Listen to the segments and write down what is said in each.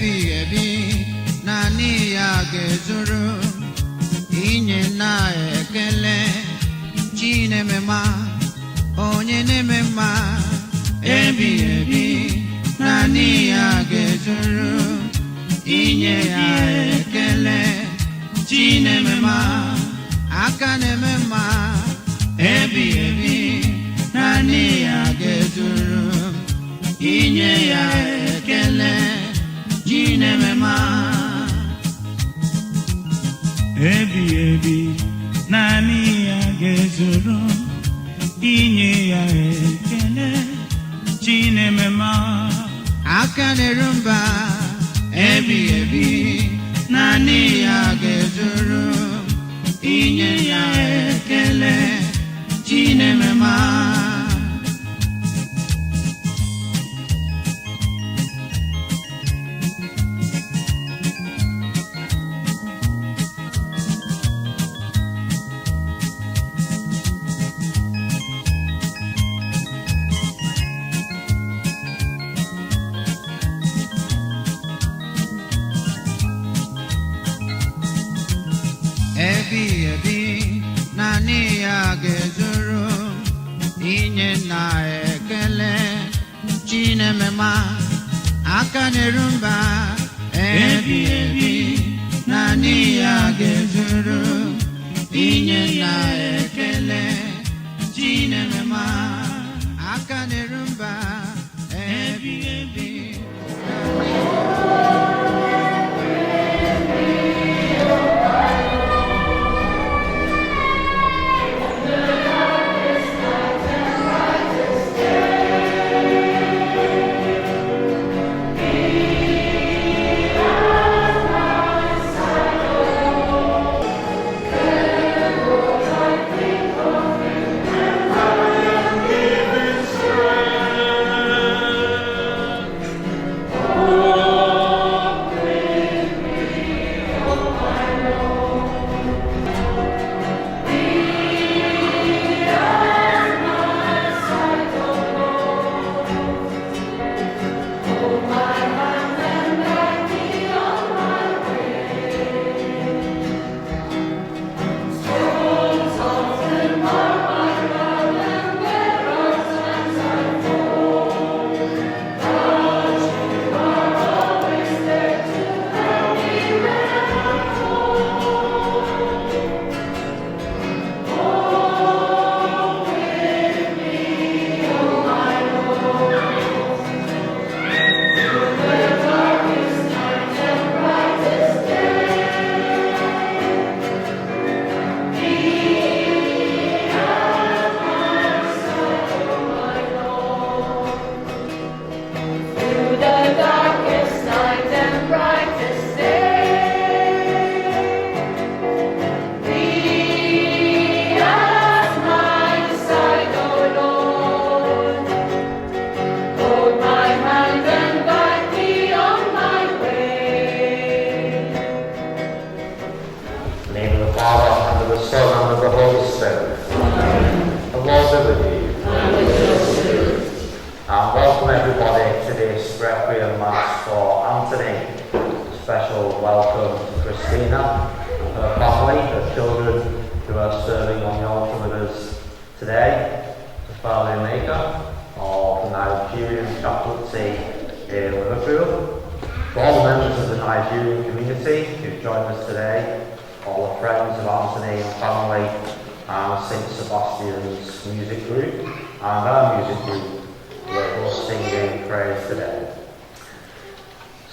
ebi nani ya gezuru inye na ekele chinemema onye nemema ebi nani ya gezuru inye ya ekele chinemema aka nemema ebi nani ya gezuru inye ya ekele chinemema ebi nani ya gezuru inye ya ekele chinemema aka nerumba ebi nani ya gezuru inye ya ekele chinemema ebi nani ya gezuru inye na ekele chinemema aka nerumba ebi nani ya gezuru inye na ekele chinemema aka nerumba ebi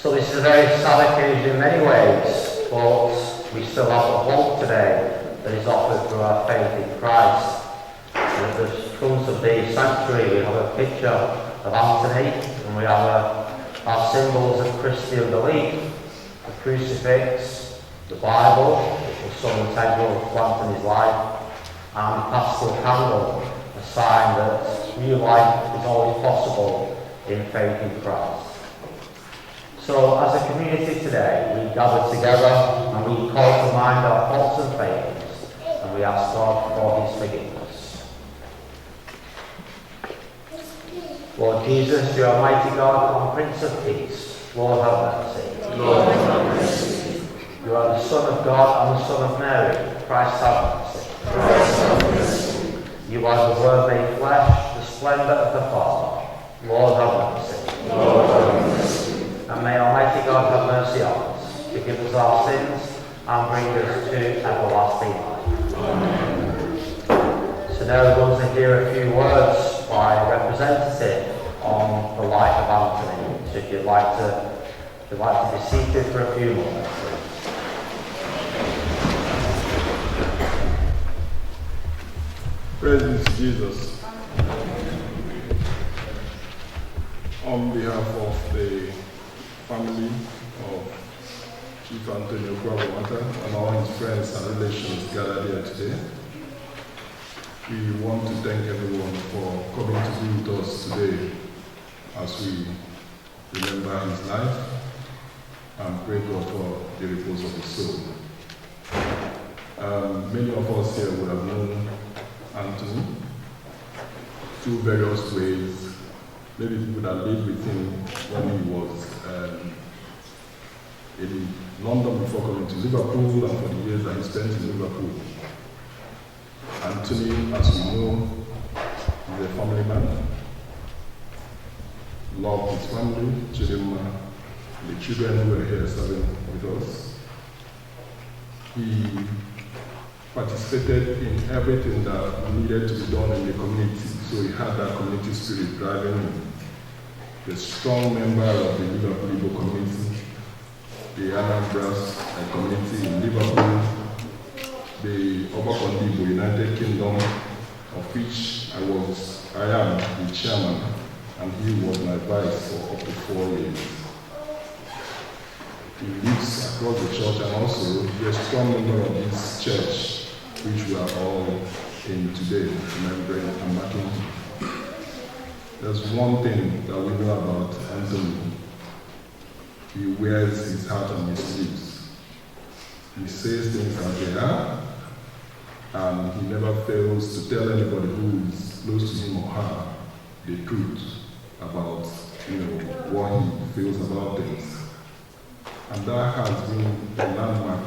So this is a very sad occasion in many ways, but we still have a hope today that is offered through our faith in Christ. And at the front of the sanctuary we have a picture of Anthony, and we have our symbols of Christian belief, the crucifix, the Bible, which was so integral to Anthony's life, and the paschal candle, a sign that new life is always possible in faith in Christ. So as a community today, we gather together and we call to mind our faults and failings, and we ask God for his forgiveness. Lord Jesus, the Almighty God and Prince of Peace, Lord have mercy. Lord have mercy. You are the Son of God and the Son of Mary. Christ have mercy. Christ have mercy. You are the Word made flesh, the splendour of the Father. Lord have mercy. Lord have mercy. And may Almighty God have mercy on us, forgive us our sins, and bring us to everlasting life. Amen. So now we're going to hear a few words by a representative on the life of Anthony. So if you'd like to be seated for a few moments, please. Praise Jesus. On behalf of the family of Chief Anthony Okwuagwaranwata and all his friends and relations gathered here today, we want to thank everyone for coming to be with us today as we remember his life and pray God for the repose of his soul. Many of us here would have known Anthony through various ways. Maybe people that lived with him when he was in London before coming to Liverpool, and for the years that he spent in Liverpool. Anthony, as we know, is a family man. Loved his family, Chidinma, the children who were here serving with us. He participated in everything that needed to be done in the community, so he had that community spirit driving him. The strong member of the Liverpool Igbo community, the Anambra community in Liverpool, the Okwuagwaranwata United Kingdom, of which I am the chairman, and he was my vice for up to 4 years. He lives across the church, and also he is a strong member of this church, which we are all in today, remembering and marking. There's one thing that we know about Anthony. He wears his heart on his sleeves. He says things as they are, and he never fails to tell anybody who is close to him or her the truth about what he feels about things. And that has been a landmark.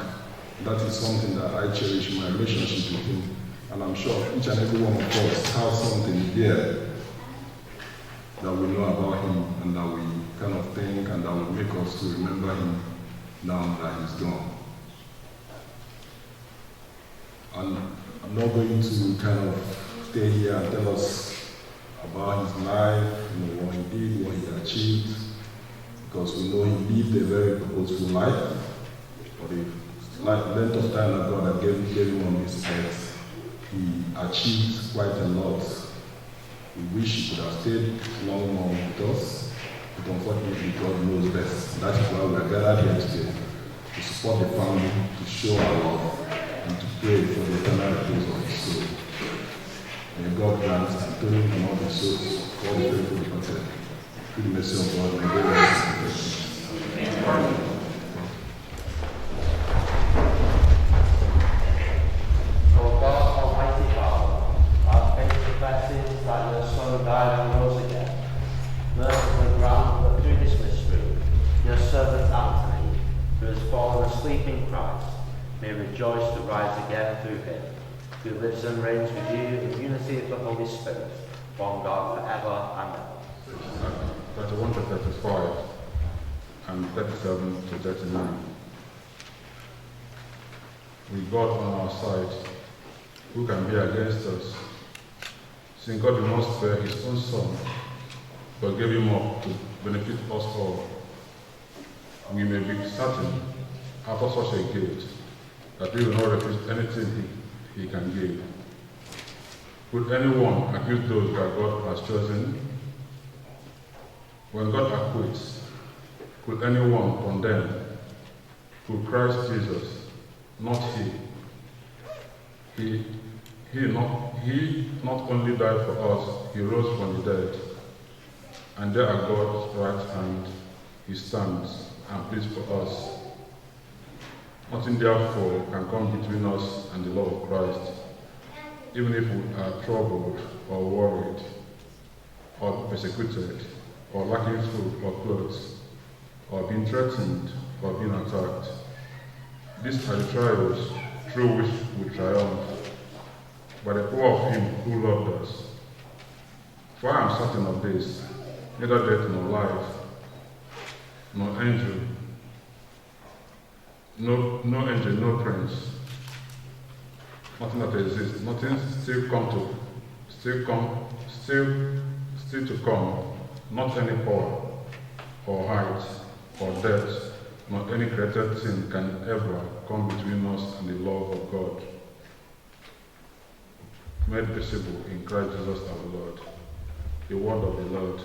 That is something that I cherish in my relationship with him. And I'm sure each and every one of us has something here that we know about him and that we kind of think and that will make us to remember him now that he's gone. And I'm not going to kind of stay here and tell us about his life, what he did, what he achieved, because we know he lived a very purposeful life. For the length of time that God had gave him on this earth, he achieved quite a lot. We wish he could have stayed long more with us, but unfortunately God knows best. That is why we are gathered here today, to support the family, to show our love, and to pray for the eternal repose of his soul. May God grant Anthony and all his souls, all the faithful departed, through the mercy of God, may they rest in peace. Amen. O God, Almighty Father, our faith confesses that your Son died and rose again. Mercifully grant that through this mystery, your servant Anthony, who has fallen asleep in Christ, may rejoice to rise again through him, who lives and reigns with you in unity of the Holy Spirit, one God forever and ever. 31 to 35 and 37 to 39. With God on our side, who can be against us? Since God did not spare his own Son, but gave him up to benefit us all, we may be certain, after such a gift, that he will not refuse anything he can give. Could anyone accuse those that God has chosen? When God acquits, could anyone condemn? Could Christ Jesus, not he not only died for us, he rose from the dead, and there at God's right hand he stands and pleads for us. Nothing therefore can come between us and the love of Christ, even if we are troubled or worried or persecuted or lacking food or clothes or being threatened, or being attacked. These are the trials through which we triumph, by the power of Him who loved us. For I am certain of this, neither death nor life, nor angel, no angel, no prince, nothing that exists, nothing still to come, not any power, or height, or depth, nor any created thing can ever come between us and the love of God, made visible in Christ Jesus our Lord. The word of the Lord.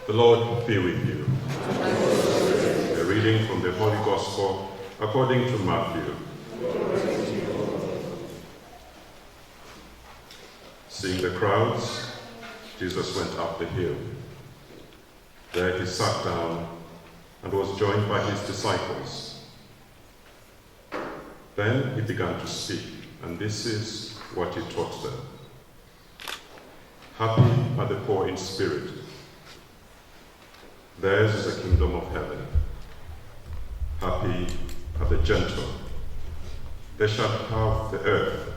The Lord be with you. A reading from the Holy Gospel according to Matthew. Seeing the crowds, Jesus went up the hill. There he sat down and was joined by his disciples. Then he began to speak, and this is what he taught them. Happy are the poor in spirit. Theirs is the kingdom of heaven. Happy are the gentle. They shall have the earth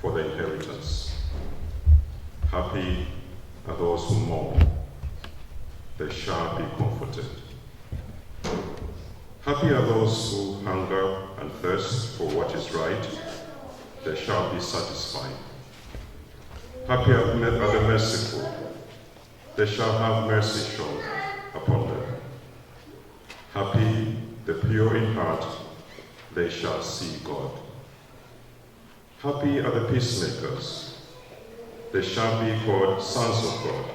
for their inheritance. Happy are those who mourn. They shall be comforted. Happy are those who hunger and thirst for what is right, they shall be satisfied. Happy are the merciful, they shall have mercy shown upon them. Happy the pure in heart, they shall see God. Happy are the peacemakers, they shall be called sons of God.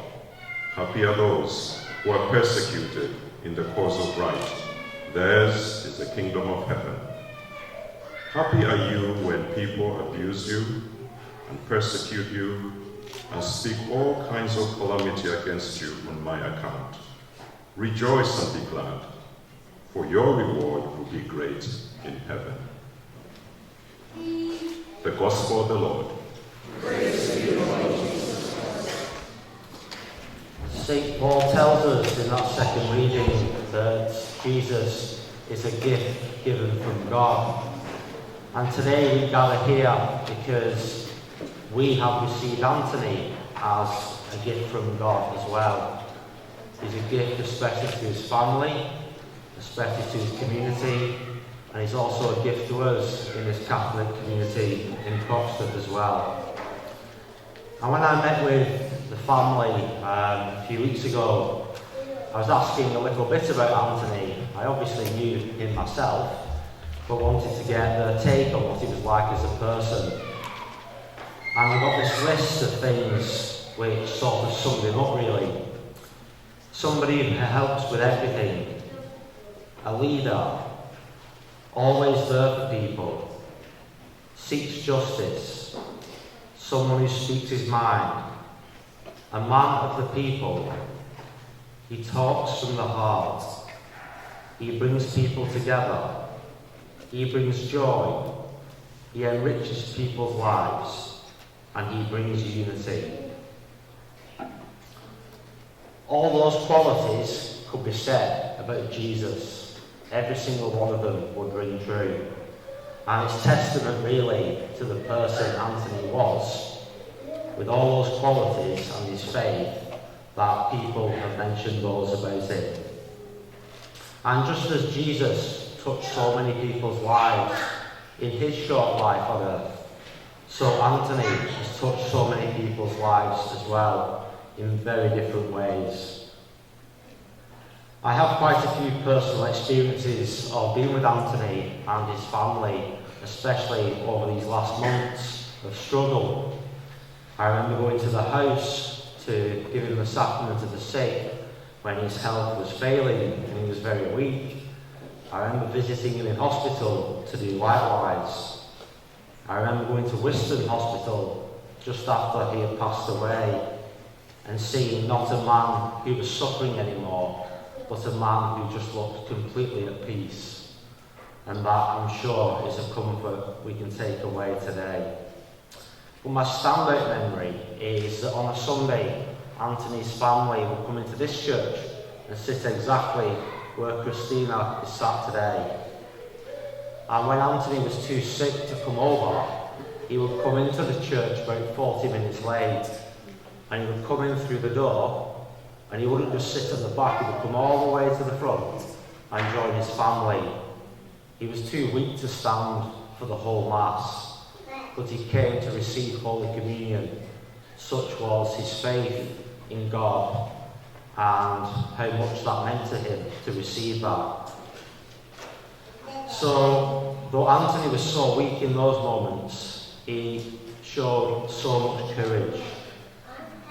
Happy are those who are persecuted in the cause of right, theirs is the kingdom of heaven. Happy are you when people abuse you and persecute you and speak all kinds of calamity against you on my account. Rejoice and be glad, for your reward will be great in heaven. The Gospel of the Lord. Praise to you, Lord Jesus. St. Paul tells us in that second reading that Jesus is a gift given from God. And today we gather here because we have received Anthony as a gift from God as well. He's a gift especially to his family, especially to his community, and he's also a gift to us in this Catholic community in Croxford as well. And when I met with the family a few weeks ago, I was asking a little bit about Anthony. I obviously knew him myself, but wanted to get their take on what he was like as a person. And I got this list of things which sort of summed him up really. Somebody who helps with everything, a leader, always there for people, seeks justice, someone who speaks his mind, a man of the people. He talks from the heart. He brings people together. He brings joy. He enriches people's lives. And he brings unity. All those qualities could be said about Jesus. Every single one of them would ring true. And it's testament really to the person Anthony was, with all those qualities and his faith, that people have mentioned those about him. And just as Jesus touched so many people's lives in his short life on earth, so Anthony has touched so many people's lives as well, in very different ways. I have quite a few personal experiences of being with Anthony and his family, especially over these last months of struggle. I remember going to the house to give him the sacrament of the sick when his health was failing and he was very weak. I remember visiting him in hospital to do likewise. I remember going to Wiston Hospital just after he had passed away and seeing not a man who was suffering anymore, but a man who just looked completely at peace. And that, I'm sure, is a comfort we can take away today. But my standout memory is that on a Sunday, Anthony's family would come into this church and sit exactly where Christina is sat today. And when Anthony was too sick to come over, he would come into the church about 40 minutes late. And he would come in through the door, and he wouldn't just sit at the back, he would come all the way to the front and join his family. He was too weak to stand for the whole Mass, but he came to receive Holy Communion. Such was his faith in God and how much that meant to him to receive that. So, though Anthony was so weak in those moments, he showed so much courage.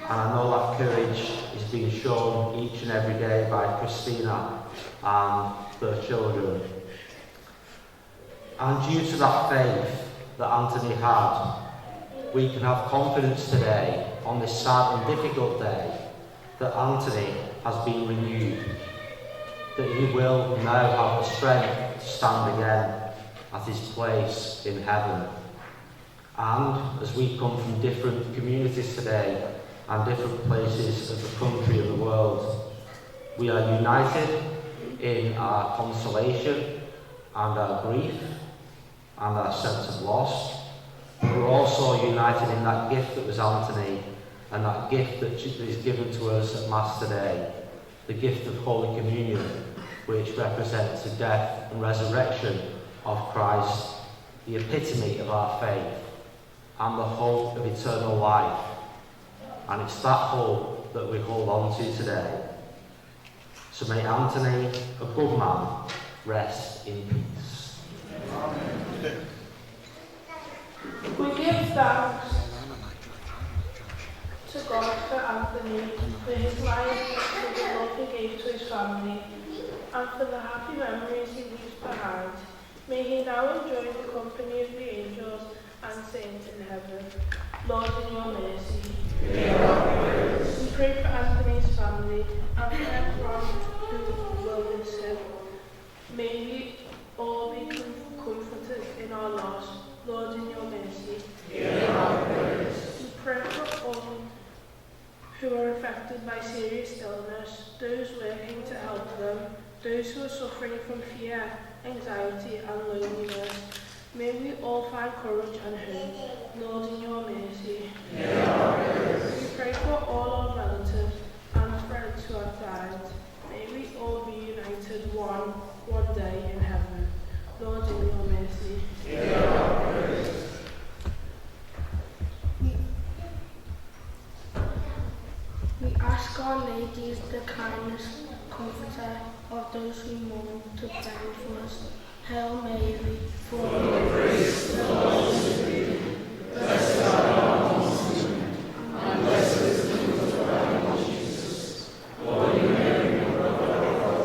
And I know that courage is being shown each and every day by Christina and their children. And due to that faith that Anthony had, we can have confidence today, on this sad and difficult day, that Anthony has been renewed, that he will now have the strength to stand again at his place in heaven. And as we come from different communities today and different places of the country and the world, we are united in our consolation and our grief and our sense of loss. We're also united in that gift that was Anthony and that gift that is given to us at Mass today, the gift of Holy Communion, which represents the death and resurrection of Christ, the epitome of our faith, and the hope of eternal life. And it's that hope that we hold on to today. So may Anthony, a good man, rest in peace. We give thanks to God for Anthony, for his life, for the love he gave to his family, and for the happy memories he leaves behind. May he now enjoy the company of the angels and saints in heaven. Lord, in your mercy. We pray for Anthony's family and for everyone who will miss him. May we all be comforted in our loss. Lord, in your mercy. We pray for all who are affected by serious illness, those working to help them, those who are suffering from fear, anxiety and loneliness. May we all find courage and hope. Lord, in your mercy. We pray for all our relatives and friends who have died. May we all be united one day in heaven. Lord, in your mercy. We ask Our Lady, the kindness, comforter of those who mourn, to pray for us. Hail Mary, full of grace, the Lord is with thee. Blessed art thou amongst women, and blessed is the fruit of thy womb, Jesus. Holy Mary, Mother of God,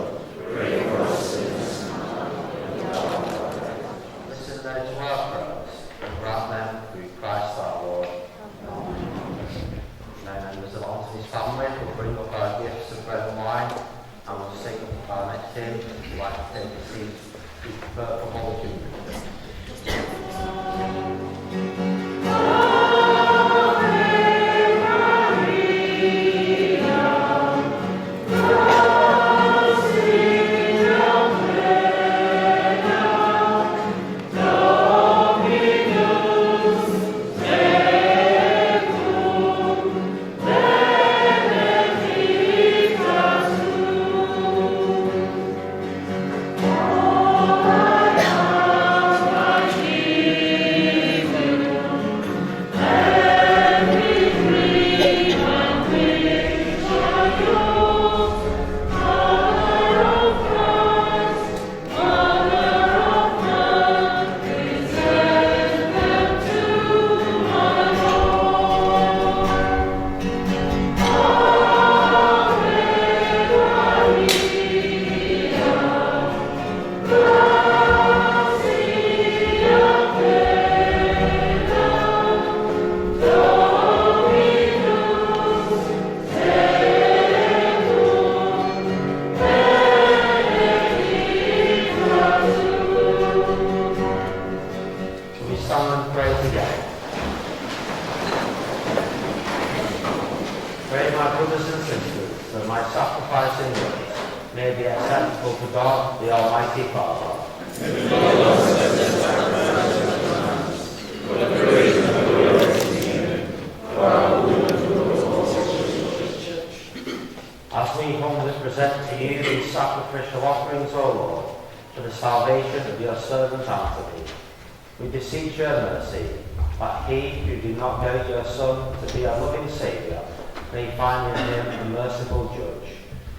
pray for us sinners now and at the hour of our death. Listen now to our prayers, and grant them through Christ our Lord. Now, members of Anthony's family will bring up our gifts of bread and wine, and we'll sing our next hymn. If you'd like to take a seat, we prefer for Holy Communion.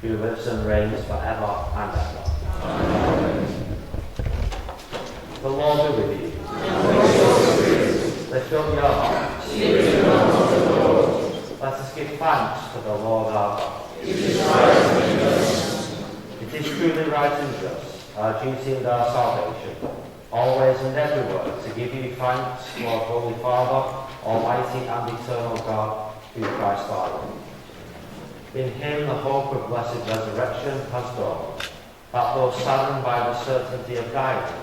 Who lives and reigns forever and ever. Amen. The Lord be with you. Lift up your hearts. Let us give thanks to the Lord our God. It is truly right and just, our duty and our salvation, always and everywhere to give you thanks, Lord, Holy Father, Almighty and eternal God, through Christ our Lord. In him the hope of blessed resurrection has dawned, that though saddened by the certainty of dying,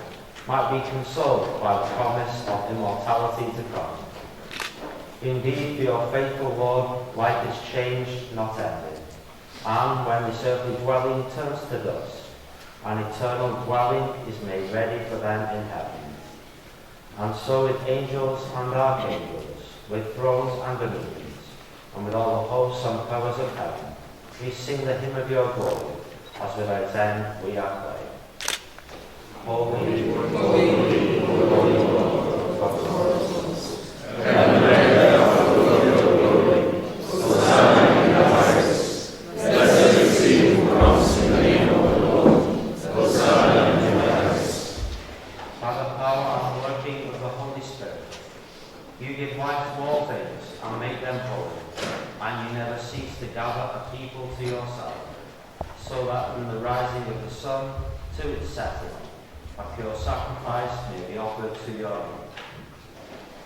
might be consoled by the promise of immortality to come. Indeed, for your faithful Lord, life is changed, not ended, and when this earthly dwelling turns to dust, an eternal dwelling is made ready for them in heaven. And so with angels and archangels, with thrones and dominions, and with all the hosts and powers of heaven, we sing the hymn of your glory, as without end we acclaim. Holy, holy, holy, holy, Lord of hosts, from the rising of the sun to its setting, a pure sacrifice may be offered to your name.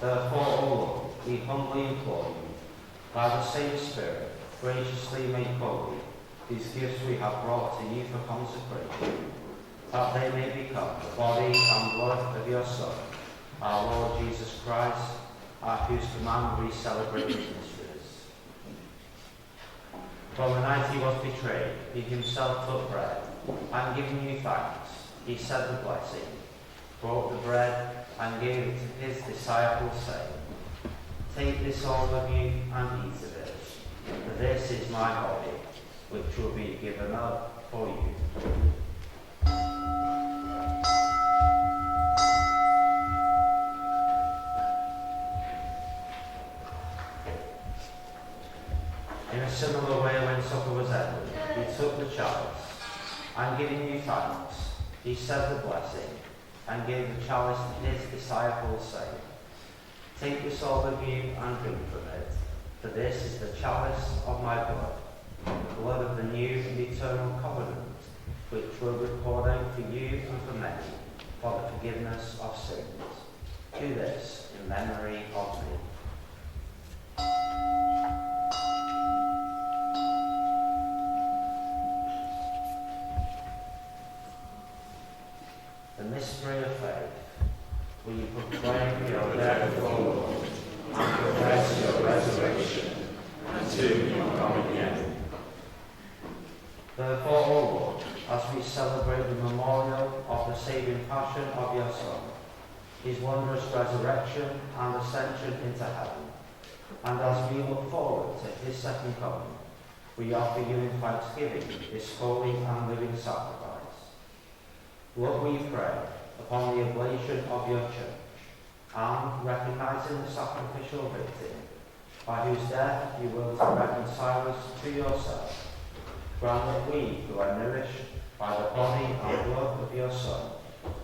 Therefore, O Lord, we humbly implore you, by the same Spirit, graciously make holy these gifts we have brought to you for consecration, that they may become the body and blood of your Son, our Lord Jesus Christ, at whose command we celebrate his mysteries. From the night he was betrayed, he himself took bread, and giving you thanks, he said the blessing, broke the bread, and gave it to his disciples, saying, "Take this, all of you, and eat of it, for this is my body, which will be given up for you." In a similar way, when supper was ended, he took the chalice, and giving you thanks, he said the blessing, and gave the chalice to his disciples, saying, "Take this, all of you, and drink from it, for this is the chalice of my blood, the blood of the new and eternal covenant, which will be poured out for you and for many, for the forgiveness of sins. Do this in memory of me." The mystery of faith. Will you proclaim your death, O Lord, and profess your resurrection until you come again? Therefore, O Lord, as we celebrate the memorial of the saving passion of your Son, his wondrous resurrection and ascension into heaven, and as we look forward to his second coming, we offer you in thanksgiving this holy and living sacrifice. Lord, we pray upon the oblation of your church, and recognizing the sacrificial victim, by whose death you will to reconcile us to yourself, grant that we, who are nourished by the body and blood of your Son,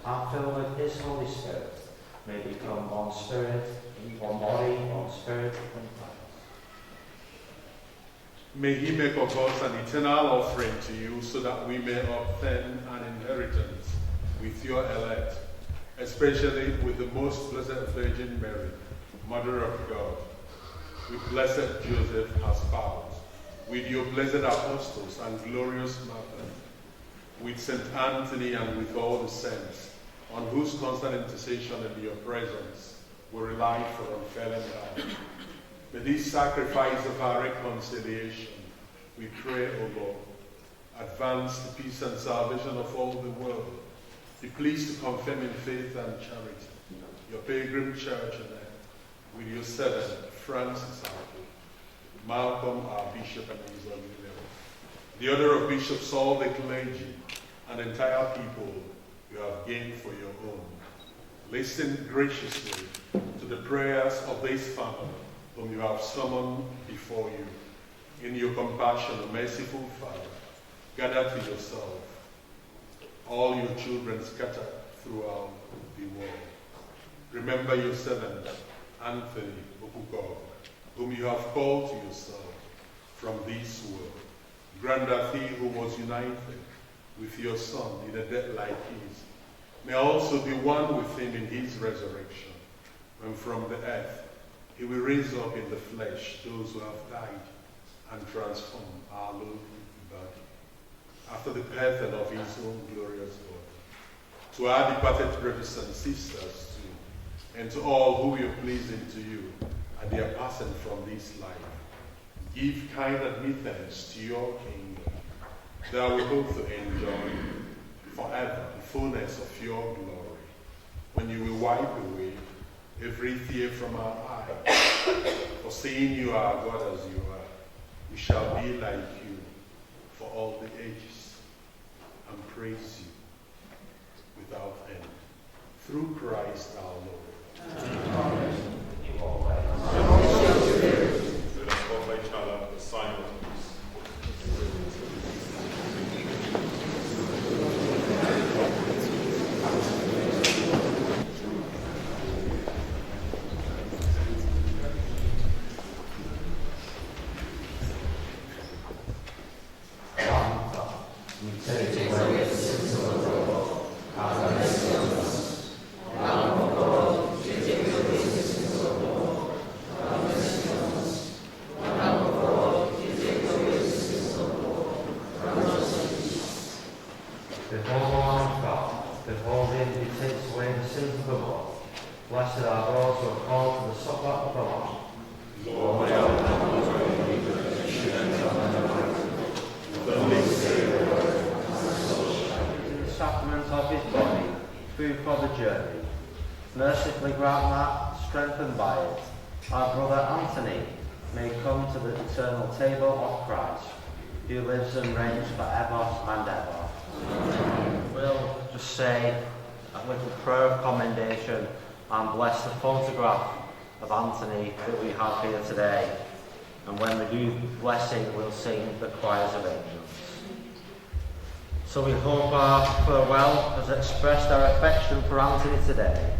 and filled with his Holy Spirit, may become one spirit, one body, one spirit, one Christ. May he make of us an eternal offering to you, so that we may obtain an inheritance with your elect, especially with the most blessed Virgin Mary, Mother of God, with blessed Joseph, her spouse, with your blessed apostles and glorious martyrs, with St. Anthony and with all the saints, on whose constant intercession in your presence we rely for unfailing help. May this sacrifice of our reconciliation, we pray, O Lord, advance the peace and salvation of all the world. Be pleased to confirm in faith and charity your pilgrim church on earth, with your servant Francis our Pope, Malcolm our Bishop and his auxiliaries, the order of bishops, all the clergy, and entire people you have gained for your own. Listen graciously to the prayers of this family whom you have summoned before you. In your compassion, O merciful Father, gather to yourself all your children scattered throughout the world. Remember your servant, Anthony Okwukaogu, whom you have called to yourself from this world. Grant that he who was united with your Son in a death like his may also be one with him in his resurrection, when from the earth he will raise up in the flesh those who have died and transform our lowly body, after the pattern of his own glorious body. To our departed brothers and sisters too, and to all who are pleasing to you at their passing from this life, give kind admittance to your kingdom, that we hope to enjoy forever the fullness of your glory, when you will wipe away every tear from our eye. For seeing you are God as you are, we shall be like you for all the ages, and praise you without end. Through Christ our Lord. Amen. Let us offer each other the sign of peace. We take Blessed are those who are called to the supper of the Lord. Lord, in the sacrament of his body, food for the journey, mercifully grant that, strengthened by it, our brother Anthony may come to the eternal table of Christ, who lives and reigns forever and ever. We'll just say a little prayer of commendation and bless the photograph of Anthony that we have here today. And when we do blessing, we'll sing the choirs of angels. So we hope our farewell has expressed our affection for Anthony today.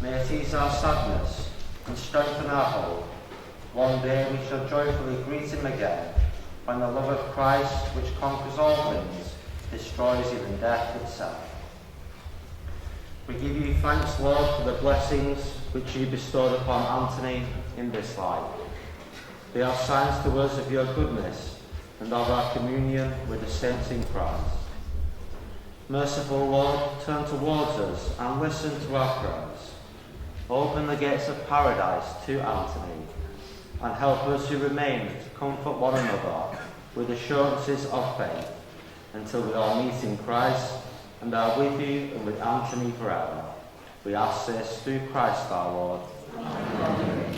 May it ease our sadness and strengthen our hope. One day we shall joyfully greet him again, when the love of Christ, which conquers all things, destroys even death itself. We give you thanks, Lord, for the blessings which you bestowed upon Anthony in this life. They are signs to us of your goodness and of our communion with the saints in Christ. Merciful Lord, turn towards us and listen to our prayers. Open the gates of paradise to Anthony and help us who remain to comfort one another with assurances of faith until we all meet in Christ and are with you and with Anthony forever. We ask this through Christ our Lord. Amen.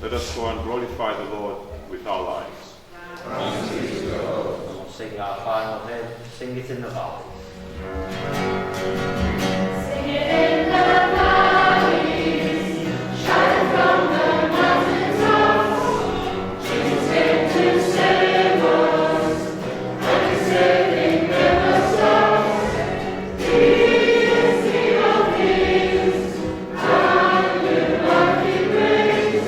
Let us go and glorify the Lord with our lives. We'll sing our final hymn, Sing It in the Valley. Sing it in the valleys, shout from the mountaintops. Jesus came to save us, and He's saving never stops. He is King of kings, and new life He brings.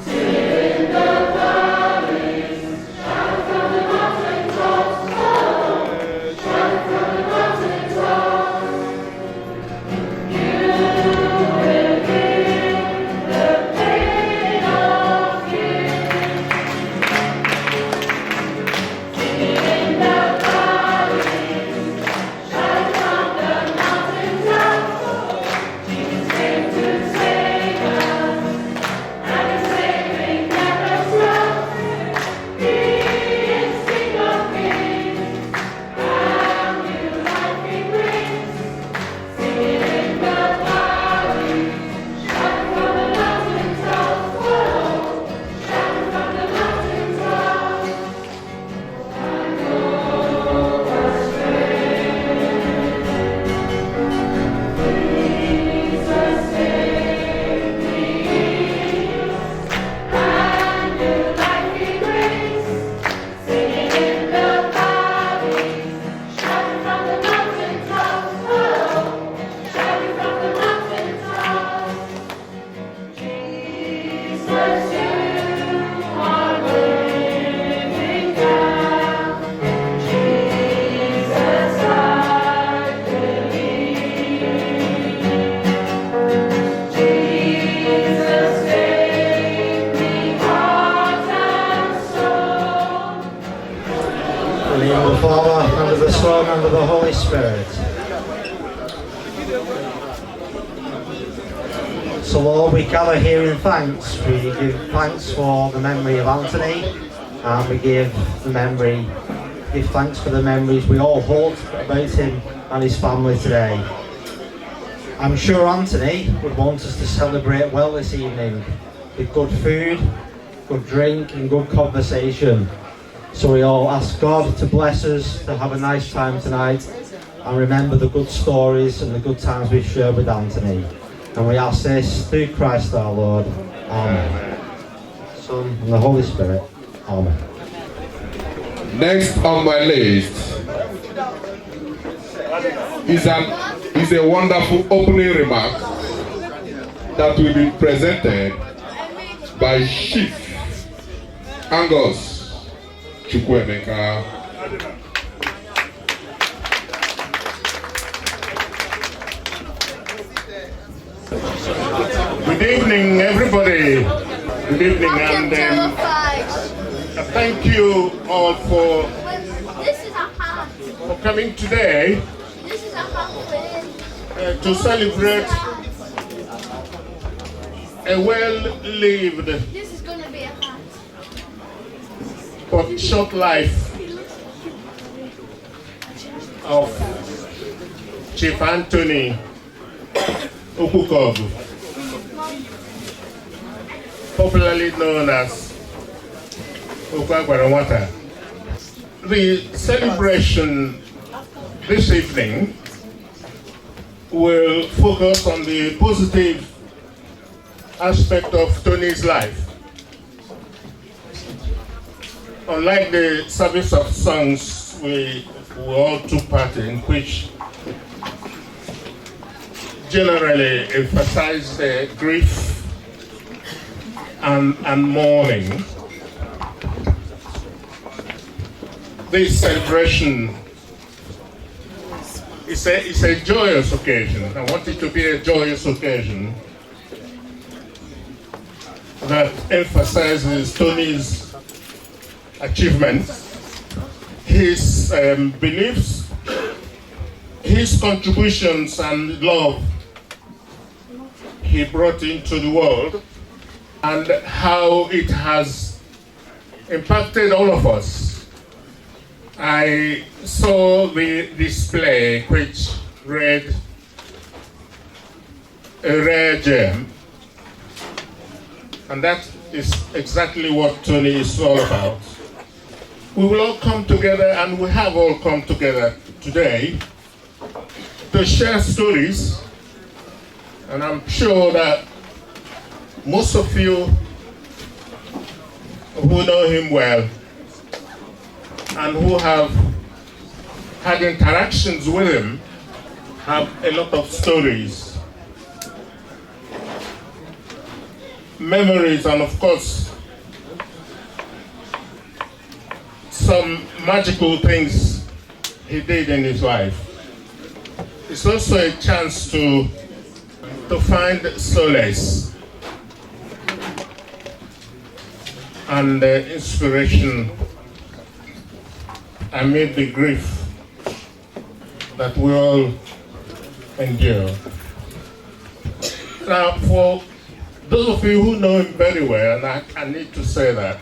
Sing it in the valleys, shout from the mountaintops. Shout from the mountaintops. the Father, and of the Son, and of the Holy Spirit. So Lord, we gather here in thanks. We give thanks for the memory of Anthony, and we give thanks for the memories we all hold about him and his family today. I'm sure Anthony would want us to celebrate well this evening with good food, good drink and good conversation. So we all ask God to bless us to have a nice time tonight and remember the good stories and the good times we've shared with Anthony. And we ask this through Christ our Lord. Amen. Son and the Holy Spirit. Amen. Next on my list is a wonderful opening remark that will be presented by Chief Angus Chukwuemeka. Good evening, everybody. Good evening, and thank you all for coming today to celebrate a well-lived but short life of Chief Anthony Okwukaogu, popularly known as Okwuagwaranwata. The celebration this evening will focus on the positive aspect of Tony's life. Unlike the service of songs we all took part in, which generally emphasize grief and mourning, this celebration is a joyous occasion. I want it to be a joyous occasion that emphasizes Tony's achievements, his beliefs, his contributions and love he brought into the world, and how it has impacted all of us. I saw the display which read "A Rare Gem," and that is exactly what Tony is all about. We will all come together, and we have all come together today to share stories, and I'm sure that most of you who know him well and who have had interactions with him have a lot of stories, memories, and of course some magical things he did in his life. It's also a chance to find solace and inspiration amid the grief that we all endure. Now, for those of you who know him very well, and I need to say that,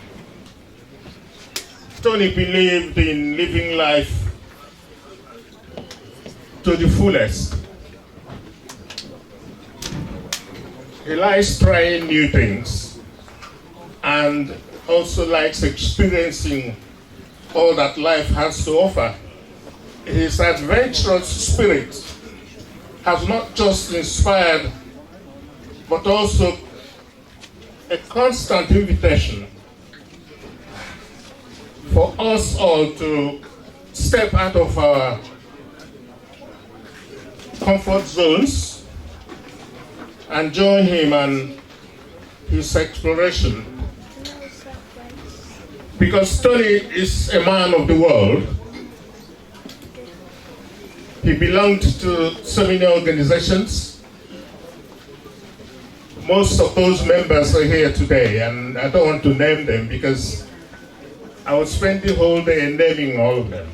Tony believed in living life to the fullest. He likes trying new things and also likes experiencing all that life has to offer. His adventurous spirit has not just inspired, but also a constant invitation for us all to step out of our comfort zones and join him and his exploration. Because Tony is a man of the world. He belonged to so many organizations. Most of those members are here today, and I don't want to name them because I would spend the whole day naming all of them.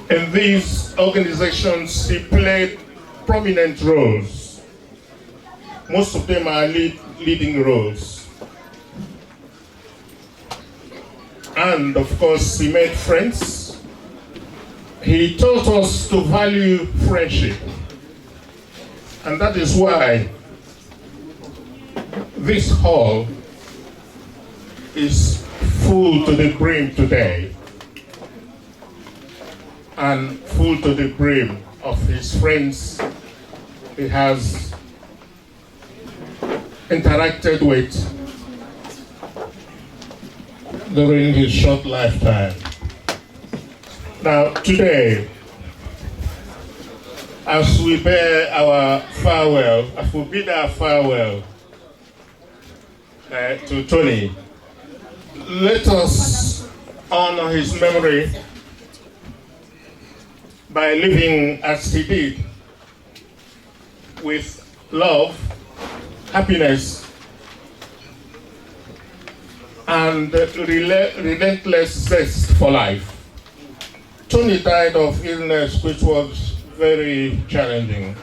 In these organizations, he played prominent roles. Most of them are leading roles. And of course, he made friends. He taught us to value friendship. And that is why this hall is full to the brim today, and full to the brim of his friends he has interacted with during his short lifetime. Now today, as we bear our farewell, as we bid our farewell to Tony, let us honor his memory by living as he did, with love, happiness, and relentless zest for life. Tony died of illness which was very challenging.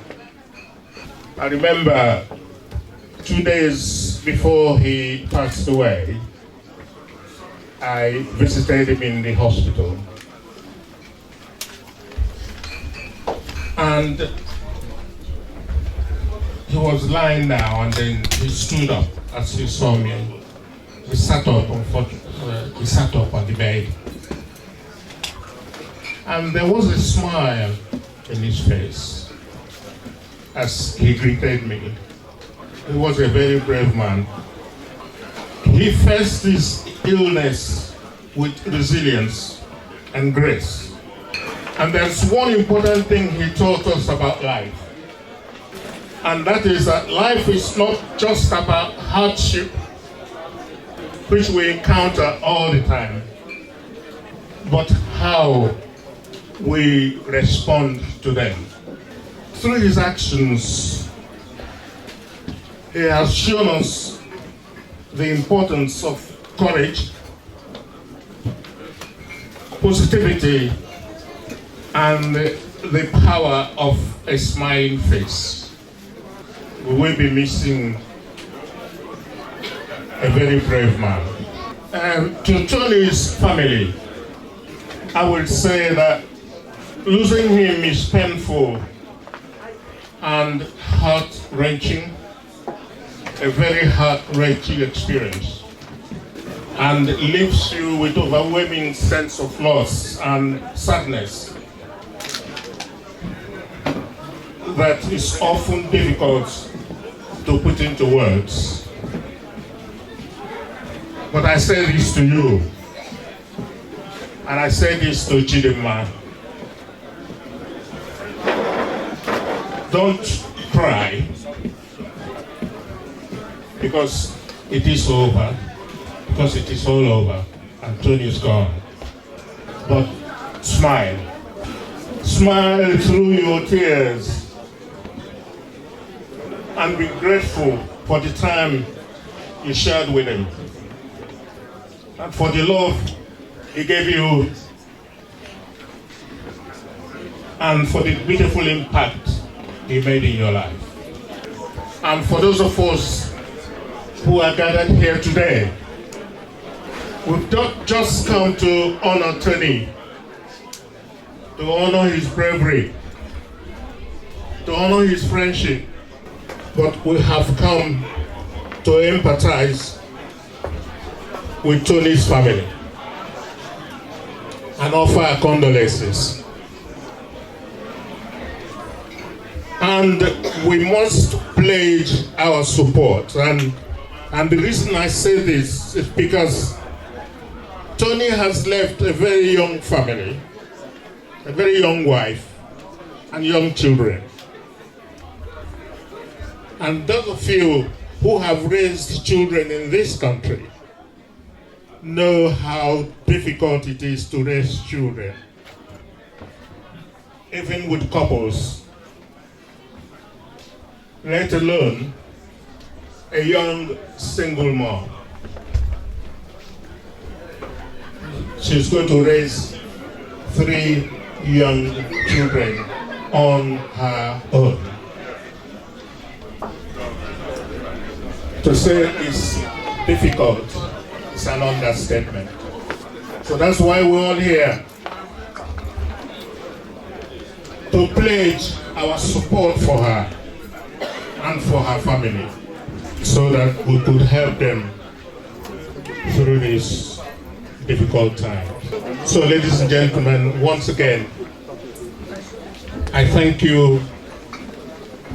I remember 2 days before he passed away, I visited him in the hospital. And he was lying down, and then he stood up as he saw me. He sat up, unfortunately, he sat up on the bed. And there was a smile in his face as he greeted me. He was a very brave man. He faced his illness with resilience and grace. And there's one important thing he taught us about life. And that is that life is not just about hardship, which we encounter all the time, but how we respond to them. Through his actions, he has shown us the importance of courage, positivity, and the power of a smiling face. We will be missing a very brave man. And to Tony's family, I will say that losing him is painful and heart-wrenching, a very heart-wrenching experience, and leaves you with overwhelming sense of loss and sadness that is often difficult to put into words. But I say this to you, and I say this to Chidinma. Don't cry, because it is over, because it is all over, and Tony is gone. But smile. Smile through your tears, and be grateful for the time you shared with him, and for the love he gave you, and for the beautiful impact he made in your life. And for those of us who are gathered here today, we've not just come to honor Tony, to honor his bravery, to honor his friendship, but we have come to empathize with Tony's family and offer our condolences. And we must pledge our support. And the reason I say this is because Tony has left a very young family, a very young wife, and young children. And those of you who have raised children in this country know how difficult it is to raise children, even with couples, let alone a young single mom. She's going to raise 3 young children on her own. To say it's difficult is an understatement. So that's why we're all here, to pledge our support for her and for her family, so that we could help them through this difficult time. So, ladies and gentlemen, once again, I thank you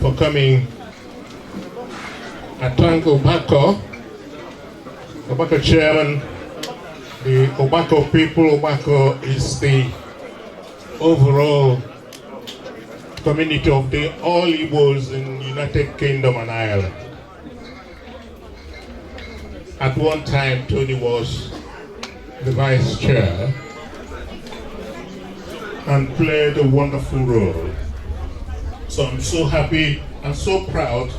for coming. I thank Ogbako Chairman, the Ogbako people. Ogbako is the overall community of the all Igbos in United Kingdom and Ireland. At one time, Tony was the vice chair and played a wonderful role. So I'm so happy and so proud.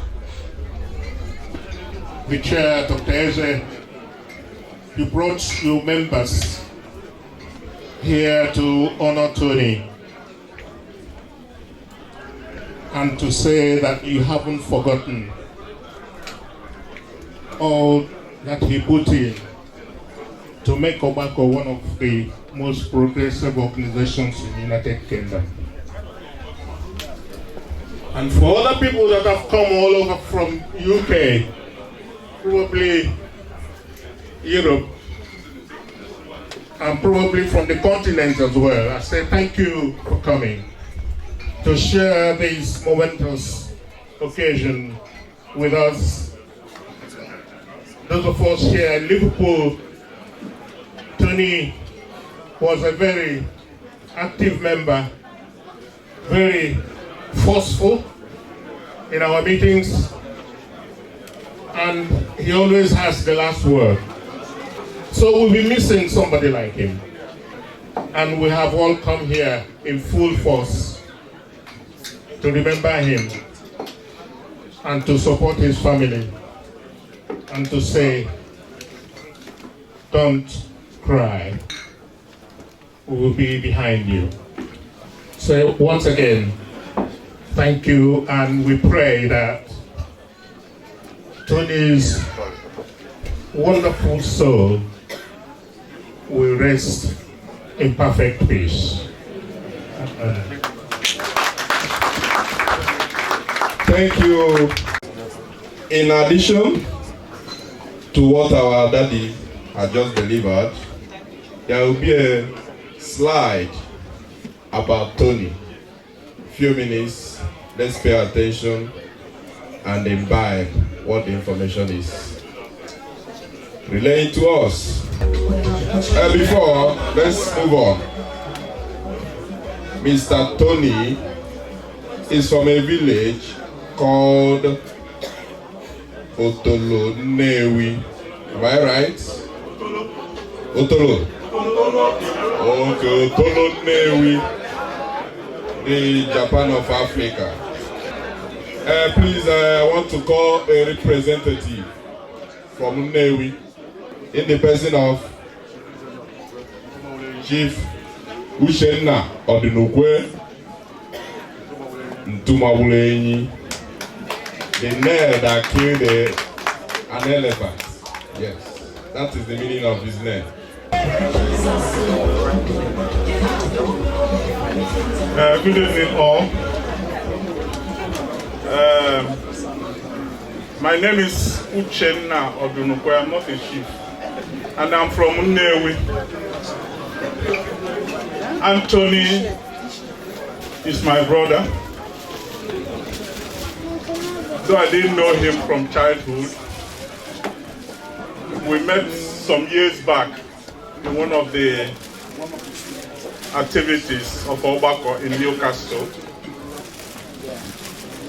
The chair, Dr. Eze, you brought your members here to honor Tony and to say that you haven't forgotten all that he put in to make Ogbako one of the most progressive organizations in the United Kingdom. And for other people that have come all over from UK, probably Europe, and probably from the continent as well, I say thank you for coming to share this momentous occasion with us. Those of us here in Liverpool, Tony was a very active member, very forceful in our meetings, and he always has the last word. So we'll be missing somebody like him. And we have all come here in full force to remember him and to support his family and to say, don't cry, we will be behind you. So once again, thank you, and we pray that Tony's wonderful soul will rest in perfect peace. Thank you. In addition to what our daddy had just delivered, there will be a slide about Tony. Few minutes, let's pay attention and imbibe what the information is relaying to us. Before, let's move on. Mr. Tony is from a village called Otolo Newi. Am I right? Otolo. Okay, Otolo Newi, the Japan of Africa. Please, I want to call a representative from Newi in the person of Chief Ikenna Odinukwe Ntumawulenyi, the nail that killed an elephant. Yes, that is the meaning of his name. Good evening all. My name is Ikenna Odinukwe. I'm not a chief, and I'm from Nnewi. Anthony is my brother. Though I didn't know him from childhood, we met some years back in one of the activities of Ogbako in Newcastle.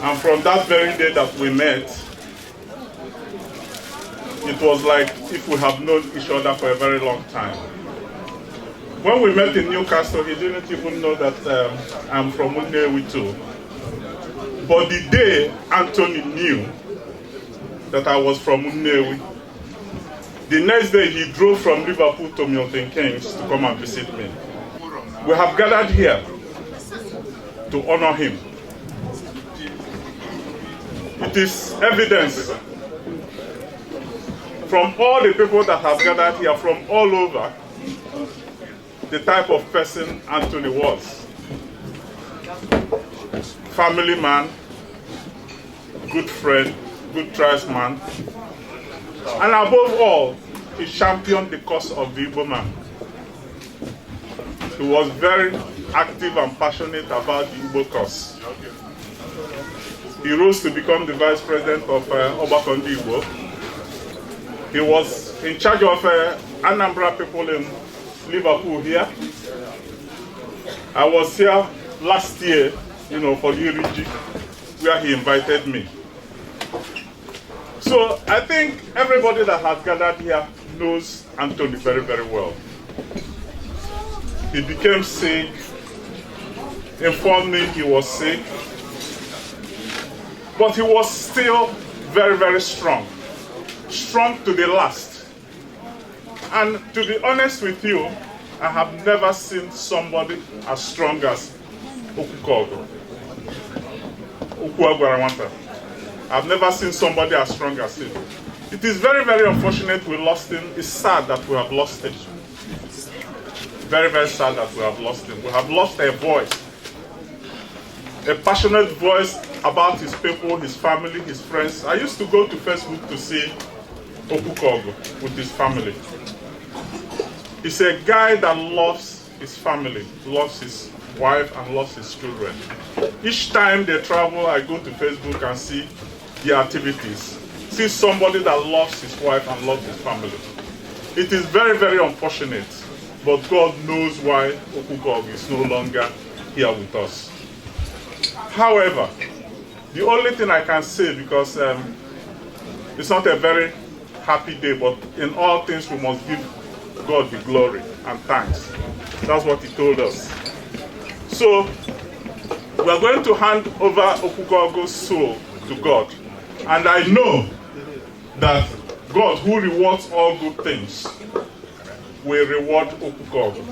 And from that very day that we met, it was like if we have known each other for a very long time. When we met in Newcastle, he didn't even know that I'm from Nnewi too. But the day Anthony knew that I was from Nnewi, the next day he drove from Liverpool to Milton Keynes to come and visit me. We have gathered here to honor him. It is evidence from all the people that have gathered here from all over the type of person Anthony was. Family man, good friend, good tribesman, and above all, he championed the cause of the Igbo man. He was very active and passionate about the Igbo cause. He rose to become the vice president of Obakondi Igbo. He was in charge of Anambra people in Liverpool here. I was here last year, for the Iriji, where he invited me. So I think everybody that has gathered here knows Anthony very, very well. He became sick, informed me he was sick, but he was still very, very strong. Strong to the last. And to be honest with you, I have never seen somebody as strong as Okwukaogu. Okwuagwaranwata. I've never seen somebody as strong as him. It is very, very unfortunate we lost him. It's sad that we have lost him. Very, very sad that we have lost him. We have lost a voice. A passionate voice about his people, his family, his friends. I used to go to Facebook to see Okwukaogu with his family. He's a guy that loves his family, loves his wife and loves his children. Each time they travel, I go to Facebook and see their activities. See somebody that loves his wife and loves his family. It is very, very unfortunate, but God knows why Okwukaogu is no longer here with us. However, the only thing I can say, because it's not a very happy day, but in all things we must give God the glory and thanks. That's what he told us. So, we are going to hand over Okwukaogu's soul to God. And I know that God, who rewards all good things, will reward Okwukaogu.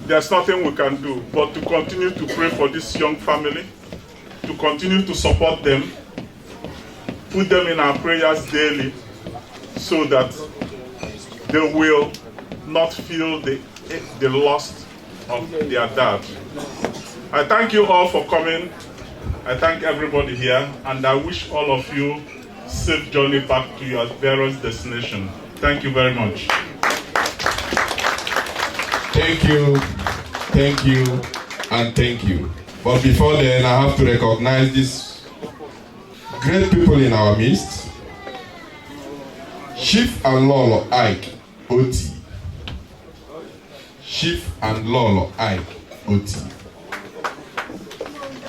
There's nothing we can do but to continue to pray for this young family, to continue to support them, put them in our prayers daily, so that they will not feel the loss of their dad. I thank you all for coming. I thank everybody here, and I wish all of you safe journey back to your various destination. Thank you very much. Thank you, and thank you. But before then, I have to recognize these great people in our midst. Chief and Lolo Ike Oti. Chief and Lolo Ike Oti.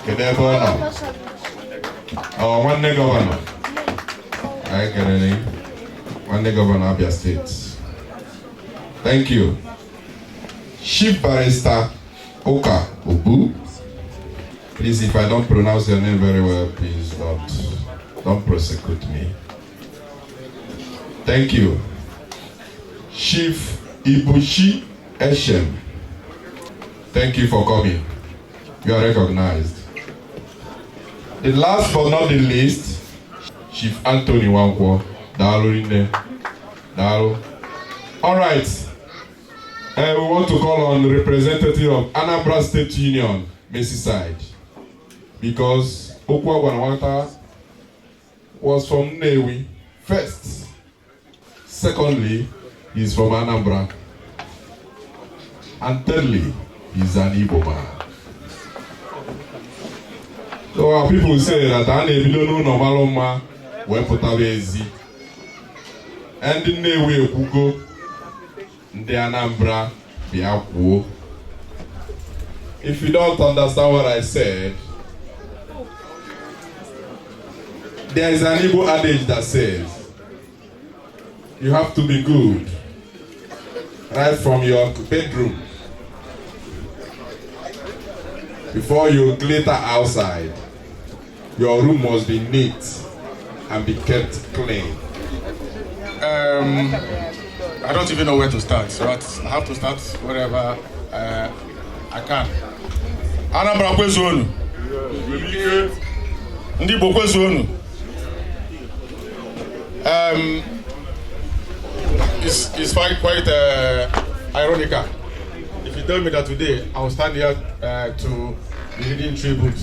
One day governor. I get a name. One day governor of Abia State. Thank you. Chief Barrister Okwukaogu. Please, if I don't pronounce your name very well, please don't prosecute me. Thank you. Chief Ibushi Eshem. Thank you for coming. You are recognized. The last but not the least, Chief Anthony Wankwo. All right. We want to call on the representative of Anambra State Union, Merseyside, because Okwuagwaranwata was from Nnewi first. Secondly, he's from Anambra. And thirdly, he's an Igbo man. So our people say that Anebilono Nomaloma Wepotavezi and in Nnewi Okugo Ndi Anambra Biakwo. If you don't understand what I said, there is an Igbo adage that says you have to be good right from your bedroom before you glitter outside. Your room must be neat and be kept clean. I don't even know where to start, so I have to start wherever I can. Anambra kwezuonu. Ndị Igbo kwezuonu. It's quite ironical. If you tell me that today I will stand here to be reading tribute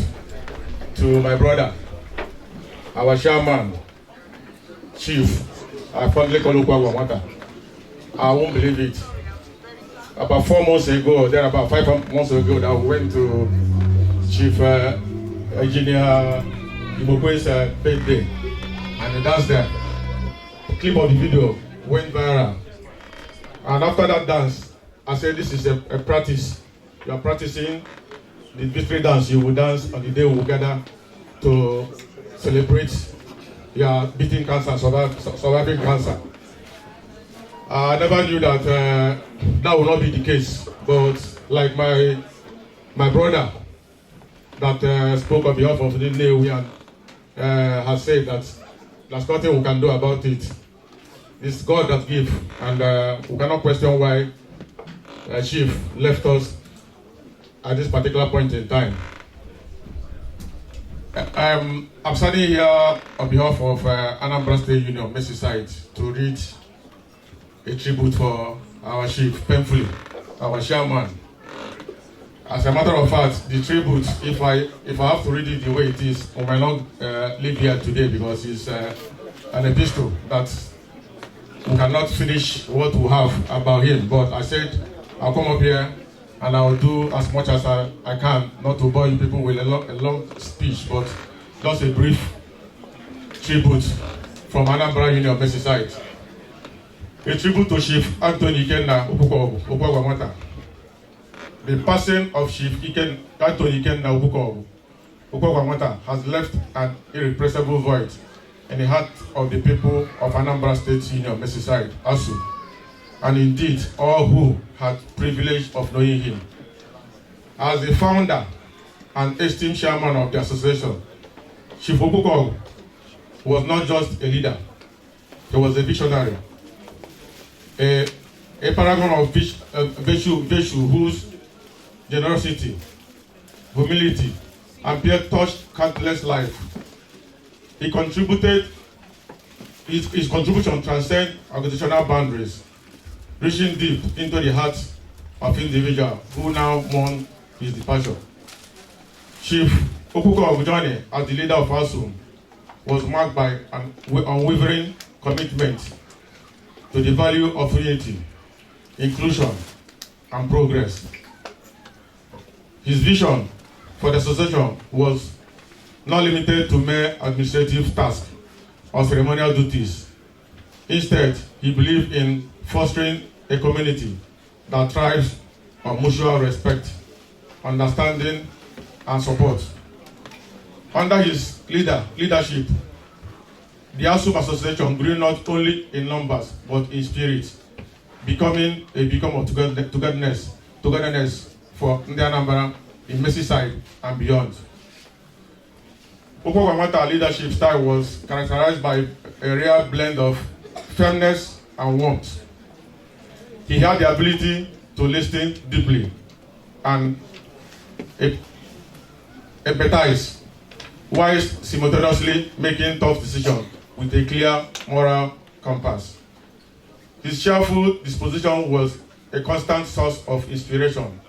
to my brother, our chairman, chief, I fondly call Okwuagwaranwata. I won't believe it. About 4 months ago, then about 5 months ago, that we went to Chief Engineer Ibokwe's birthday, and that's the clip of the video went viral. And after that dance, I said, this is a practice. You are practicing the victory dance. You will dance on the day we will gather to celebrate your beating cancer, surviving cancer. I never knew that that would not be the case, but like my brother that spoke on behalf of the Newian has said that there's nothing we can do about it. It's God that gives, and we cannot question why Chief left us at this particular point in time. I'm standing here on behalf of Anambra State Union, Merseyside, to read a tribute for our chief, painfully, our chairman. As a matter of fact, the tribute, if I have to read it the way it is, I might not live here today because it's an epistle that we cannot finish what we have about him. But I said, I'll come up here and I'll do as much as I can, not to bore you people with a long speech, but just a brief tribute from Anambra Union, Merseyside. A tribute to Chief Anthony Ikenna Okwuagwaranwata. The passing of Chief Anthony Ikenna Okwuagwaranwata has left an irrepressible void in the heart of the people of Anambra State Union, Merseyside, ASU, and indeed all who had privilege of knowing him. As the founder and esteemed chairman of the association, Chief Okwukaogu was not just a leader, he was a visionary. A paragon of virtue whose generosity, humility, and peer touched countless lives. His contribution transcends organizational boundaries, reaching deep into the hearts of individuals who now mourn his departure. Chief Okwukaogu journey as the leader of ASU was marked by an unwavering commitment to the value of unity, inclusion, and progress. His vision for the association was not limited to mere administrative tasks or ceremonial duties. Instead, he believed in fostering a community that thrives on mutual respect, understanding, and support. Under his leadership, the ASU Association grew not only in numbers but in spirit, becoming a beacon of togetherness for Anambra in Merseyside and beyond. Okwuagwaranwata's leadership style was characterized by a rare blend of firmness and warmth. He had the ability to listen deeply and empathize, while simultaneously making tough decisions with a clear moral compass. His cheerful disposition was a constant source of inspiration.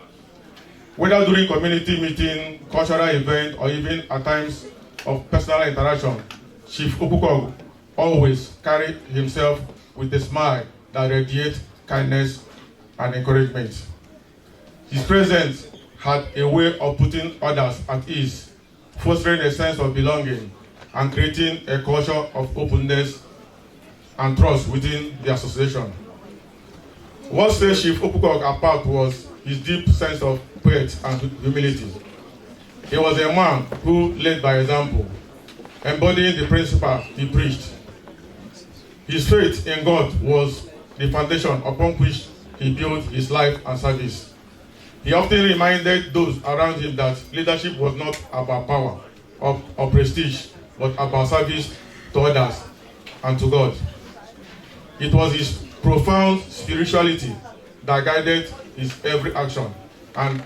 Whether during community meeting, cultural event, or even at times of personal interaction, Chief Okwukaogu always carried himself with a smile that radiates kindness and encouragement. His presence had a way of putting others at ease, fostering a sense of belonging and creating a culture of openness and trust within the association. What set Chief Okwukaogu apart was his deep sense of faith and humility. He was a man who led by example, embodying the principle he preached. His faith in God was the foundation upon which he built his life and service. He often reminded those around him that leadership was not about power or prestige, but about service to others and to God. It was his profound spirituality that guided his every action, and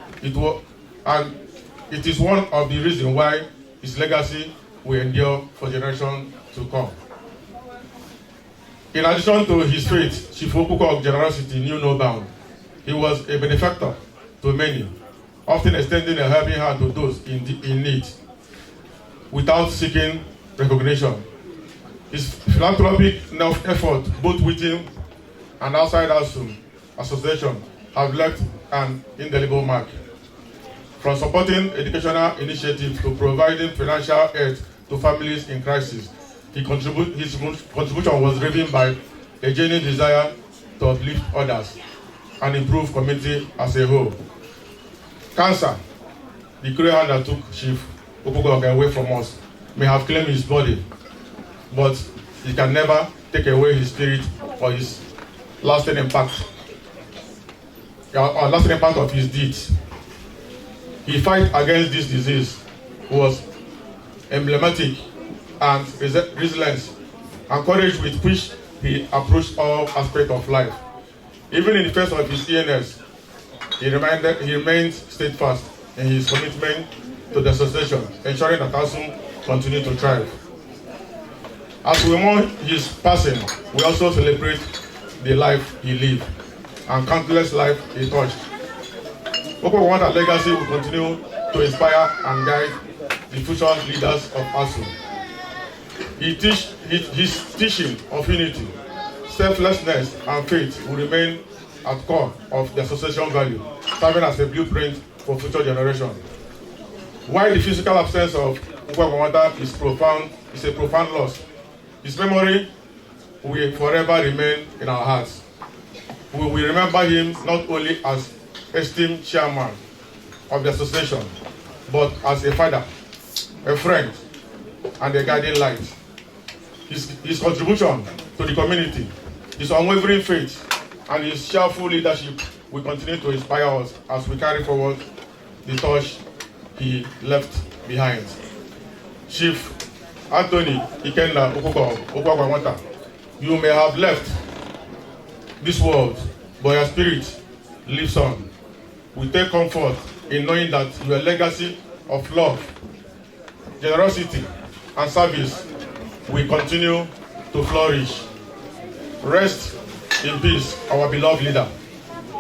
It is one of the reasons why his legacy will endure for generations to come. In addition to his faith, Chief Okwukaogu generosity knew no bound. He was a benefactor to many, often extending a helping hand to those in need, without seeking recognition. His philanthropic effort, both within and outside ASUM association, have left an indelible mark. From supporting educational initiatives to providing financial aid to families in crisis, his contribution was driven by a genuine desire to uplift others and improve community as a whole. Cancer, the cruel hand that took Chief Okwukaogu away from us, may have claimed his body, but it can never take away his spirit or his lasting impact, or lasting impact of his deeds. His fight against this disease was emblematic, and resilience and courage with which he approached all aspects of life. Even in the face of his illness, he remained steadfast in his commitment to the association, ensuring that ASUM continued to thrive. As we mourn his passing, we also celebrate the life he lived and countless lives he touched. Okwuagwaranwata legacy will continue to inspire and guide the future leaders of ASUM. His teaching of unity, selflessness, and faith will remain at the core of the association value, serving as a blueprint for future generations. While the physical absence of Okwuagwaranwata is a profound loss, his memory will forever remain in our hearts. We will remember him not only as esteemed chairman of the association, but as a father, a friend, and a guiding light. His contribution to the community, his unwavering faith, and his cheerful leadership will continue to inspire us as we carry forward the torch he left behind. Chief Anthony Ikenna Okwuagwaranwata, you may have left this world, but your spirit lives on. We take comfort in knowing that your legacy of love, generosity, and service will continue to flourish. Rest in peace, our beloved leader.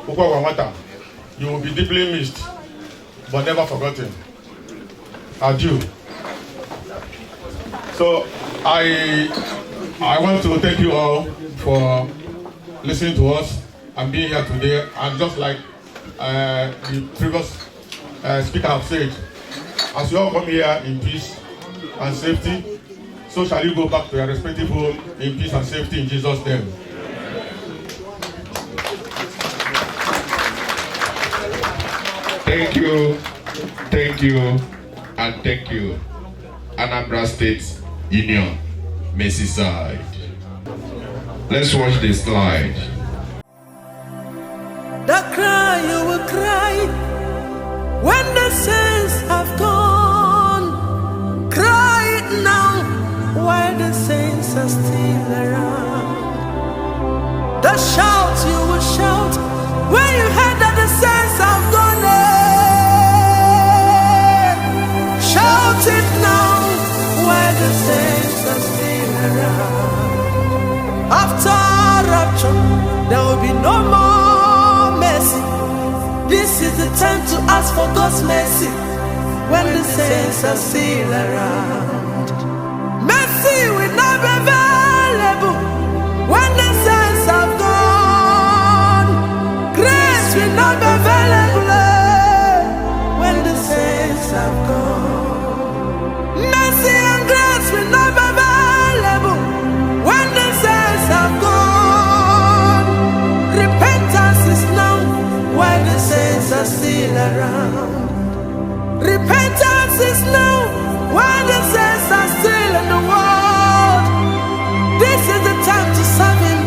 Okwuagwaranwata, you will be deeply missed, but never forgotten. Adieu. So I want to thank you all for listening to us and being here today. And just like the previous speaker have said, as you all come here in peace and safety, so shall you go back to your respective home in peace and safety in Jesus' name. Thank you, and thank you. Anambra State Union, Merseyside. Let's watch this slide. The cry you will cry when the saints have gone. Cry it now while the saints are still around. The shout you will shout when you heard that the saints have gone. Shout it now while the saints are still around. After rapture, there will be no more mercy. This is the time to ask for God's mercy when the saints are still around. Mercy will not be available when the saints are gone. Grace will not be available when the saints have gone. Mercy and grace will not be available when the saints have gone. Repentance is now while the saints are still around. Repentance is now while the saints are still in the world. This is the time to serve Him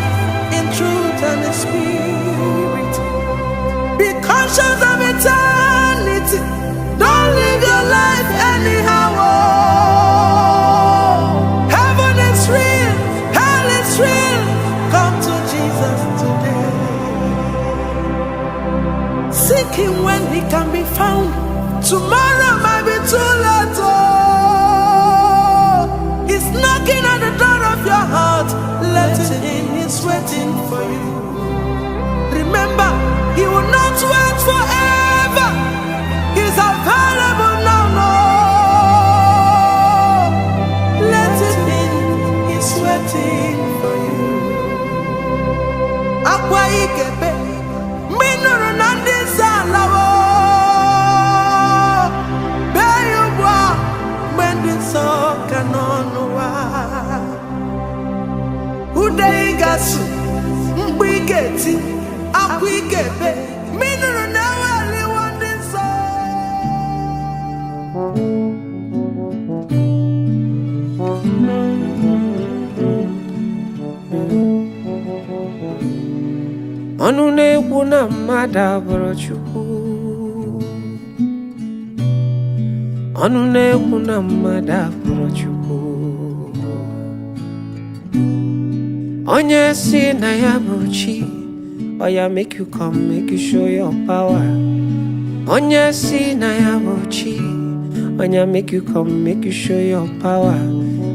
in truth and in spirit. Be conscious of eternity. Don't live your life anyhow. Heaven is real, hell is real. Come to Jesus today. Seek Him when He can be found. tomorrow might be too late. Oh, he's knocking at the door of your heart. Let him in, he's waiting for you. Remember, he will not wait forever. He's available now, no. Let him in, he's waiting for you. Akwa ikebe, minuru nandi salawo. Beyubwa, mwendi so kanonuwa. Ude igasu, mbigeti, akwa ikebe, minuru nawali wandi so. Ọnụ na-ekwu na mmadụ abụrụ Chukwu. Ọnụ na-ekwu na mmadụ abụrụ Chukwu. Onye si na ya bụ chi, oya make you come, make you show your power. Onye si na ya bụ chi, oya make you come, make you show your power.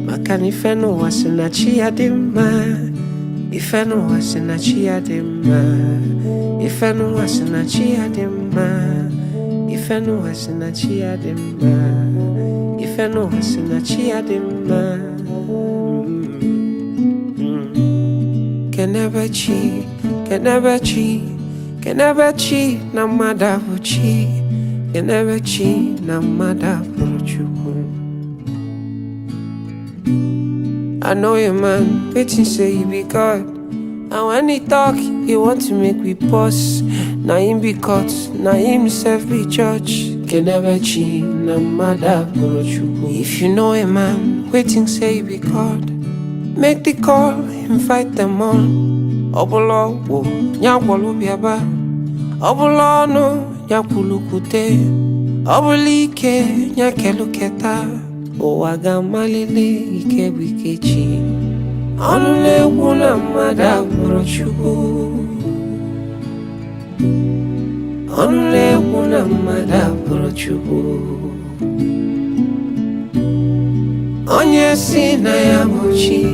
Maka na ife n'ụwa si na chi ya dị mma. Ife n'ụwa si na chi ya dị mma. Ife n'ụwa si na chi ya dị mma. Ife n'ụwa si na chi ya dị mma. Ife n'ụwa si na chi ya dị mma. Kenebe chi, kenebe chi, kenebe chi na mmadụ abụ chi. Kenebe chi na mmadụ abụrụ Chukwu. I know your man, waiting say he be God. And when he talk, he want to make we pause. Na him be caught, na himself be judge. Kenebechi, na mada Chukwu. If you know a man, waiting say he be God. Make the call, invite them on. Obolo wo, nyakwolo biaba. Obolo no, nyakulukute. Obolike, nyakeluketa. Owaga malele ikebu ikechi. Ọnụ na-ekwu na mmadụ abụrụ Chukwu. Ọnụ na-ekwu na mmadụ abụrụ Chukwu. Onye si na ya bụ chi,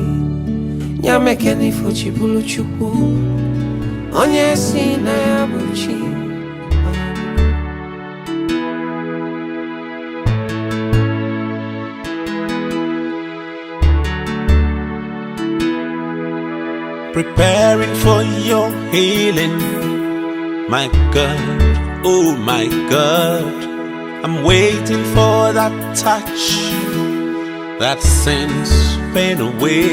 ya mekene ifo chi bụrụ Chukwu. Onye si na ya bụ chi. Preparing for your healing, my God, oh my God. I'm waiting for that touch that sends pain away.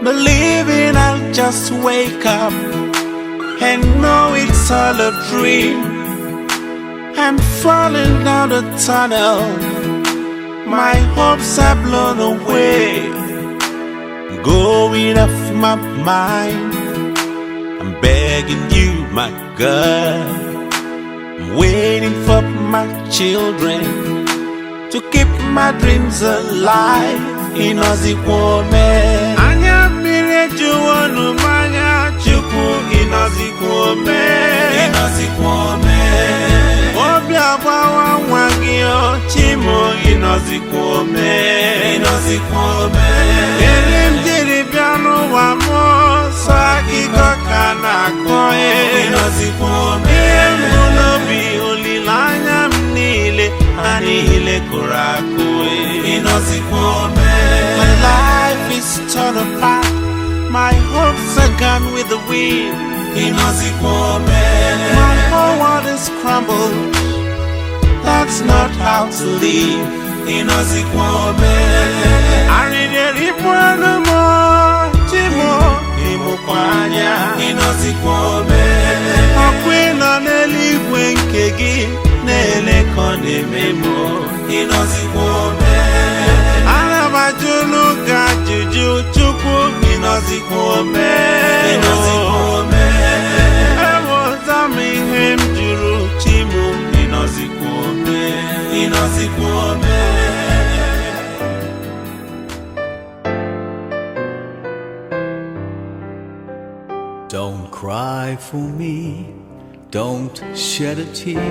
Believing I'll just wake up and know it's all a dream. I'm falling down the tunnel, my hopes are blown away. Going off my mind, I'm begging you, my God. I'm waiting for my children to keep my dreams alive. In Ozikwome, Anya mire juwonu manya Chukwu in Ozikwome, in Ozikwome. Obi agbawa nwagio Chimo in Ozikwome, in Ozikwome. Elim jiri bianu wa mo so akiko kana koe in Ozikwome. Emulobi olilanya mnile anile kurakoe in Ozikwome. My life is torn apart, my hopes are gone with the wind in Ozikwome. My whole world is crumbled, that's not how to live in Ozikwome. Arideripuano mo, Chimo, Imukwanya in Ozikwome. Akwena neligwe nkegi, nele kone memo in Ozikwome. Arabajunu gajuju Chukwu in Ozikwome, in Ozikwome. Ewo zami hem juru Chimo in Ozikwome, in Ozikwome. Don't cry for me, don't shed a tear.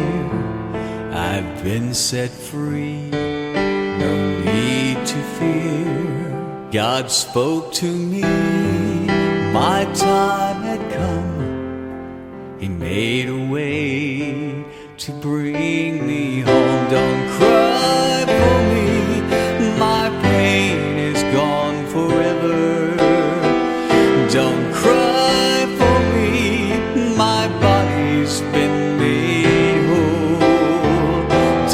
I've been set free, no need to fear. God spoke to me, my time had come. He made a way to bring me home. Don't cry for me, my pain is gone forever. Don't cry for me, my body's been made whole.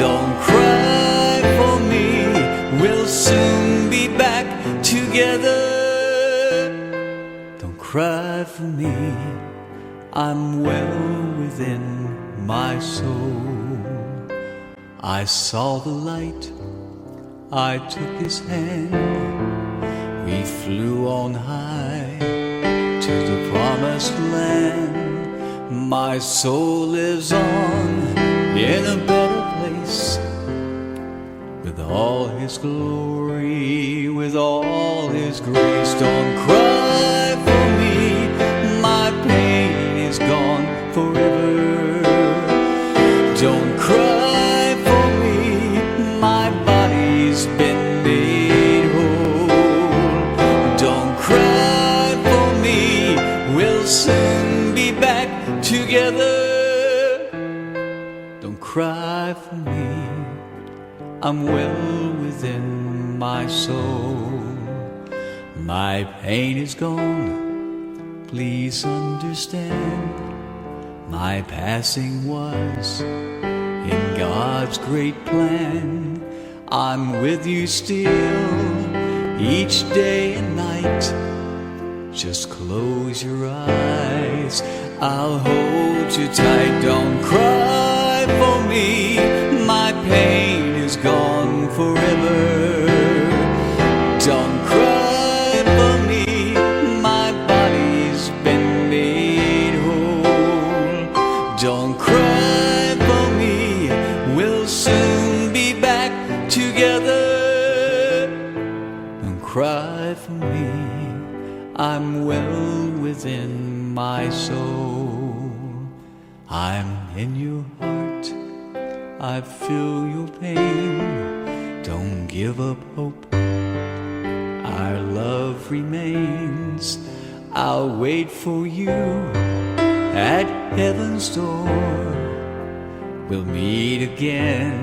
Don't cry for me, we'll soon be back together. Don't cry for me, I'm well within my soul. I saw the light, I took his hand. We flew on high to the promised land. My soul lives on in a better place, with all his glory, with all his grace. Don't cry for me, my pain is gone forever. Don't cry for me, my body's been made whole. Don't cry for me, we'll soon be back together. Don't cry for me, I'm well within my soul. My pain is gone, please understand. My passing was in God's great plan. I'm with you still, each day and night. Just close your eyes, I'll hold you tight. Don't cry for me, my pain is gone forever. Don't cry for me, my body's been made whole. Don't cry for me, we'll soon be back together. Don't cry for me, I'm well within my soul. I'm in your heart, I feel your pain. Don't give up hope, our love remains. I'll wait for you at heaven's door. We'll meet again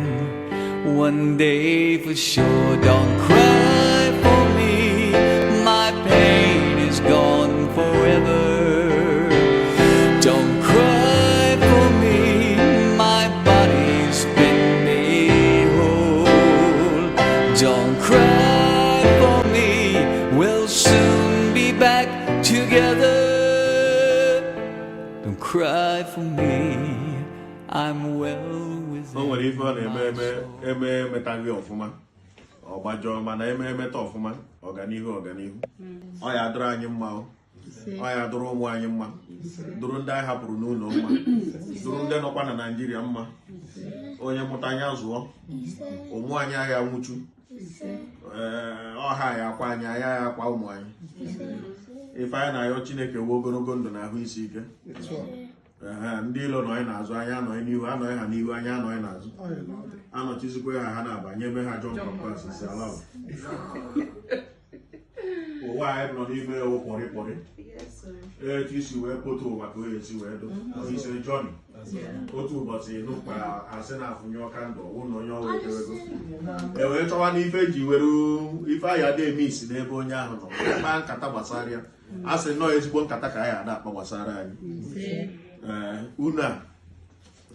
one day for sure. Don't cry for me, my pain is gone forever. Don't cry for me, my body's been made whole. Don't cry for me, we'll soon be back together. Don't cry for me, I'm well within my soul. ọgbajọ mana emeta ọfụma ọganihu ọ ya dụrụ anyị mma ọ ya dụrụ ụmụ anyị mma dụrụ ndị anyị hapụrụ n'ụlọ mma dụrụ ndị nọkwa na Naịjirịa mma onye mụta anya zụọ ụmụ anyị agha nwụchu ọha ya akwa anyị anya ya akwa ụmụ anyị ife anyị na-ayọ Chineke wee ogologo ndụ na ahụ isi ike ndị ilo nọ anyị n'azụ anyị anọghị n'ihu anọghị ha n'ihu anyị anọghị n'azụ anọchizikwa ha na-abanye ebe ha John Pampas si ala ụwa anyị nọ n'ime ewu kpọrịkpọrị etu isi wee kpotu ụwa ka o esi wee do isi John otu ụbọchị n'ụkpa asị na-afụnye ọka ndụ ọwụ na onye ọrụ edewego wee chọwa n'ife eji were ife anyị ada eme isi n'ebe onye ahụ nọ kpaa nkata gbasara ya a sị nnọọ ezigbo nkata ka anyị ada akpa gbasara anyị unu a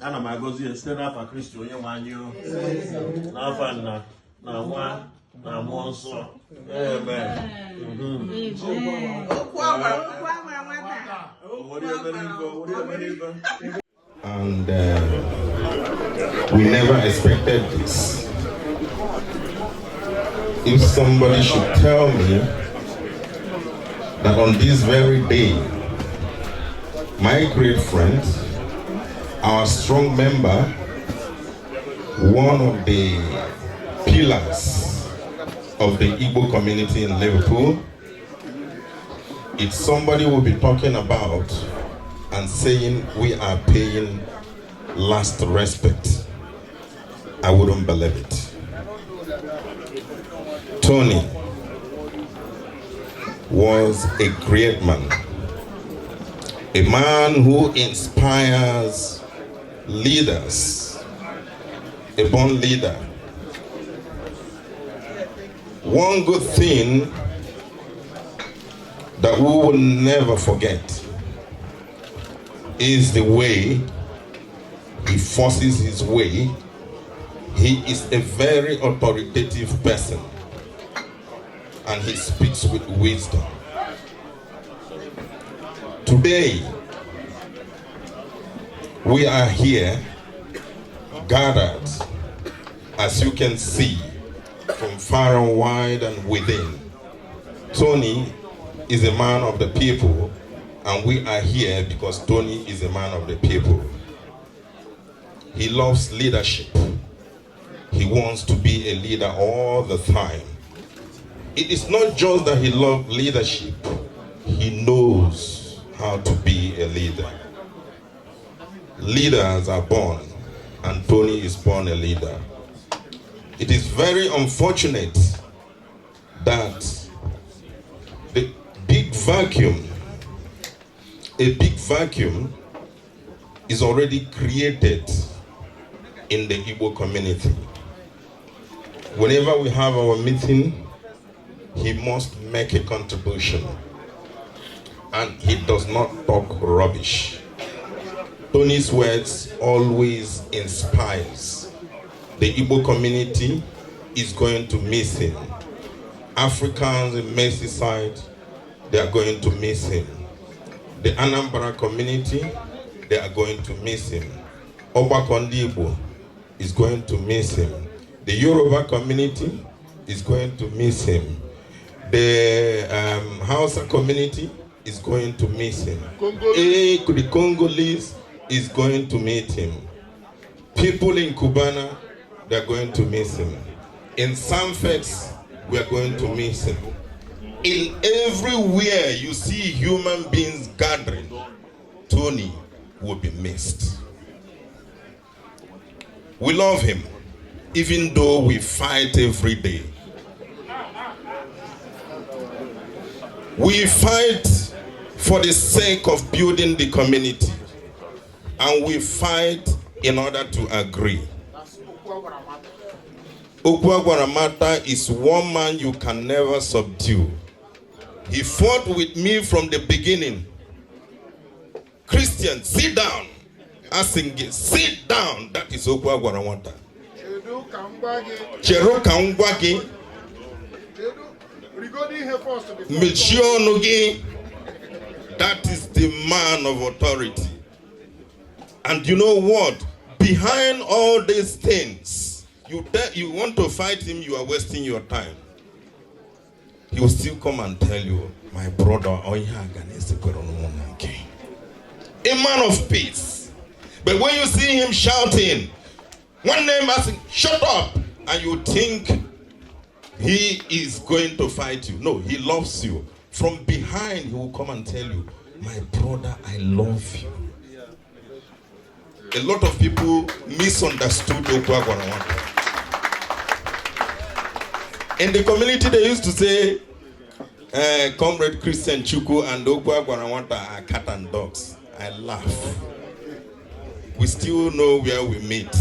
ana m agọzi ya site n'afa Kristi onye nwe anyị n'afa Nna na Nwa na Mmụọ Nsọ amen. And we never expected this. If somebody should tell me that on this very day, my great friend, our strong member, one of the pillars of the Igbo community in Liverpool, it's somebody we'll be talking about and saying we are paying last respect. I wouldn't believe it. Tony was a great man, a man who inspires leaders, a born leader. One good thing that we will never forget is the way he forces his way. He is a very authoritative person and he speaks with wisdom. Today, we are here gathered, as you can see, from far and wide and within. Tony is a man of the people, and we are here because Tony is a man of the people. He loves leadership. He wants to be a leader all the time. It is not just that he loves leadership, he knows how to be a leader. Leaders are born, and Tony is born a leader. It is very unfortunate that a big vacuum is already created in the Igbo community. Whenever we have our meeting, he must make a contribution, and he does not talk rubbish. Tony's words always inspires. The Igbo community is going to miss him. Africans in Merseyside, they are going to miss him. The Anambra community, they are going to miss him. Obakondi Igbo is going to miss him. The Yoruba community is going to miss him. The Hausa community is going to miss him. The Congolese is going to meet him. People in Cubana, they are going to miss him. In Sanfex, we are going to miss him. In everywhere you see human beings gathering, Tony will be missed. We love him, even though we fight every day. We fight for the sake of building the community, and we fight in order to agree. Okwuagwaranwata is one man you can never subdue. He fought with me from the beginning. Christian, sit down. Asinge, sit down. That is Okwuagwaranwata. Cheru Kangwagi. Michionogi. That is the man of authority. And you know what? Behind all these things, you want to fight him, you are wasting your time. He will still come and tell you, my brother, a man of peace. But when you see him shouting, one name asking, shut up, and you think he is going to fight you. No, he loves you. From behind, he will come and tell you, my brother, I love you. A lot of people misunderstood Okwuagwaranwata. In the community, they used to say, Comrade Christian Chukwu and Okwuagwaranwata are cat and dogs. I laugh. We still know where we meet.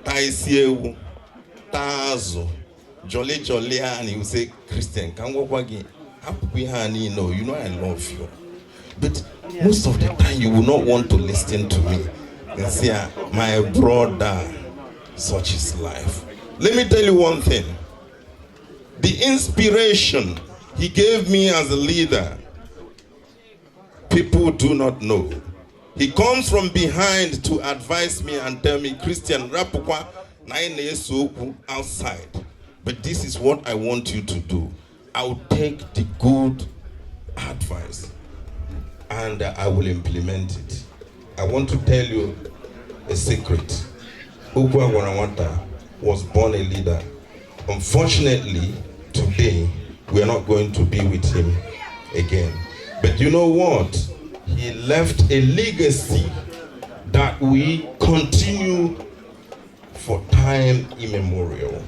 Taisiewu, Tazo, Jolly Jolly, and he will say, Christian, can we work again? You know I love you. But most of the time, you will not want to listen to me. And say, my brother, such is life. Let me tell you one thing. The inspiration he gave me as a leader, people do not know. He comes from behind to advise me and tell me, Christian, rapukwa na soku outside. But this is what I want you to do. I'll take the good advice and I will implement it. I want to tell you a secret. Okwuagwaranwata was born a leader. Unfortunately, today, we are not going to be with him again. But you know what? He left a legacy that we continue for time immemorial.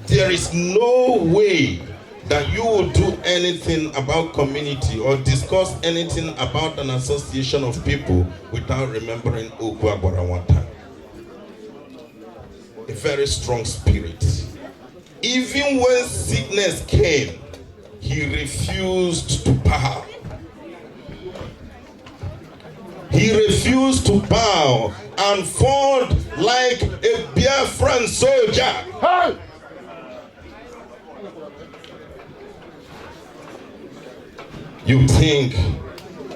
There is no way that you will do anything about community or discuss anything about an association of people without remembering Okwuagwaranwata. A very strong spirit. Even when sickness came, he refused to bow. He refused to bow and fought like a Biafran soldier. Hey! You think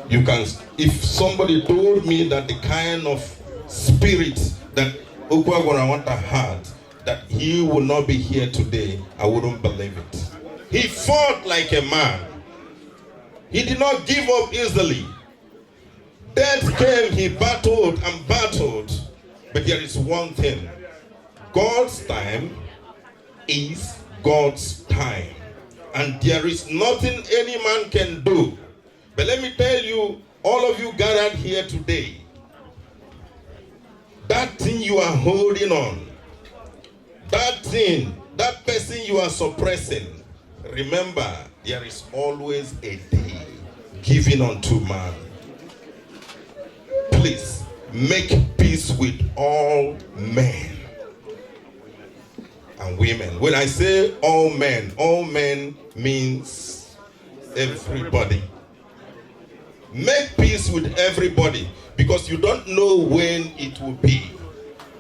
you can, if somebody told me that the kind of spirit that Okwuagwaranwata had, that he would not be here today, I wouldn't believe it. He fought like a man. He did not give up easily. Death came, he battled and battled. But there is one thing. God's time is God's time. And there is nothing any man can do. But let me tell you, all of you gathered here today, that thing you are holding on, that thing, that person you are suppressing, remember, there is always a day given unto man. Please, make peace with all men and women. When I say all men means everybody. Make peace with everybody, because you don't know when it will be.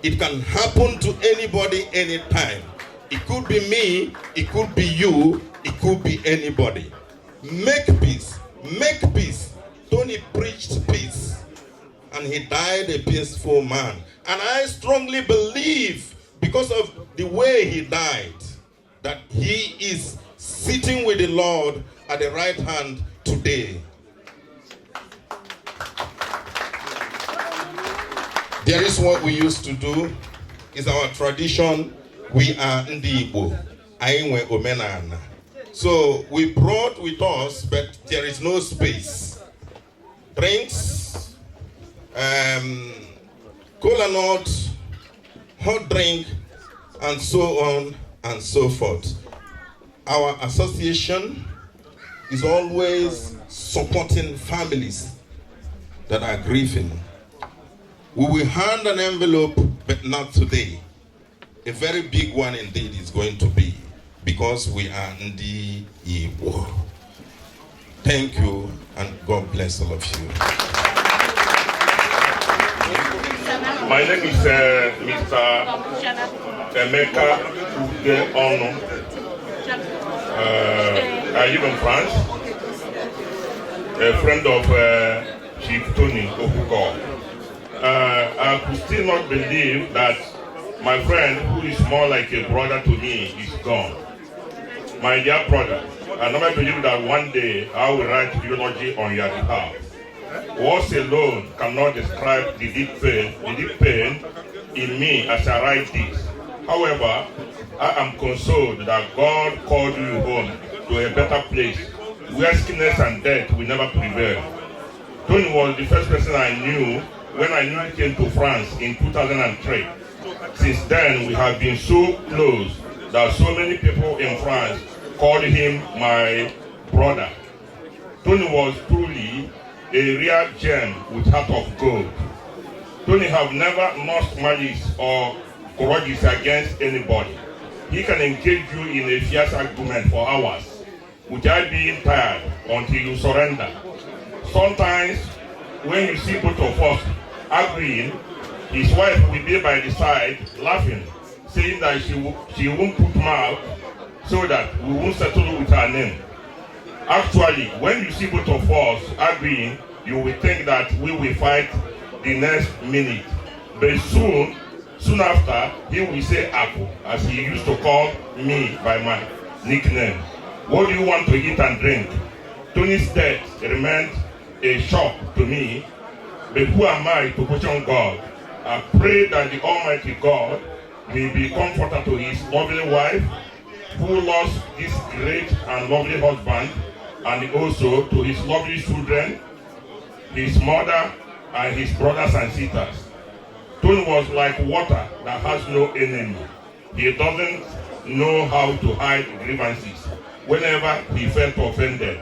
It can happen to anybody anytime. It could be me, it could be you, it could be anybody. Make peace, make peace. Tony preached peace, and he died a peaceful man. And I strongly believe, because of the way he died, that he is sitting with the Lord at the right hand today. There is what we used to do. It's our tradition. We are Ndi Igbo. Ainwe Omenana. So we brought with us, but there is no space. Drinks, cola nut, hot drink, and so on and so forth. Our association is always supporting families that are grieving. We will hand an envelope, but not today. A very big one indeed is going to be, because we are Ndi Igbo. Thank you, and God bless all of you. My name is Mr. Emeka Ono. I live in France. A friend of Chief Tony Okwukaogu. I could still not believe that my friend, who is more like a brother to me, is gone. My dear brother, I never believe that one day I will write eulogy on your behalf. Words alone cannot describe the deep pain in me as I write this. However, I am consoled that God called you home to a better place, where sickness and death will never prevail. Tony was the first person I knew when I newly came to France in 2003. Since then, we have been so close that so many people in France called him my brother. Tony was truly a real gem with heart of gold. Tony have never lost malice or grudges against anybody. He can engage you in a fierce argument for hours without being tired until you surrender. Sometimes, when you see both of us agreeing, his wife will be by the side laughing, saying that she won't put mouth so that we won't settle with her name. Actually, when you see both of us agreeing, you will think that we will fight the next minute. But soon after, he will say Apple, as he used to call me by my nickname. What do you want to eat and drink? Tony's death remained a shock to me, but who am I to question God? I pray that the Almighty God may be comforter to his lovely wife, who lost this great and lovely husband, and also to his lovely children, his mother, and his brothers and sisters. Tony was like water that has no enemy. He doesn't know how to hide grievances whenever he felt offended.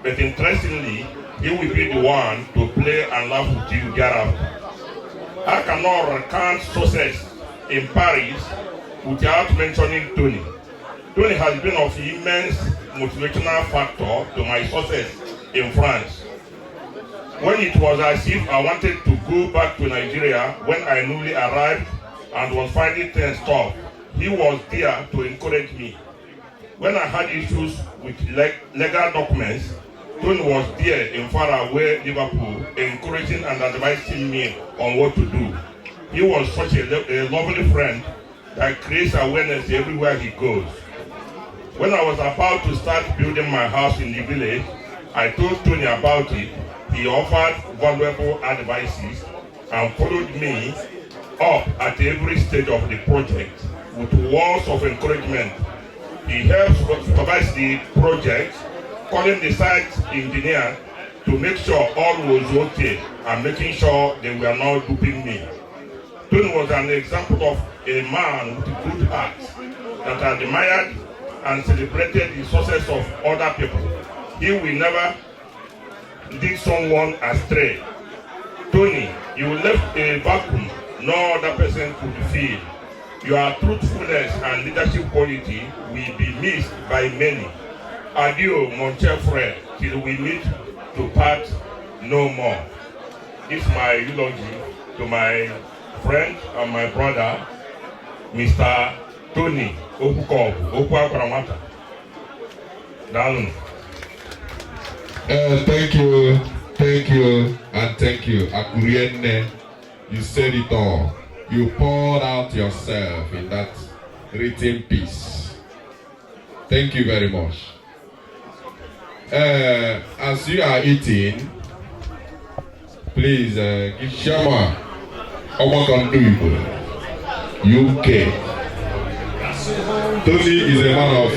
But interestingly, he will be the one to play and laugh with you thereafter. I cannot recount success in Paris without mentioning Tony. Tony has been of immense motivational factor to my success in France. When it was as if I wanted to go back to Nigeria when I newly arrived and was finding things tough, he was there to encourage me. When I had issues with legal documents, Tony was there in faraway Liverpool, encouraging and advising me on what to do. He was such a lovely friend that creates awareness everywhere he goes. When I was about to start building my house in the village, I told Tony about it. He offered valuable advices and followed me up at every stage of the project with words of encouragement. He helped supervise the project, calling the site engineer to make sure all was okay and making sure they were not duping me. Tony was an example of a man with a good heart that admired and celebrated the success of other people. He will never lead someone astray. Tony, you left a vacuum no other person could fill. Your truthfulness and leadership quality will be missed by many. Adieu, mon cher frère, till we meet to part no more. It's my eulogy to my friend and my brother, Mr. Tony Okwukaogu, Okwuagwaranwata. Down. Thank you, and thank you. Akurienne, you said it all. You poured out yourself in that written piece. Thank you very much. As you are eating, please give Shama Okwukaogu, UK. Tony is a man of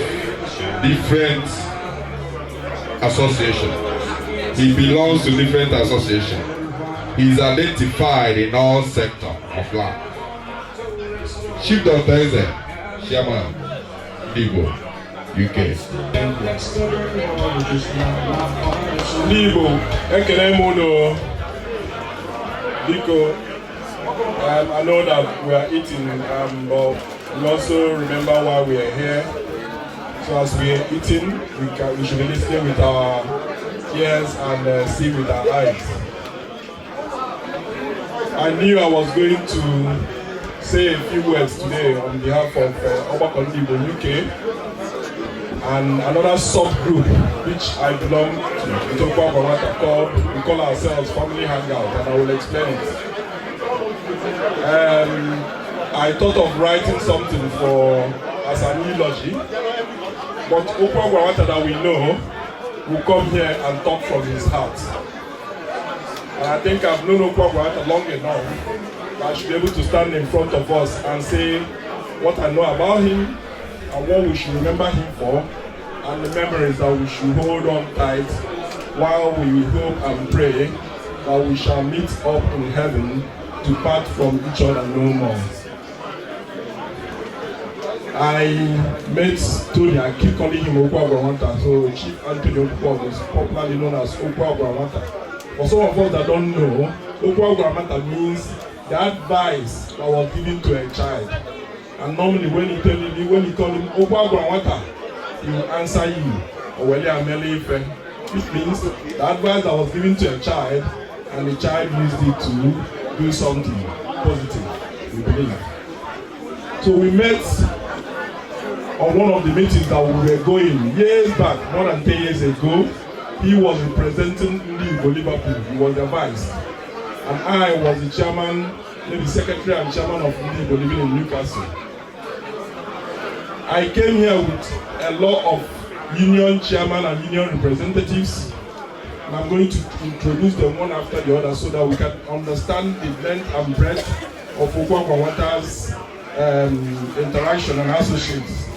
different associations. He belongs to different associations. He is identified in all sectors of life. Chief Dr. Eze, Chairman, Igbo, UK. Igbo, ekele mono. Biko, I know that we are eating, but we also remember why we are here. So as we are eating, we should be listening with our ears and see with our eyes. I knew I was going to say a few words today on behalf of Okwuagwaranwata UK and another subgroup which I belong to Okwuagwaranwata called, we call ourselves Family Hangout, and I will explain it. I thought of writing something as an eulogy, but Okwuagwaranwata that we know will come here and talk from his heart. And I think I've known Okwuagwaranwata long enough that I should be able to stand in front of us and say what I know about him and what we should remember him for, and the memories that we should hold on tight while we hope and pray that we shall meet up in heaven to part from each other no more. I met Tony, I keep calling him Okwuagwaranwata, so Chief Anthony Okwuagwaranwata is popularly known as Okwuagwaranwata. For some of us that don't know, Okwuagwaranwata means the advice that was given to a child. And normally when you call him Okwuagwaranwata, he will answer you, which means the advice that was given to a child and the child used it to do something positive, we believe. So we met on one of the meetings that we were going years back, more than 10 years ago. He was representing Liverpool, he was the vice. And I was the chairman, maybe secretary and chairman of living in Newcastle. I came here with a lot of union chairman and union representatives, and I'm going to introduce them one after the other so that we can understand the length and breadth of Okwuagwaranwata's interaction and associates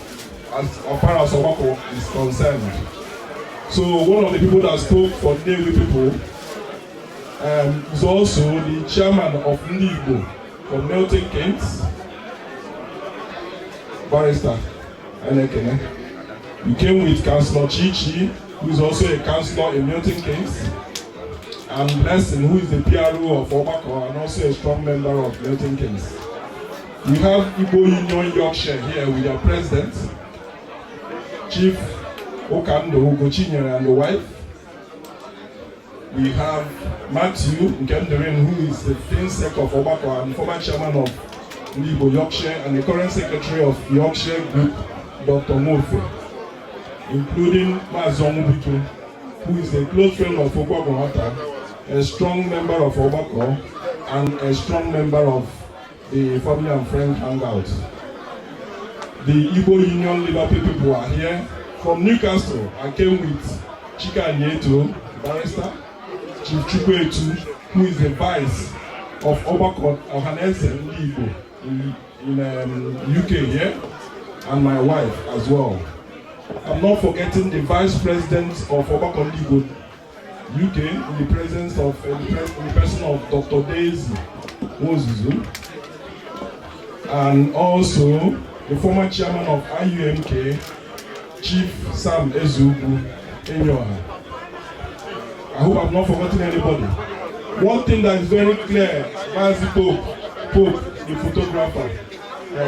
as far as Owako is concerned. So one of the people that spoke for Nnewi people is also the chairman of Igbo from Milton Keynes, Barrister Ikenna. We came with Councillor Chichi, who is also a councillor in Milton Keynes, and Blessing, who is the PRO of Okwuagwaranwata and also a strong member of Milton Keynes. We have Igbo Union Yorkshire here with their president, Chief Okwukaogu and the wife. We have Matthew Ikenna, who is the FinSec of Okwuagwaranwata and former chairman of Igbo Yorkshire and the current secretary of Yorkshire Group, Dr. Mofe, including Mazong, who is a close friend of Okwuagwaranwata, a strong member of Ogbako, and a strong member of the Family and Friend Hangout. The Igbo Union Liverpool people are here. From Newcastle, I came with Chika Nieto, barrister, Chief Chukwetu, who is the vice of Ogbako Ohanese Igbo in UK here, and my wife as well. I'm not forgetting the vice president of Ogbako Igbo UK in the presence of in the person of Dr. Daisy Mozuzu, and also the former chairman of IUMK, Chief Sam Ezubu Enyoha. I hope I've not forgotten anybody. One thing that is very clear, Mazi Pope, the photographer,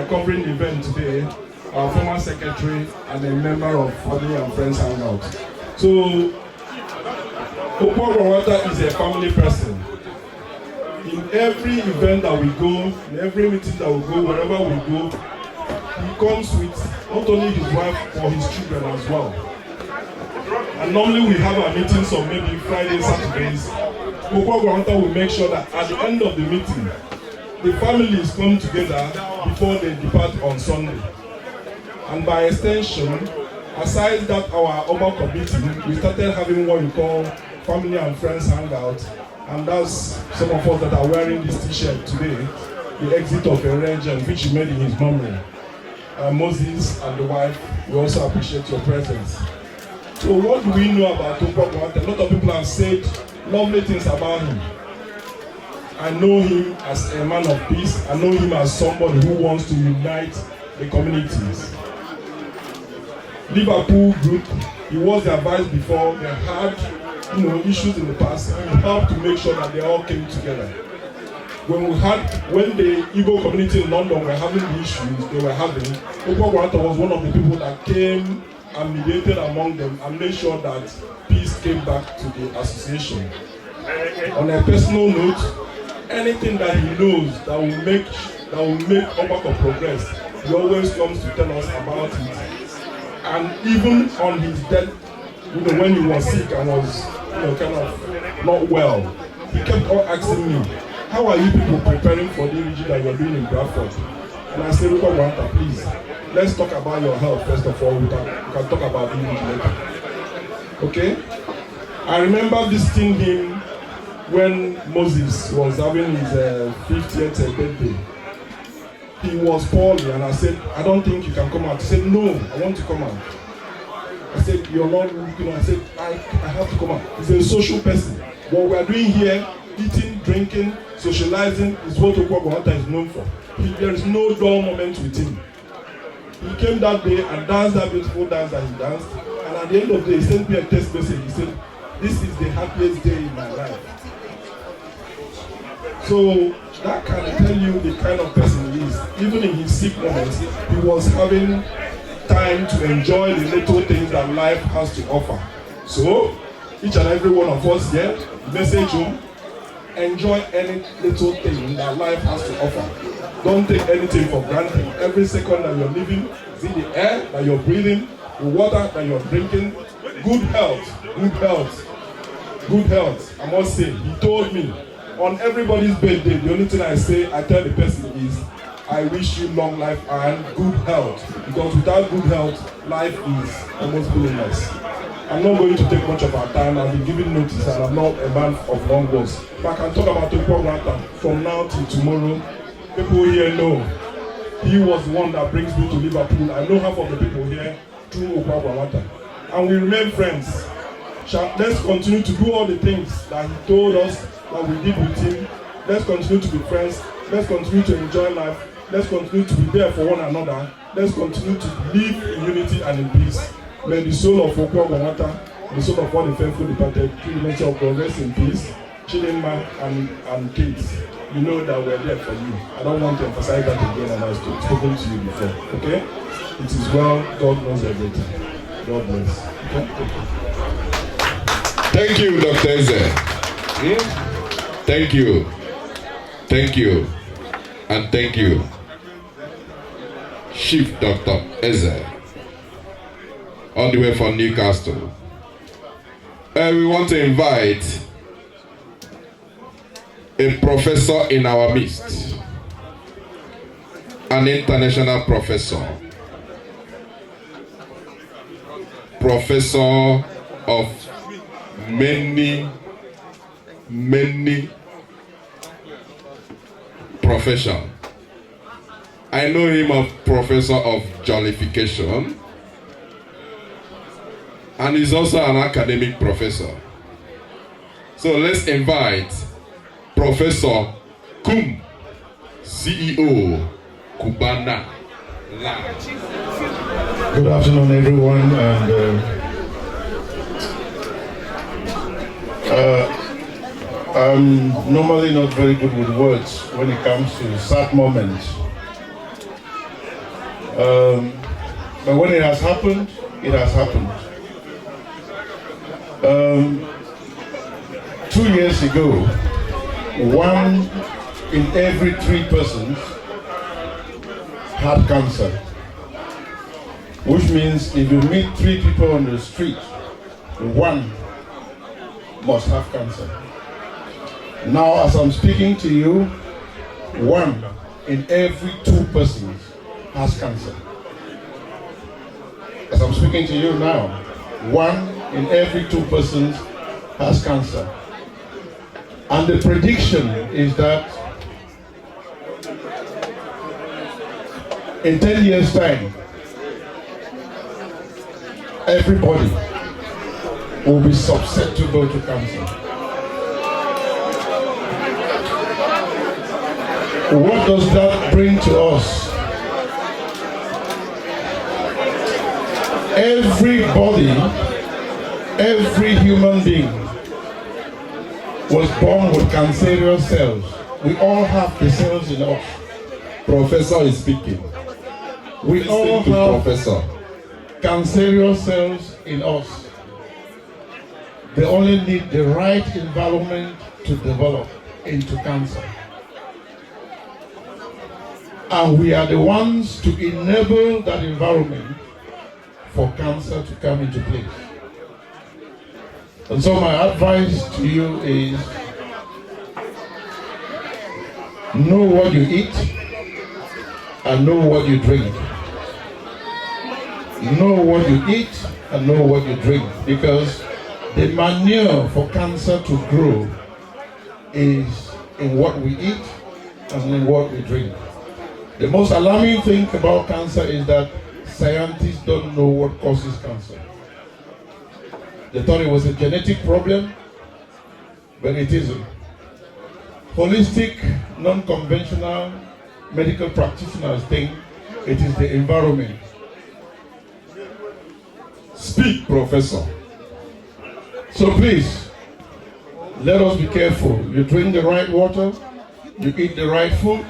covering the event today, our former secretary and a member of Family and Friends Hangout. So, Okwuagwaranwata is a family person. In every event that we go, in every meeting that we go, wherever we go, he comes with not only his wife but his children as well. And normally we have our meetings on maybe Fridays, Saturdays. Okwuagwaranwata will make sure that at the end of the meeting, the families come together before they depart on Sunday. And by extension, aside that our Ogbako meeting, we started having what we call Family and Friends Hangout, and that's some of us that are wearing this t-shirt today, the exit of a legend which he made in his memory. Moses and the wife, we also appreciate your presence. So what do we know about Okwuagwaranwata? A lot of people have said lovely things about him. I know him as a man of peace. I know him as somebody who wants to unite the communities. Liverpool Group, he was their vice before. They had issues in the past, and we helped to make sure that they all came together. When the Igbo community in London were having the issues they were having, Okwuagwaranwata was one of the people that came and mediated among them and made sure that peace came back to the association. On a personal note, anything that he knows that will make Ogbako progress, he always comes to tell us about it. And even on his death, when he was sick and was kind of not well, he kept on asking me, how are you people preparing for the region that you're doing in Bradford? And I said, Okwuagwaranwata, please, let's talk about your health first of all. We can talk about the region later. Okay? I remember visiting him when Moses was having his 50th birthday. He was poorly, and I said, I don't think you can come out. He said, no, I want to come out. I said, you're not looking. I said, I have to come out. He's a social person. What we are doing here, eating, drinking, socializing, is what Okwuagwaranwata is known for. There is no dull moment with him. He came that day and danced that beautiful dance that he danced. And at the end of the day, he sent me a text message. He said, this is the happiest day in my life. So that can tell you the kind of person he is. Even in his sick moments, he was having time to enjoy the little things that life has to offer. So, each and every one of us here, message home, enjoy any little thing that life has to offer. Don't take anything for granted. Every second that you're living, is in the air that you're breathing, the water that you're drinking, good health, good health, good health. I must say, he told me, on everybody's birthday, the only thing I tell the person is, I wish you long life and good health. Because without good health, life is almost meaningless. I'm not going to take much of our time. I've been giving notice and I'm not a man of long words. But I can talk about Okwuagwaranwata from now till tomorrow. People here know he was the one that brings me to Liverpool. I know half of the people here through Okwuagwaranwata. And we remain friends. Let's continue to do all the things that he told us that we did with him. Let's continue to be friends. Let's continue to enjoy life. Let's continue to be there for one another. Let's continue to live in unity and in peace. May the soul of Okwuagwaranwata, the soul of all the faithful departed, through the nature of God, rest in peace. Chidinma and kids, you know that we're there for you. I don't want to emphasize that again, and I've spoken to you before. Okay? It is well. God knows everything. God bless. Okay? Thank you, Dr. Eze. Thank you. Thank you. And thank you, Chief Dr. Eze, all the way from Newcastle. We want to invite a professor in our midst, an international professor, professor of many profession. I know him as professor of jollification, and he's also an academic professor. So let's invite Professor Kum, CEO, Cubana Lab. Good afternoon, everyone, and I'm normally not very good with words when it comes to sad moments. But when it has happened, it has happened. 2 years ago, 1 in every 3 persons had cancer. Which means if you meet 3 people on the street, 1 must have cancer. Now, as I'm speaking to you, 1 in every 2 persons has cancer. As I'm speaking to you now, 1 in every 2 persons has cancer. And the prediction is that in 10 years' time, everybody will be susceptible to cancer. What does that bring to us? Everybody, every human being was born with cancerous cells. We all have the cells in us. Professor is speaking. We all have cancerous cells in us. They only need the right environment to develop into cancer. And we are the ones to enable that environment for cancer to come into place. And so my advice to you is know what you eat and know what you drink. Know what you eat and know what you drink, because the manure for cancer to grow is in what we eat and in what we drink. The most alarming thing about cancer is that scientists don't know what causes cancer. They thought it was a genetic problem, but it isn't. Holistic, non-conventional medical practitioners think it is the environment. Speak, Professor. So please, let us be careful. You drink the right water, you eat the right food,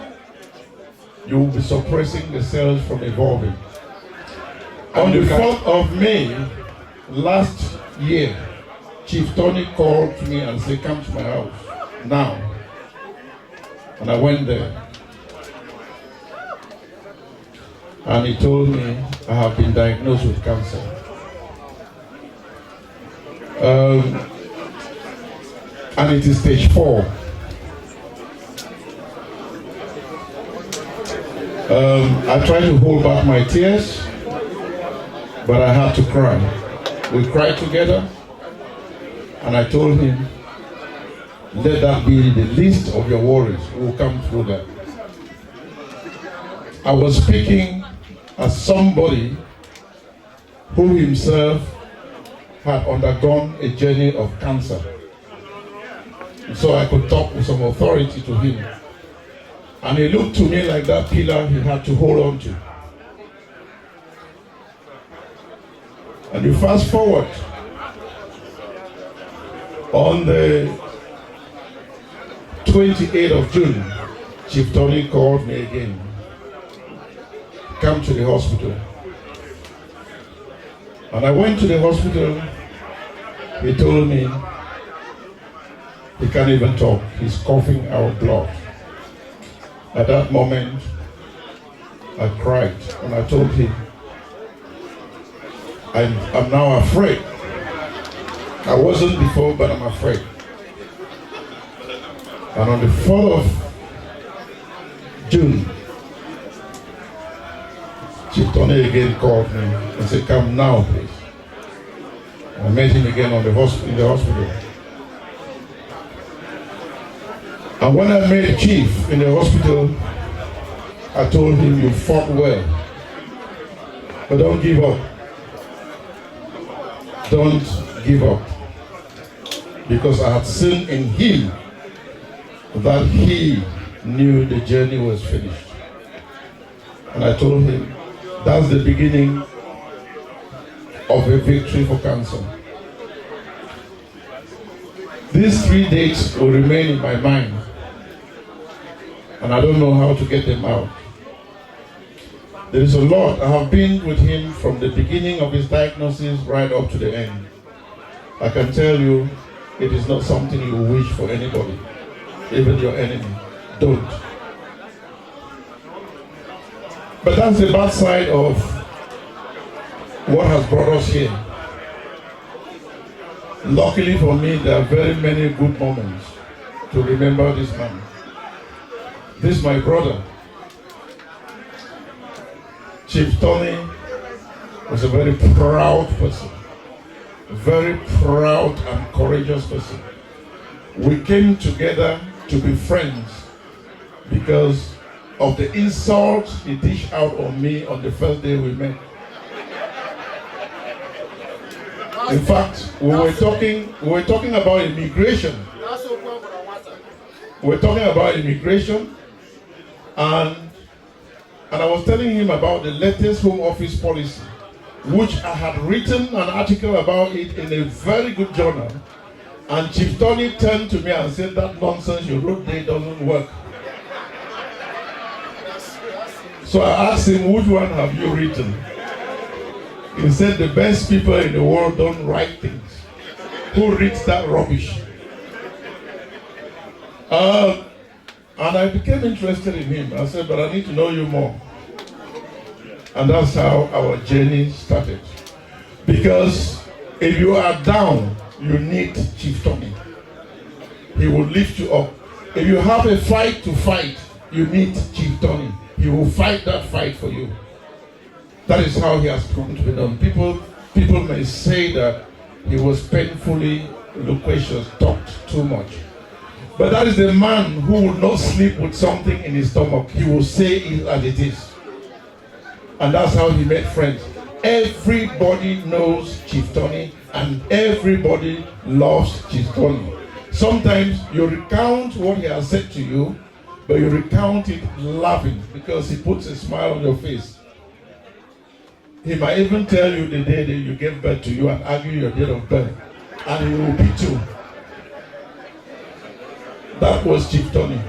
you will be suppressing the cells from evolving. On the 4th of May last year, Chief Tony called me and said, come to my house now. And I went there. And he told me I have been diagnosed with cancer. And it is stage 4. I tried to hold back my tears, but I had to cry. We cried together, and I told him, let that be the least of your worries. We'll come through that. I was speaking as somebody who himself had undergone a journey of cancer. So I could talk with some authority to him. And he looked to me like that pillar he had to hold on to. And you fast forward, on the 28th of June, Chief Tony called me again. Come to the hospital. And I went to the hospital. He told me he can't even talk. He's coughing out blood. At that moment, I cried and I told him, I'm now afraid. I wasn't before, but I'm afraid. And on the 4th of June, Chief Tony again called me and said, come now, please. And I met him again in the hospital. And when I met Chief in the hospital, I told him, you fought well, but don't give up. Don't give up. Because I had seen in him that he knew the journey was finished. And I told him, that's the beginning of a victory for cancer. These 3 dates will remain in my mind, and I don't know how to get them out. There is a lot. I have been with him from the beginning of his diagnosis right up to the end. I can tell you, it is not something you wish for anybody, even your enemy. Don't. But that's the bad side of what has brought us here. Luckily for me, there are very many good moments to remember this man. This is my brother. Chief Tony was a very proud person, a very proud and courageous person. We came together to be friends because of the insults he dished out on me on the first day we met. In fact, we were talking about immigration. We were talking about immigration, and I was telling him about the latest Home Office policy, which I had written an article about it in a very good journal. And Chief Tony turned to me and said, that nonsense you wrote there doesn't work. So I asked him, which one have you written? He said, the best people in the world don't write things. Who reads that rubbish? And I became interested in him. I said, but I need to know you more. And that's how our journey started. Because if you are down, you need Chief Tony. He will lift you up. If you have a fight to fight, you need Chief Tony. He will fight that fight for you. That is how he has come to be done. People may say that he was painfully loquacious, talked too much. But that is the man who will not sleep with something in his stomach. He will say it as it is. And that's how he made friends. Everybody knows Chief Tony, and everybody loves Chief Tony. Sometimes you recount what he has said to you, but you recount it laughing because he puts a smile on your face. He might even tell you the day that you gave birth to you and argue your date of birth, and he will beat you. That was Chief Tony.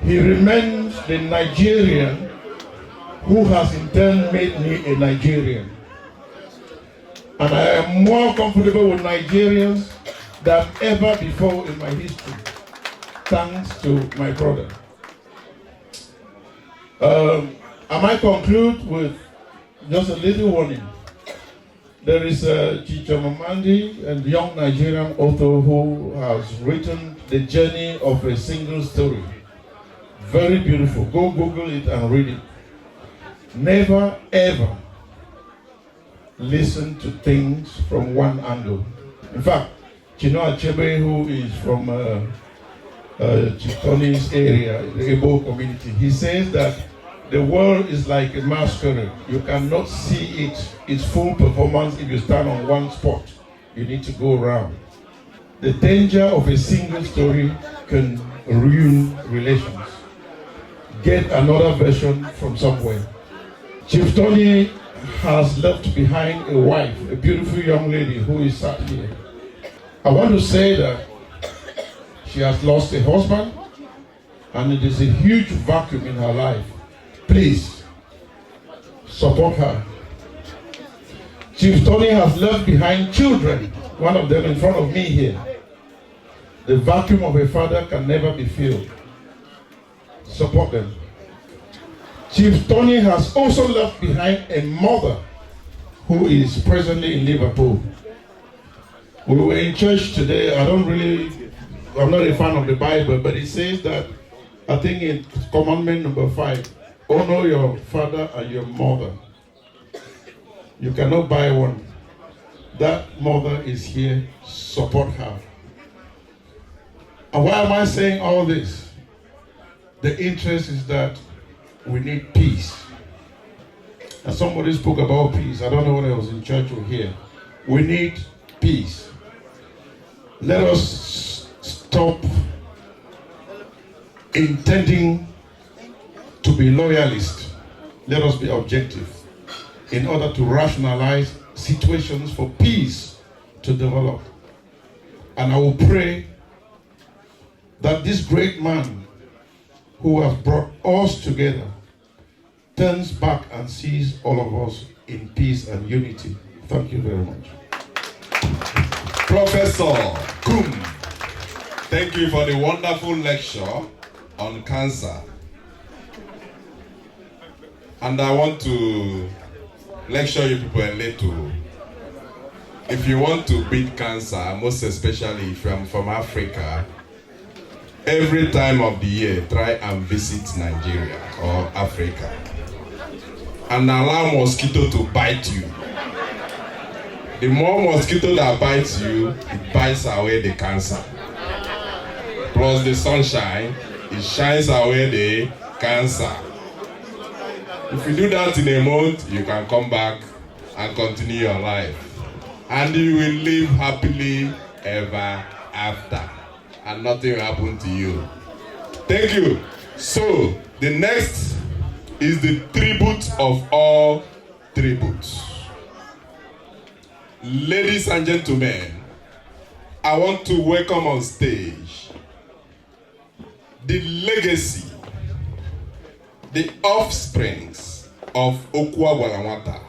He remains the Nigerian who has in turn made me a Nigerian. And I am more comfortable with Nigerians than ever before in my history, thanks to my brother. I might conclude with just a little warning. There is Chicho Mamandi, a young Nigerian author who has written The Journey of a Single Story. Very beautiful. Go Google it and read it. Never ever listen to things from one angle. In fact, Chino Achebe, who is from Chief Tony's area, the Igbo community, he says that the world is like a masquerade. You cannot see its full performance if you stand on one spot. You need to go around. The danger of a single story can ruin relations. get another version from somewhere. Chief Tony has left behind a wife, a beautiful young lady who is sat here. I want to say that she has lost a husband and it is a huge vacuum in her life. Please support her. Chief Tony has left behind children, one of them in front of me here. The vacuum of a father can never be filled. Support them. Chief Tony has also left behind a mother who is presently in Liverpool. We were in church today. I'm not a fan of the Bible, but it says that, I think in commandment number 5, honor your father and your mother. You cannot buy one. That mother is here. Support her. And why am I saying all this? The interest is that we need peace. And somebody spoke about peace. I don't know whether I was in church or here. We need peace. Let us stop intending to be loyalist. Let us be objective in order to rationalize situations for peace to develop. And I will pray that this great man who has brought us together turns back and sees all of us in peace and unity. Thank you very much. Professor Kum, thank you for the wonderful lecture on cancer. And I want to lecture you people a little. If you want to beat cancer, most especially if you're from Africa, every time of the year, try and visit Nigeria or Africa. And allow mosquito to bite you. The more mosquito that bites you, it bites away the cancer. Plus the sunshine, it shines away the cancer. If you do that in a month, you can come back and continue your life. And you will live happily ever after. And nothing will happen to you. Thank you. So, the next is the tribute of all tributes. Ladies and gentlemen, I want to welcome on stage the legacy, the offsprings of Okwuagwaranwata.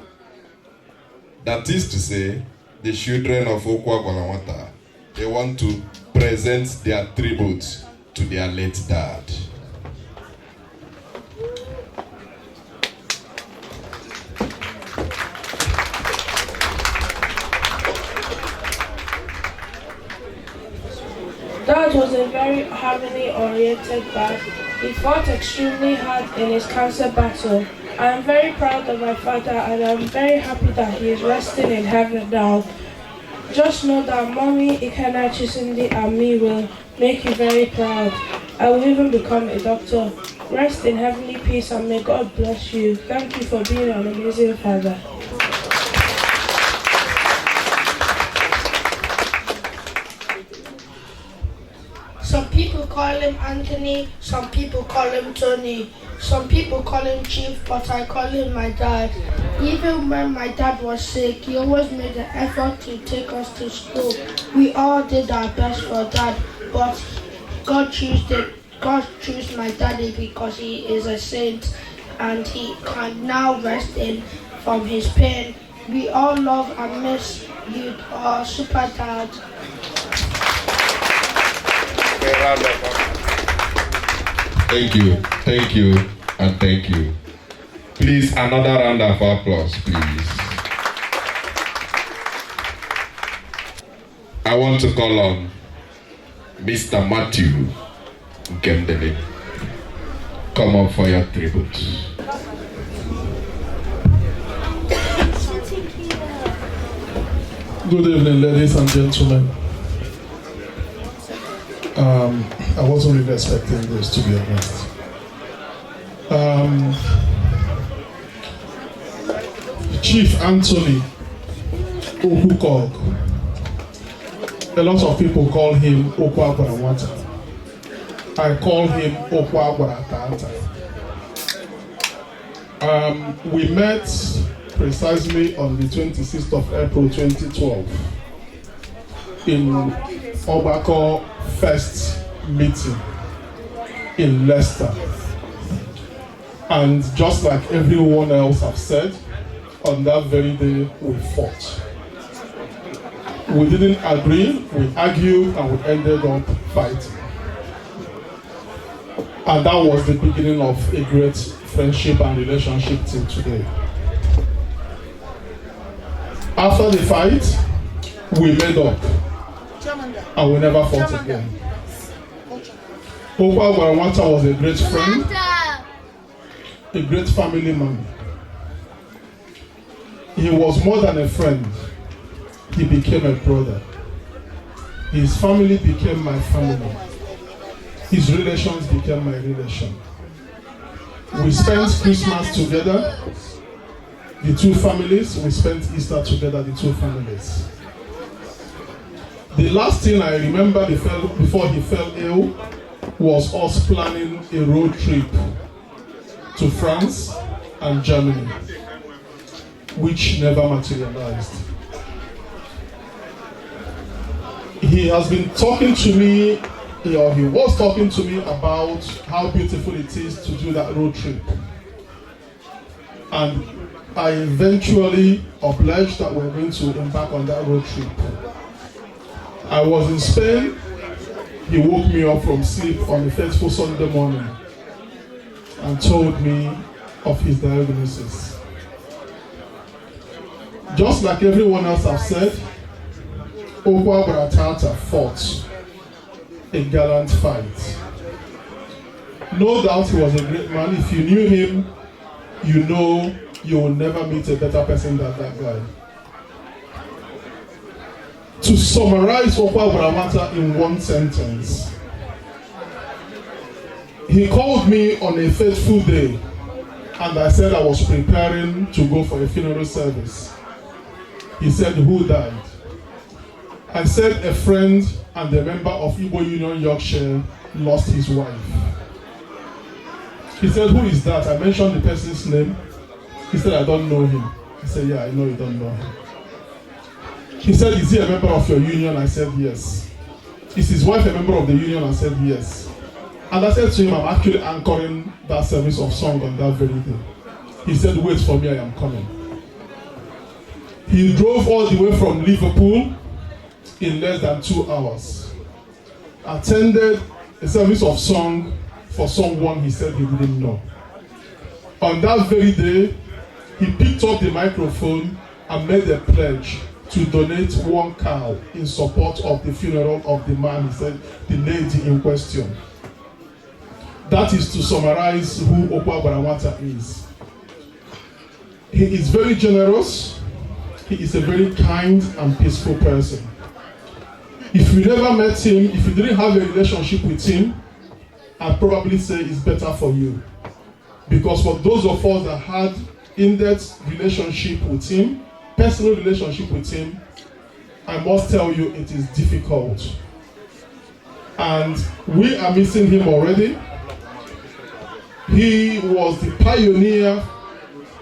That is to say, the children of Okwuagwaranwata. They want to present their tribute to their late dad. Dad was a very harmony-oriented man. He fought extremely hard in his cancer battle. I am very proud of my father and I am very happy that he is resting in heaven now. Just know that Mommy, Ikenna, Chisindi and me will make you very proud. I will even become a doctor. Rest in heavenly peace and may God bless you. Thank you for being an amazing father. Some people call him Anthony, some people call him Tony, some people call him Chief, but I call him my dad. Even when my dad was sick, he always made an effort to take us to school. We all did our best for Dad, but God chose my daddy because he is a saint and he can now rest in from his pain. We all love and miss you, our super dad. Thank you, and thank you. Please, another round of applause, please. I want to call on Mr. Matthew Gemdele. Come up for your tribute. Good evening, ladies and gentlemen. I wasn't really expecting this, to be honest. Chief Anthony Okwukaogu. A lot of people call him Okwuagwaranwata. I call him Okwuagwaranwata. We met precisely on the 26th of April 2012 in Ogbako first meeting in Leicester. And just like everyone else have said, on that very day we fought. We didn't agree, we argued, and we ended up fighting. And that was the beginning of a great friendship and relationship till today. After the fight, we made up and we never fought again. Okwuagwaranwata was a great friend, a great family man. He was more than a friend, he became a brother. His family became my family. His relations became my relation. We spent Christmas together, the two families. We spent Easter together, the two families. The last thing I remember before he fell ill was us planning a road trip to France and Germany, which never materialized. He has been talking to me, or he was talking to me about how beautiful it is to do that road trip. And I eventually obliged that we're going to embark on that road trip. I was in Spain. He woke me up from sleep on a fateful Sunday morning and told me of his diagnosis. Just like everyone else have said, Okwuagwaranwata fought a gallant fight. No doubt he was a great man. If you knew him, you know you will never meet a better person than that guy. To summarize Okwuagwaranwata in one sentence, he called me on a fateful day and I said I was preparing to go for a funeral service. He said, "Who died?" I said, "A friend and a member of Igbo Union Yorkshire lost his wife." He said, "Who is that?" I mentioned the person's name. He said, "I don't know him." I said, "Yeah, I know you don't know him." He said, "Is he a member of your union?" I said, "Yes." "Is his wife a member of the union?" I said, "Yes." And I said to him, "I'm actually anchoring that service of song on that very day." He said, "Wait for me, I am coming." He drove all the way from Liverpool in less than 2 hours. Attended a service of song for someone he said he didn't know. On that very day, he picked up the microphone and made a pledge to donate 1 cow in support of the funeral of the man, he said, the lady in question. That is to summarize who Okwuagwaranwata is. He is very generous. He is a very kind and peaceful person. If you never met him, if you didn't have a relationship with him, I'd probably say it's better for you. Because for those of us that had in-depth relationship with him, personal relationship with him, I must tell you it is difficult. And we are missing him already. He was the pioneer,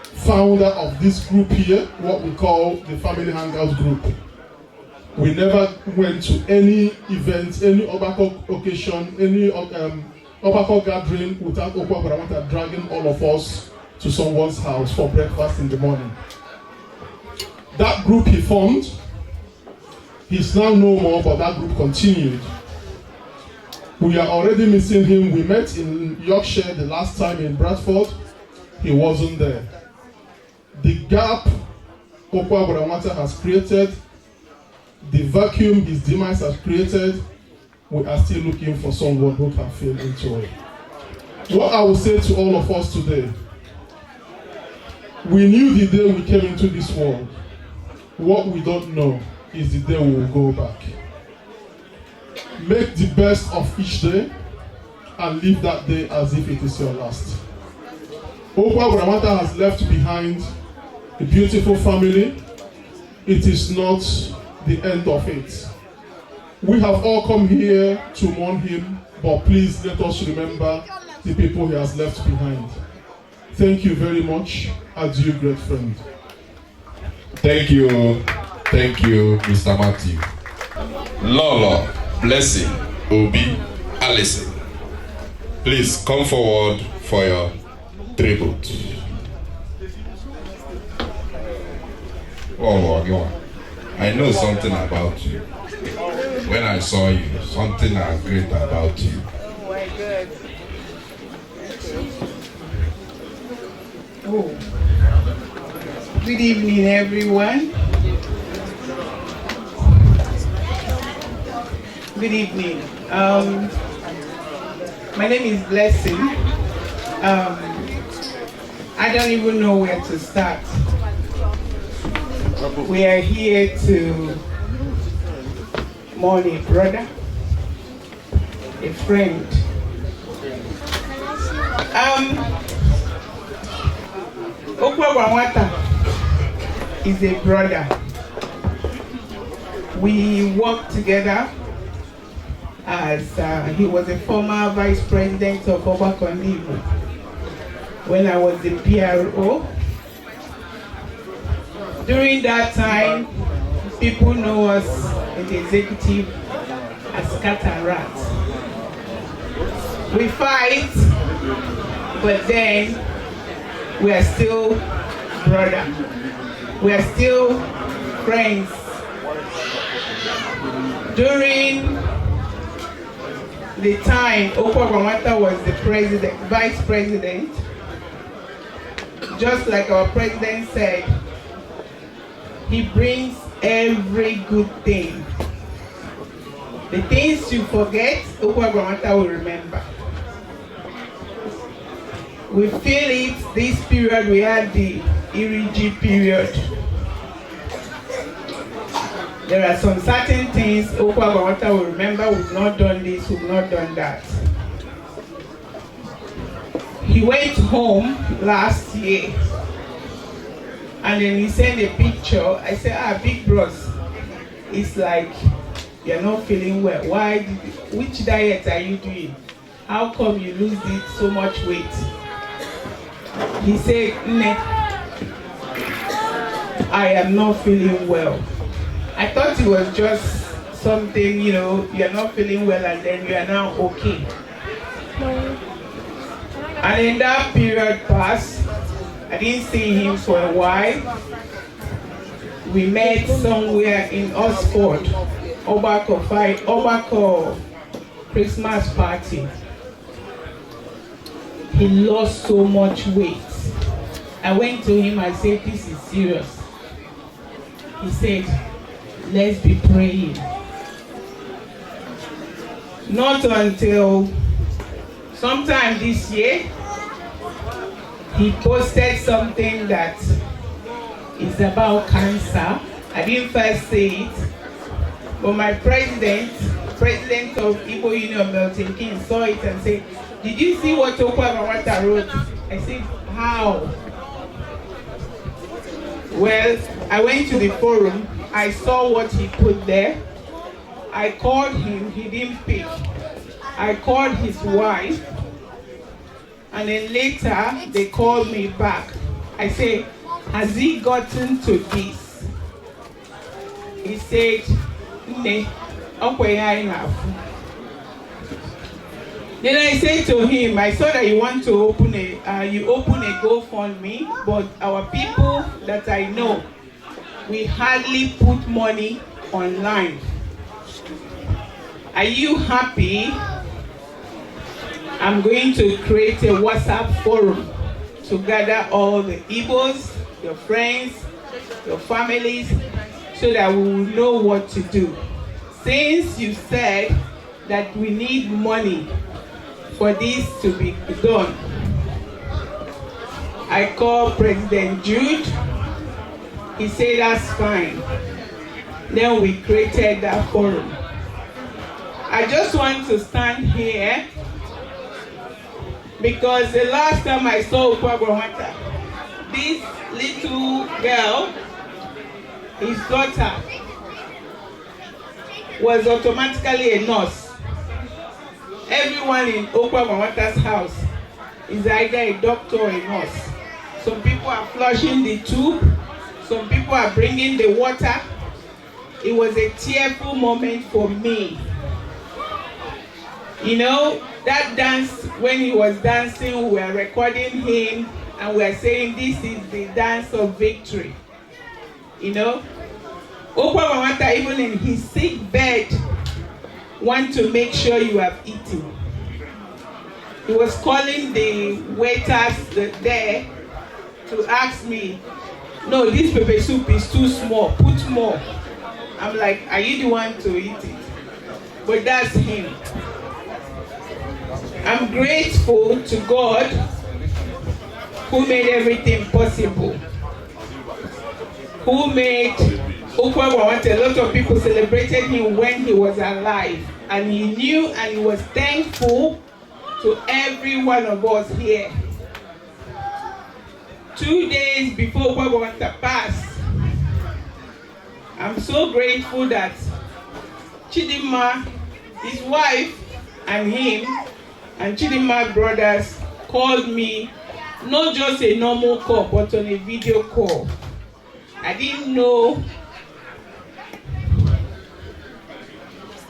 founder of this group here, what we call the Family Hangout Group. We never went to any event, any Ogbako occasion, any Ogbako gathering without Okwuagwaranwata dragging all of us to someone's house for breakfast in the morning. That group he formed, he's now no more, but that group continued. We are already missing him. We met in Yorkshire the last time in Bradford. He wasn't there. The gap Okwuagwaranwata has created, the vacuum his demise has created, we are still looking for someone who can fill into it. What I will say to all of us today, we knew the day we came into this world. What we don't know is the day we will go back. Make the best of each day and live that day as if it is your last. Okwuagwaranwata has left behind a beautiful family. It is not the end of it. We have all come here to mourn him, but please let us remember the people he has left behind. Thank you very much. Adieu, great friend. Thank you, Mr. Matthew. Lolo, Blessing, Obi, Allison. Please come forward for your tribute. Oh, I know something about you. When I saw you, something great about you. Oh my God. Oh. Good evening, everyone. Good evening. My name is Blessing. I don't even know where to start. We are here to mourn a brother, a friend. Okwuagwaranwata is a brother. We worked together as he was a former vice president of Okwuagwaranwata when I was the PRO. During that time, people know us in the executive as cat and rat. We fight, but then we are still brother. We are still friends. During the time Okwuagwaranwata was the president, vice president, just like our president said, he brings every good thing. The things you forget, Okwuagwaranwata will remember. We feel it this period. We had the Iriji period. There are some certain things Okwuagwaranwata will remember. We've not done this, we've not done that. He went home last year and then he sent a picture. I said, big bros, it's like you're not feeling well. Why? Which diet are you doing? How come you lose so much weight? He said, I am not feeling well. I thought it was just something, you're not feeling well and then you are now okay. And in that period passed, I didn't see him for a while. We met somewhere in Oxford, Obako Christmas party. He lost so much weight. I went to him, I said, this is serious. He said, let's be praying. Not until sometime this year, he posted something that is about cancer. I didn't first say it, but my president of Igbo Union Melting King saw it and said, did you see what Okwuagwaranwata wrote? I said, how? Well, I went to the forum, I saw what he put there. I called him, he didn't pick. I called his wife, and then later they called me back. I said, has he gotten to this? He said, "Ne, okay, enough." Then I said to him, I saw that you want to open a GoFundMe, but our people that I know, we hardly put money online. Are you happy? I'm going to create a WhatsApp forum to gather all the Igbos, your friends, your families, so that we will know what to do. Since you said that we need money for this to be done, I called President Jude. He said that's fine. Then we created that forum. I just want to stand here because the last time I saw Okwuagwaranwata, this little girl, his daughter, was automatically a nurse. Everyone in Okwuagwaranwata's house is either a doctor or a nurse. Some people are flushing the tube. Some people are bringing the water. It was a tearful moment for me. You know, that dance, when he was dancing, we were recording him and we were saying this is the dance of victory. You know, Okwuagwaranwata, even in his sick bed, want to make sure you have eaten. He was calling the waiters there to ask me, no, this pepper soup is too small, put more. I'm like, are you the one to eat it? But that's him. I'm grateful to God who made everything possible. Who made Okwuagwaranwata. A lot of people celebrated him when he was alive. And he knew and he was thankful to every one of us here. 2 days before Okwuagwaranwata passed, I'm so grateful that Chidinma, his wife, and him, and Chidinma brothers called me, not just a normal call, but on a video call. I didn't know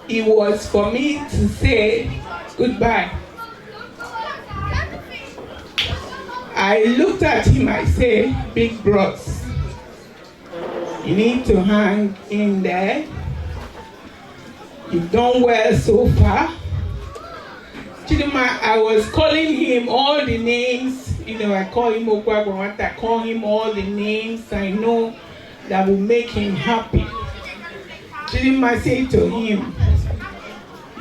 it was for me to say goodbye. I looked at him, I said, big bros, you need to hang in there. You've done well so far. Chidinma, I was calling him all the names. You know, I call him Okwuagwaranwata, I call him all the names I know that will make him happy. Chidinma said to him,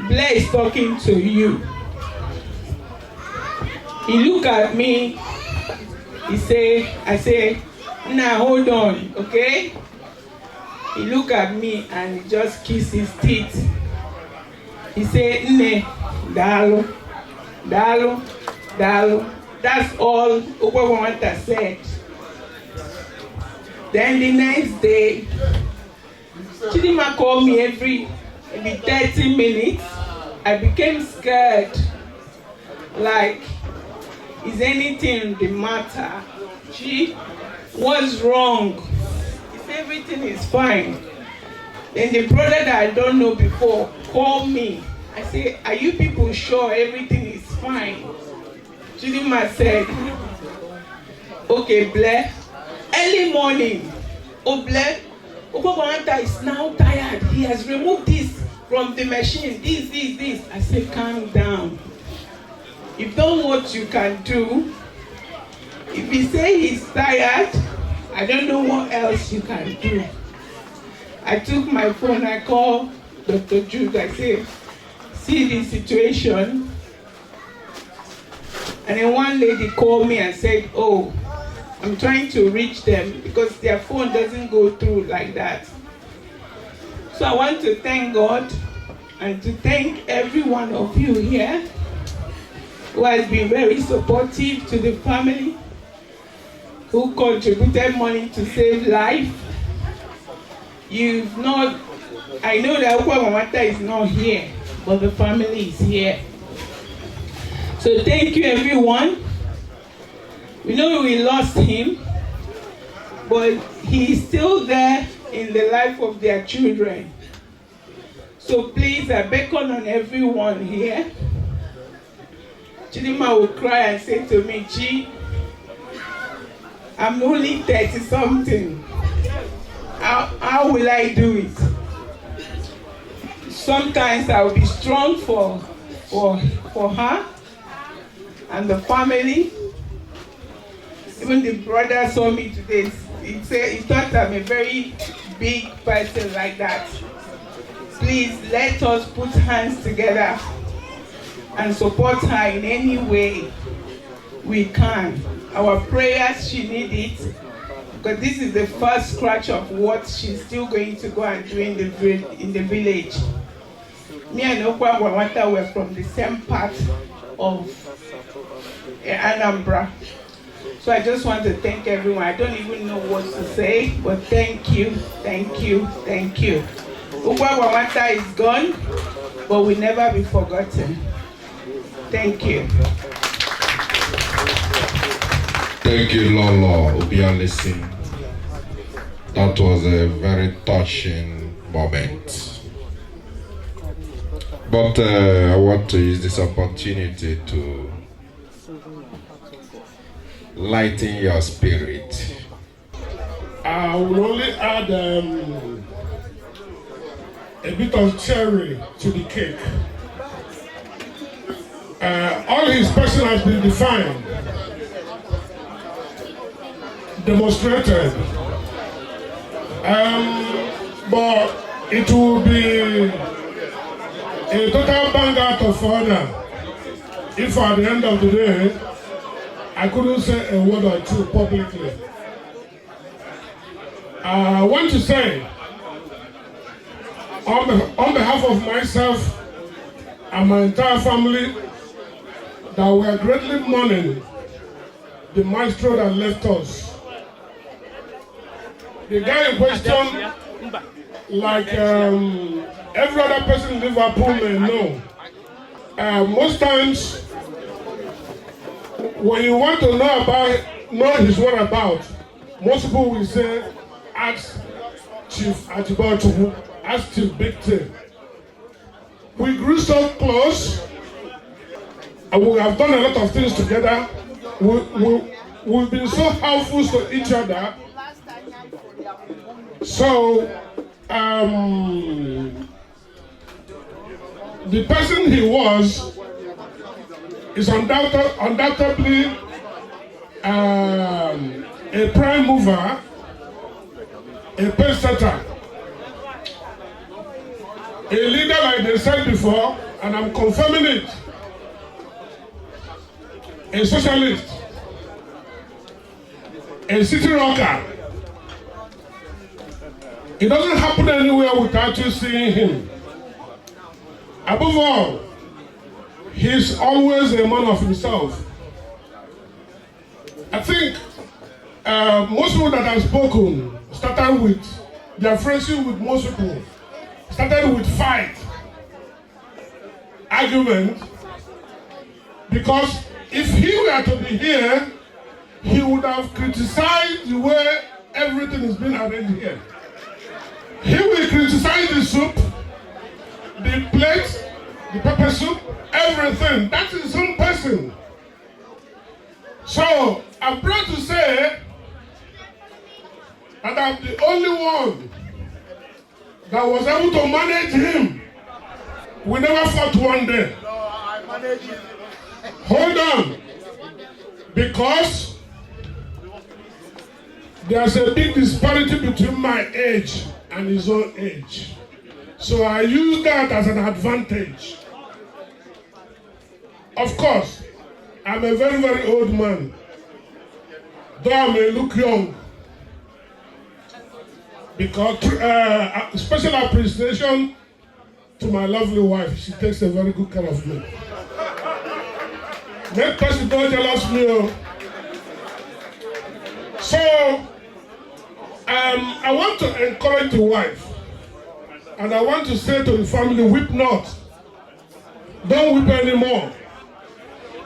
Blair is talking to you. He looked at me, I say, now hold on, okay? He looked at me and he just kissed his teeth. He said, Nne, Dalo, Dalo, Dalo. That's all Okwuagwaranwata said. Then the next day, Chidinma called me every 30 minutes. I became scared. Like, is anything the matter? What's wrong? He said everything is fine. Then the brother that I don't know before called me. I said, are you people sure everything is fine? Chidinma said, okay, Blair. Early morning, oh Blair, Okwuagwaranwata is now tired. He has removed this from the machine, this. I said, calm down. You've done what you can do. If you say he's tired, I don't know what else you can do. I took my phone, I called Dr. Jude, I said, see the situation. And then one lady called me and said, oh, I'm trying to reach them because their phone doesn't go through like that. So I want to thank God and to thank every one of you here who has been very supportive to the family, who contributed money to save life. I know that Okwuagwaranwata is not here, but the family is here. So thank you everyone. We know we lost him, but he's still there in the life of their children. So please, I beckon on everyone here. Chidinma will cry and say to me, Chi, I'm only 30 something. How will I do it? Sometimes I will be strong for her and the family. Even the brother saw me today. He thought I'm a very big person like that. Please let us put hands together and support her in any way we can. Our prayers, she needs it, because this is the first scratch of what she's still going to go and do in the village. Me and Okwuagwaranwata were from the same part of Anambra. So I just want to thank everyone. I don't even know what to say, but thank you, thank you, thank you. Okwuagwaranwata is gone, but will never be forgotten. Thank you. Thank you, Lolo Obialison. That was a very touching moment. But I want to use this opportunity to lighten your spirit. I will only add a bit of cherry to the cake. All his person has been defined, demonstrated, but it will be a total bang out of order if at the end of the day I couldn't say a word or two publicly. I want to say on behalf of myself and my entire family that we are greatly mourning the maestro that left us. The guy in question, like every other person in Liverpool may know, most times when you want to know his whereabouts, most people will say, ask Chief Atibachu, ask Chief Big T. We grew so close, and we have done a lot of things together. We've been so helpful to each other. So, the person he was is undoubtedly a prime mover, a pace setter, a leader like they said before, and I'm confirming it, a socialist, a city rocker. It doesn't happen anywhere without you seeing him. Above all, he's always a man of himself. I think most people that have spoken started with their friendship with most people, started with fight, argument, because if he were to be here, he would have criticized the way everything is being arranged here. He will criticize the soup, the plate, the pepper soup, everything. That is his own person. So I'm proud to say that I'm the only one that was able to manage him. We never fought one day. No, I managed him. Hold on. Because there's a big disparity between my age and his own age. So I use that as an advantage. Of course, I'm a very, very old man. Though I may look young. Because special appreciation to my lovely wife. She takes a very good care of me. Make person don't jealous me. So, I want to encourage the wife. And I want to say to the family, weep not. Don't weep anymore.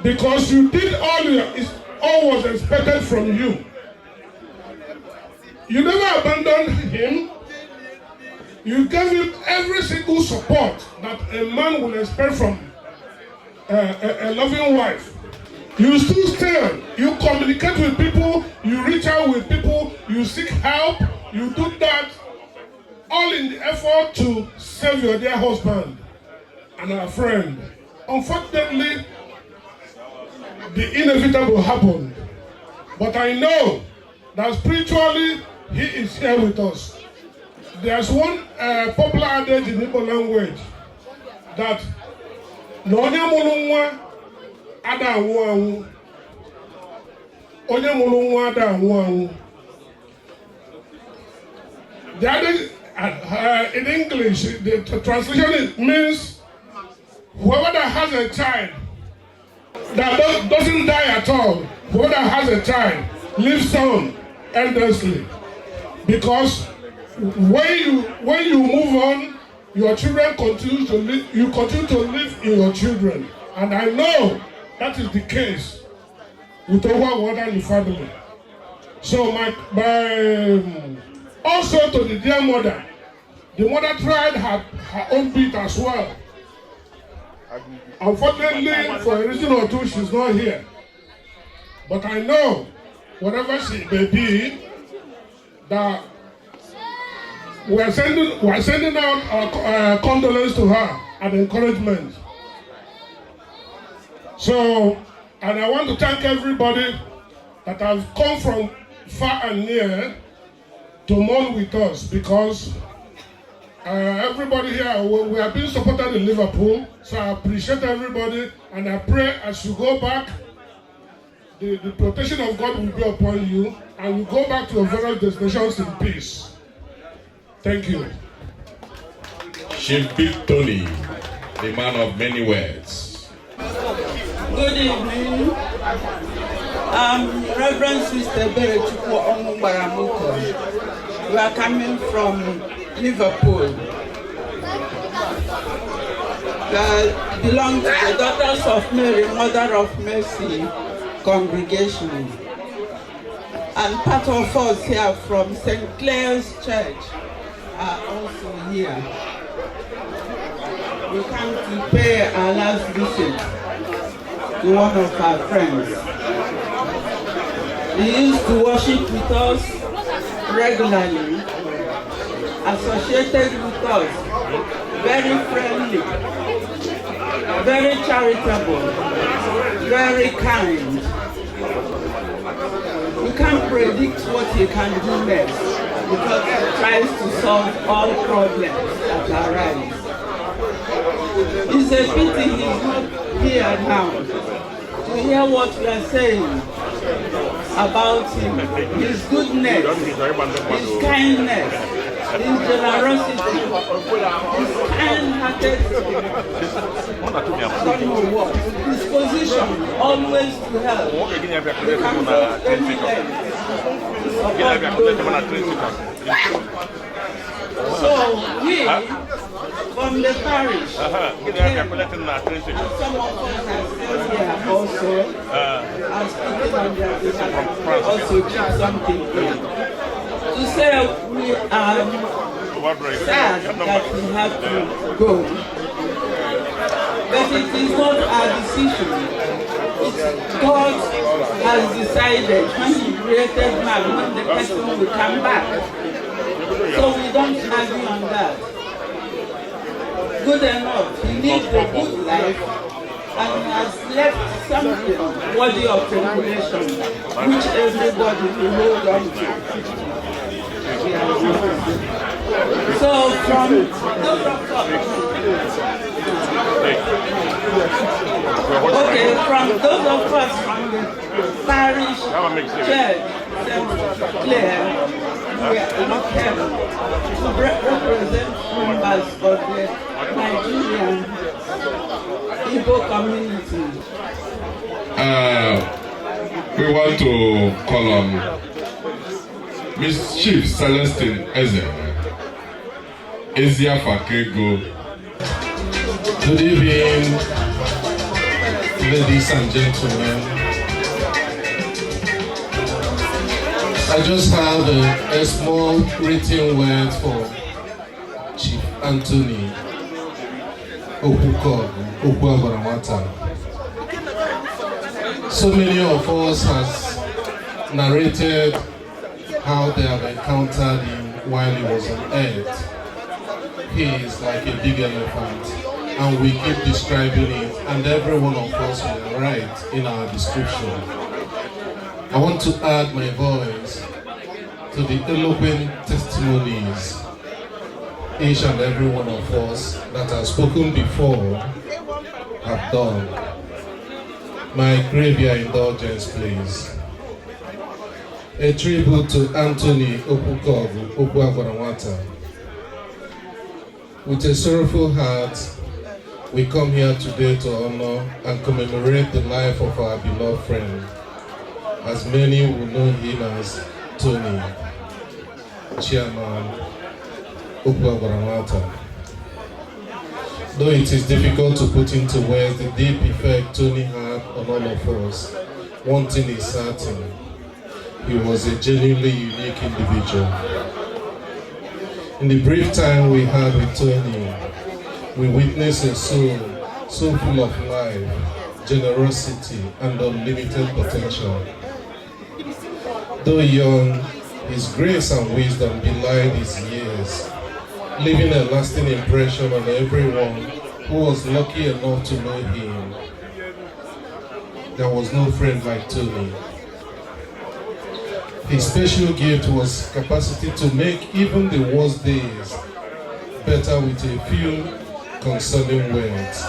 Because you did all was expected from you. You never abandoned him. You gave him every single support that a man will expect from a loving wife. You still stay. You communicate with people. You reach out with people. You seek help. You do that. All in the effort to save your dear husband and our friend. Unfortunately, the inevitable happened. But I know that spiritually, he is here with us. There's one popular adage in Igbo language that onye mụrụ nwa ada anwụ anwụ. Onye mụrụ nwa ada anwụ anwụ. The other, in English, the translation means whoever that has a child that doesn't die at all, whoever has a child lives on endlessly. Because when you move on, your children continue to live. You continue to live in your children, and I know that is the case with Okwuagwaranwata and the family. So also to the dear mother. The mother tried her own bit as well. Unfortunately, for a reason or two, she's not here. But I know, whatever she may be, that we're sending out our condolence to her and encouragement. So, and I want to thank everybody that has come from far and near to mourn with us, because everybody here, we are being supported in Liverpool, so I appreciate everybody, and I pray as you go back, the protection of God will be upon you, and you go back to your various destinations in peace. Thank you. Chief Big Tony, the man of many words. Good evening. Reverend Sister Berechukwu Okwuagwaranwata. We are coming from Liverpool. Belong to the Daughters of Mary, Mother of Mercy congregation. And part of us here from St. Clair's Church are also here. We come to pay our last visit to one of our friends. He used to worship with us regularly, associated with us, very friendly, very charitable, very kind. You can't predict what he can do next, because he tries to solve all problems that arise. It's a pity he's not here now to hear what we are saying about him, his goodness, his kindness, his generosity, his kind-hearted, his position always to help. We can go any length to support those. So we, from the parish, and some of us are still here also, are speaking on their behalf, also keep something in. To say we are sad that we have to go, but it is not our decision. God has decided when He created man, when the person will come back. So we don't argue on that. Good enough, he lived a good life and has left something worthy of emulation, which everybody will hold on to. So from those of us, from the parish church, St. Clair, we are not here to represent members of the Nigerian Igbo community. We want to call on Miss Chief Celestine Ezia Fakego. Good evening, ladies and gentlemen. I just have a small written word for Chief Anthony Okwuagwaranwata. So many of us has narrated how they have encountered him while he was on earth. He is like a big elephant, and we keep describing it, and every one of us will write in our description. I want to add my voice to the eloquent testimonies each and every one of us that have spoken before have done. My graveyard indulgence, please. A tribute to Anthony Okwuagwaranwata. With a sorrowful heart, we come here today to honor and commemorate the life of our beloved friend, as many will know him as Tony, Chairman Okwuagwaranwata. Though it is difficult to put into words the deep effect Tony had on all of us, one thing is certain, he was a genuinely unique individual. In the brief time we had with Tony, we witnessed a soul so full of life, generosity, and unlimited potential. Though young, his grace and wisdom belied his years, leaving a lasting impression on everyone who was lucky enough to know him. There was no friend like Tony. His special gift was capacity to make even the worst days better with a few consoling words.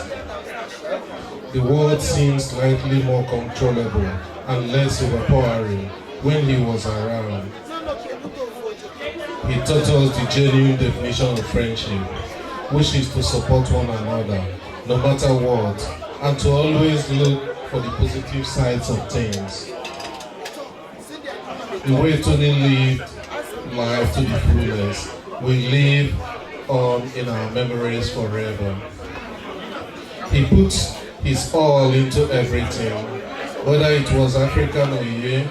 The world seemed slightly more controllable and less overpowering when he was around. He taught us the genuine definition of friendship, which is to support one another, no matter what, and to always look for the positive sides of things. The way Tony lived life to the fullest will live on in our memories forever. He put his all into everything, whether it was African New Year,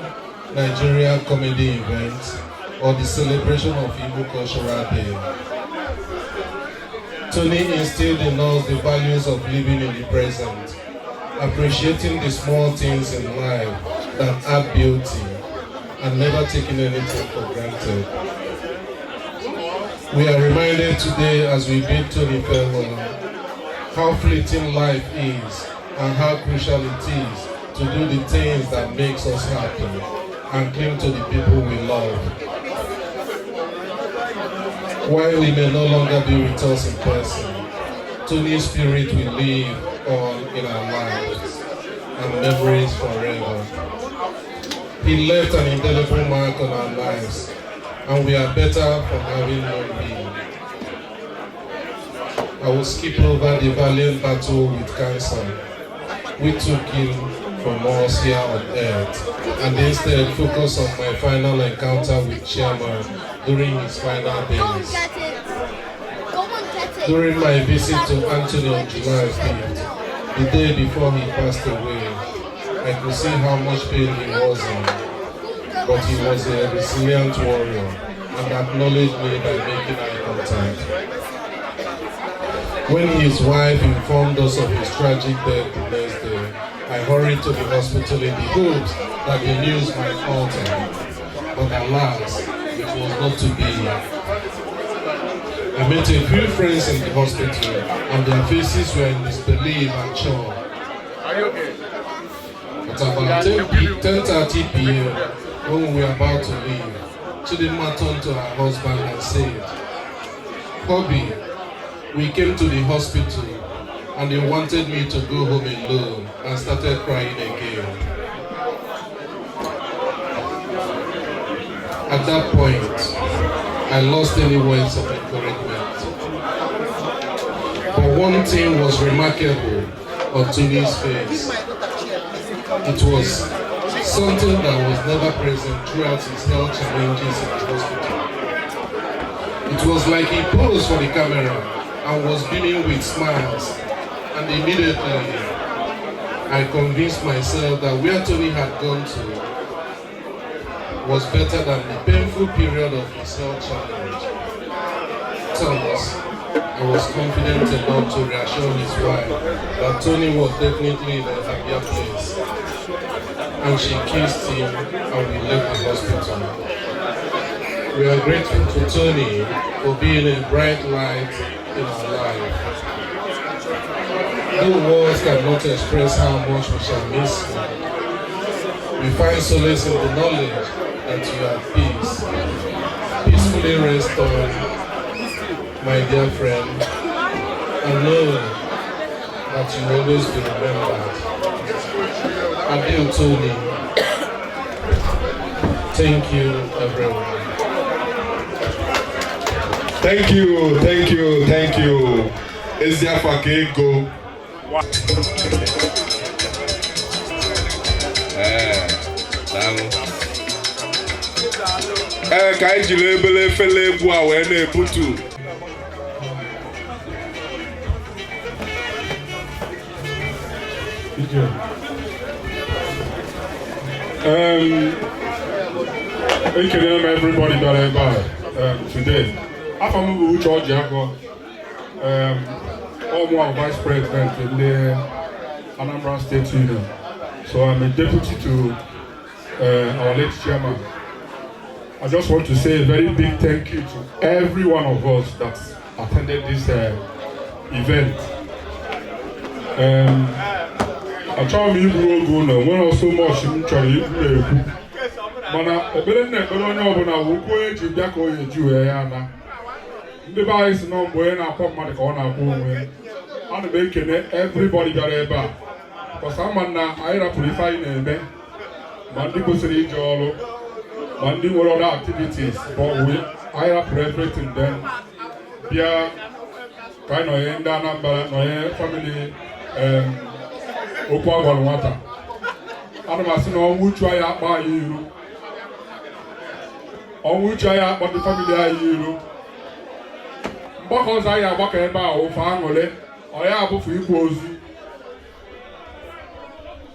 Nigeria comedy events, or the celebration of Igbo Cultural Day. Tony instilled in us the values of living in the present, appreciating the small things in life that add beauty, and never taking anything for granted. We are reminded today as we bid Tony farewell how fleeting life is and how crucial it is to do the things that makes us happy and cling to the people we love. While he may no longer be with us in person, Tony's spirit will live on in our lives and memories forever. He left an indelible mark on our lives, and we are better for having known him. I will skip over the valiant battle with cancer. We took him from us here on earth, and instead focus on my final encounter with Chairman during his final days. During my visit to Anthony on July 5th, the day before he passed away, I could see how much pain he was in, but he was a resilient warrior and acknowledged me by making eye contact. When his wife informed us of his tragic death the next day, I hurried to the hospital in the hopes that the news might alter, but alas, it was not to be. I met a few friends in the hospital, and their faces were in disbelief and shock. Are you okay? At about 10:30 p.m., when we were about to leave, Chidinma turned to her husband and said, "Hobby, we came to the hospital and they wanted me to go home alone," and started crying again. At that point, I lost any words of encouragement. But one thing was remarkable on Tony's face. It was something that was never present throughout his health challenges in the hospital. It was like he posed for the camera and was beaming with smiles, and immediately I convinced myself that where Tony had gone to was better than the painful period of his health challenge. Thomas, I was confident enough to reassure his wife that Tony was definitely in a happier place, and she kissed him and we left the hospital. We are grateful to Tony for being a bright light in our life. Though words cannot express how much we shall miss him, we find solace in the knowledge that you are at peace. Peacefully rest on, my dear friend, and know that you will always be remembered. Adieu, Tony. Thank you, everyone. Thank you, thank you, thank you. Eziafakego. Ka anyị jiri ebele efele egwu a wee na-ebutu. Ikenna everybody got today. After we George Vice President in the Anambra State Union. So I'm a deputy to our late chairman. I just want to say a very big thank you to every one of us that attended this event. I try to go now. When I so much in Charlie, mana ebere na ebere onye ọbụla wukwu eji bịa ka onye ji wee ya na ndị be anyị si na mgbe onye na-akpọ mmadụ ka ọ na-akpọ onwe ana m ekene everybody bịara ebe a kọsa ama na anyị rapụrụ ife anyị na-eme ma ndị kwesịrị ije ọrụ ma ndị nwere other activities but anyị rapụrụ everything then bịa ka anyị nọnye ndị Anambra nọnye family Okwuagwaranwata. Ana m asị na ọnwụ uchu anyị akpa anyị iru ọnwụ uchu anyị akpọ ndị famili anyị iru mgbakọ ọzọ anyị agbakọ ebe a ofe aṅụrị ọ ya abụfụ ikwu ozu.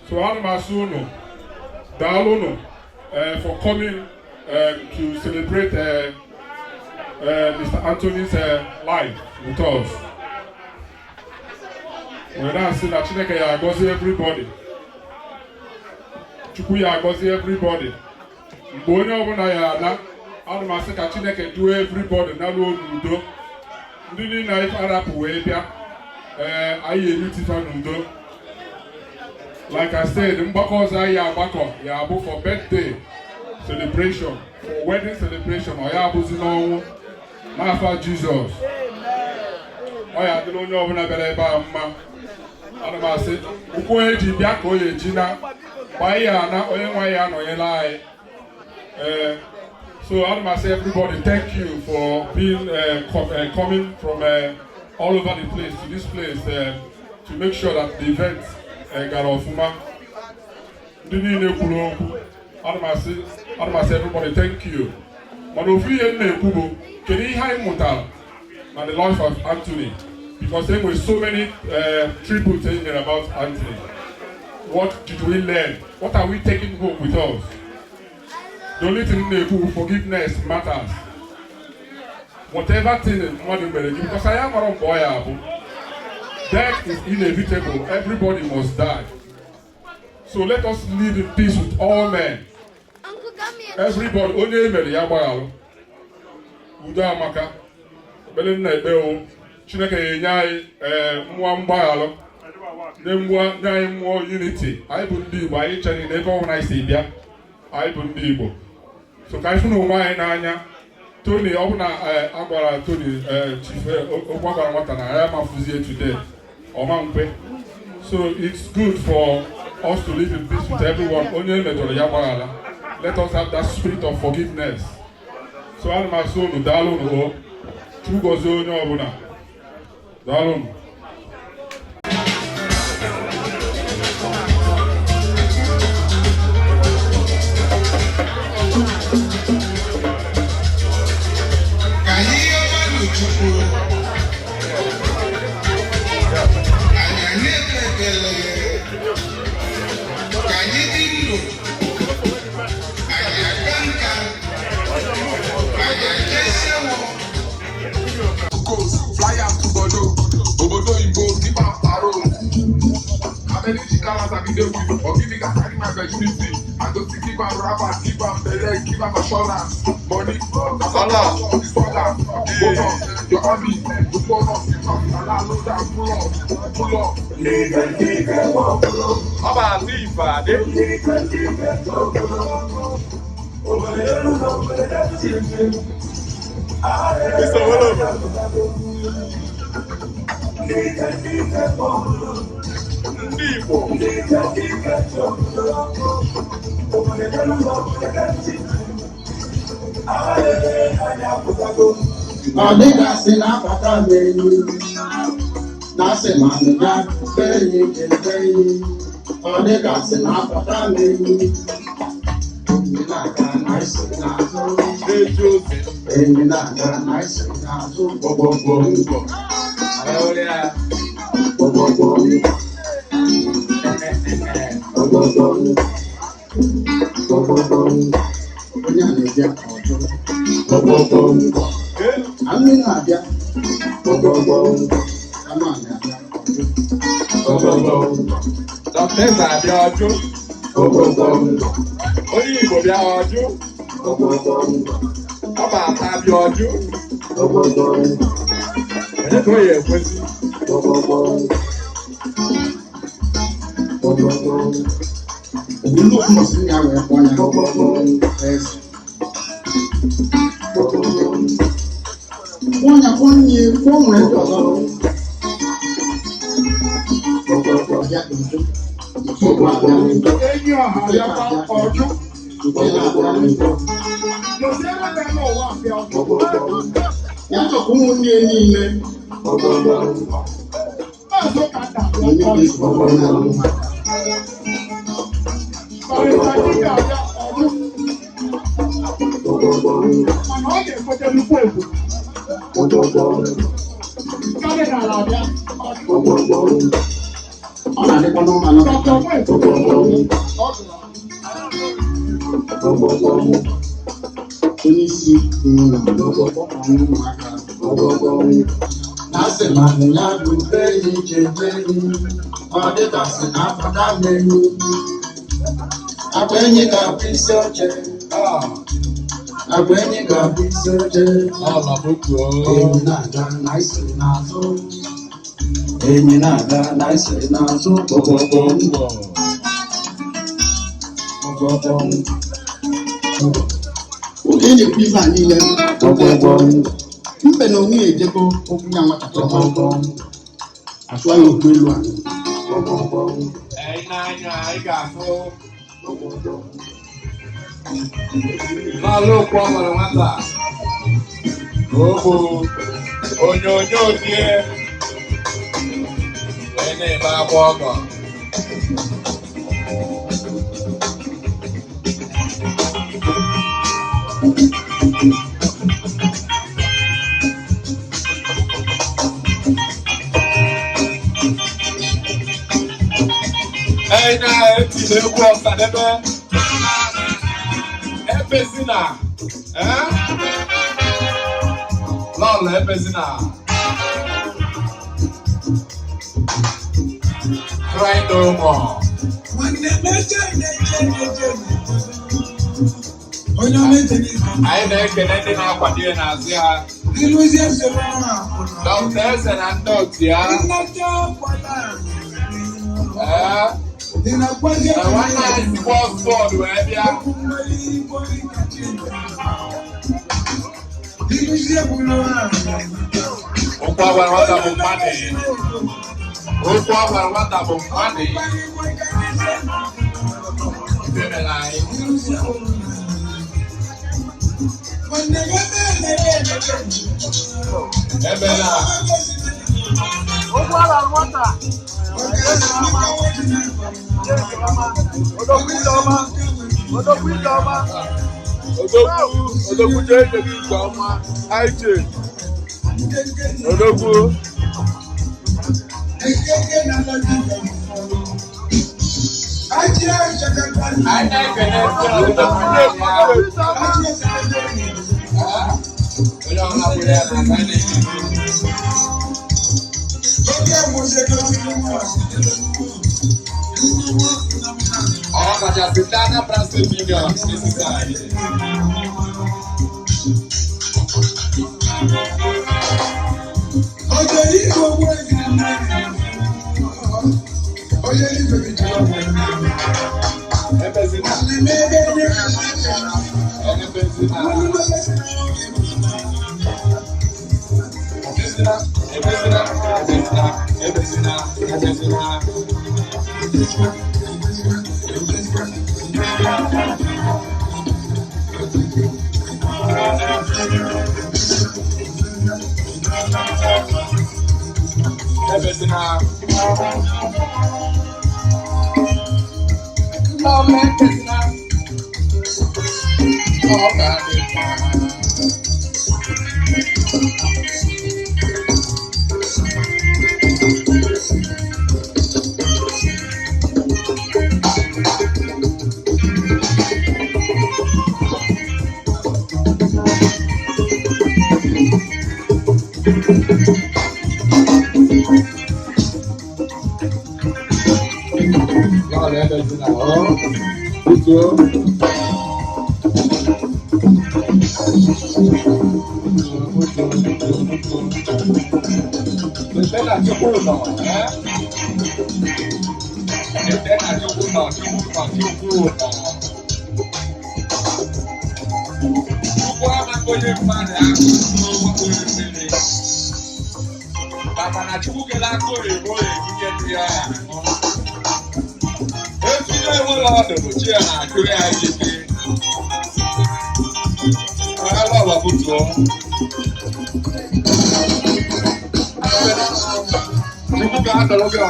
So ana m asị unu daalụ unu for coming to celebrate Mr. Anthony's life with us. We're not saying that Chineke ya agọzi everybody. Chukwu ya agọzi everybody. Mgbe onye ọbụla ya ala, ana m asị ka Chineke duo everybody na ruo n'udo. Ndị niile ife arapụ wee bịa, anyị eritifa n'udo. Like I said, mgbakọ ọzọ anyị agbakọ ya abụ for birthday celebration, for wedding celebration, ọ ya abụzi n'ọnwụ n'afọ Jizọs. Ọ ya adịla onye ọbụla bịara ebe a mma. Ana m asị ụkwụ onye ji bịa ka onye ji na gbaa ya na onye nwa ya anọnyela anyị. So ana m asị everybody thank you for being coming from all over the place to this place to make sure that the event gara ọfụma. Ndị niile kwuru okwu ana m asị everybody thank you. Mana ofu ihe m na-ekwu bụ kedu ihe anyị mụtara na the life of Anthony. Because there were so many tributes in there about Anthony. What did we learn? What are we taking home with us? The only thing they do, forgiveness matters. Whatever thing is more than because I am a boy, death is inevitable. Everybody must die. So let us live in peace with all men. Everybody, only me, Yabalo. Uda Maka, Belena Beo. Chineke enye anyị mmụọ mgbaghalụ na mmụọ nye anyị mmụọ unity. Anyị bụ ndị Igbo, anyị chere na ebe ọbụla anyị si bịa anyị bụ ndị Igbo. So ka anyị fụ na onwe anyị n'anya. Tony ọ bụ na agwara Tony Chief Okwuagwaranwata na ya mafuzie today ọma nkwe. So it's good for us to live in peace with everyone. Onye mejọrọ ya gbaghala. Let us have that spirit of forgiveness. So ana m asị unu daalụ unu Chukwu gọzie onye ọbụla. Daalụ. Or give me that carry my virginity. I go to keep a rapper, keep a belly, keep a assurance. Money, that's Allah, this father, bonus, your army, the bonus, Allah, load and pull up. How about Lifa? Mr. Igbo. Ọ dịgasị na-abata m enyi na-asị ma nja be enyi kele enyi. Ọ dịgasị na-abata m enyi enyi na-aga na isi n'azụ enyi na-aga na isi n'azụ gbọgbọgbọ ngwọ gbọgbọgbọ ngwọ. onye a na-abịa ọjụ gbọgbọgbọ amị na-abịa gbọgbọgbọ ama na-abịa ọjụ gbọgbọgbọ dọkịta eze abịa ọjụ gbọgbọgbọ onye Igbo bịa ọjụ gbọgbọgbọ ọbata abịa ọjụ gbọgbọgbọ onye ka o ya ekwezi gbọgbọgbọ gbọgbọgbọ olu ọmọsí ni àwọn ẹ̀kọ́ ni gbọgbọgbọ ẹ̀sì gbọgbọgbọ wọ́n yà fún ní fóònù ẹ̀jọ̀ lọ́rọ̀ gbọgbọgbọ yà kìí gbogbo àgbà ní ìjọ enyi ọha ya kwa ọjụ gbogbo àgbà ní ìjọ gosi ebe ka eme ụwa abịa ọjụ gbọgbọgbọ yàtọ̀ fún wọn ní ẹni ilẹ̀ gbọgbọgbọ maazị ụka nna abịa èmi kì í ọjụ gbọgbọ ní àwọn ọmọ barịta dibịa abịa ọjụ gbọgbọgbọ mana ọ ga-ekwete nnukwu egwu gbọgbọgbọ kadịnala abịa ọjụ gbọgbọgbọ ọ na-adịkwa n'ụlọ anọ dọkịta nwetụ gbọgbọgbọ onye isi ụlọ gbọgbọgbọ ọnụ ụmụaka gbọgbọgbọ na-asị ma ya bụ enyi chebe enyi ọ dịgasị na apụta n'enyi agba enyi ga-abụ isi oche agba enyi ga-abụ isi oche enyi na-aga na isiri n'azụ enyi na-aga na isiri n'azụ gbọgbọgbọ gbọgbọgbọ oge na-ekwu ibe a niile gbọgbọgbọ mbe na onwe ejego okwu ya nwatakịrị gbọgbọgbọ asụọ ya okwu elu a gbọgbọgbọ n'anya ị ga-afụ n'ala okwu ọgbara nwata ogbo onyonyo die wee na-ebe akwa ọgọ Ey na-etile egwu ọsadebe ebezina lọlọ ebezina cry no more anyị na-ekele ndị na-akwado ya n'azụ ya dọkịta eze na ndị otu ya nwanne anyị bọs bọọlụ wee bịa okwu agwara nwata bụ mmadụ okwu agwara nwata bụ mmadụ ifemela anyị emela okwu agwara nwata odogwu jee ejeghị nke ọma aije odogwu anyị na-ekele onye ọbụla kwere ya na Ahora ya se está na praça de milhões necessários. Y'all let us know. Good job. Then I took over, eh? Then I took over. Papa na chuke la kore boy kiye ya. Eti le wala do che na kore ajike. Ala wa buto. Chuku ga do lo ga.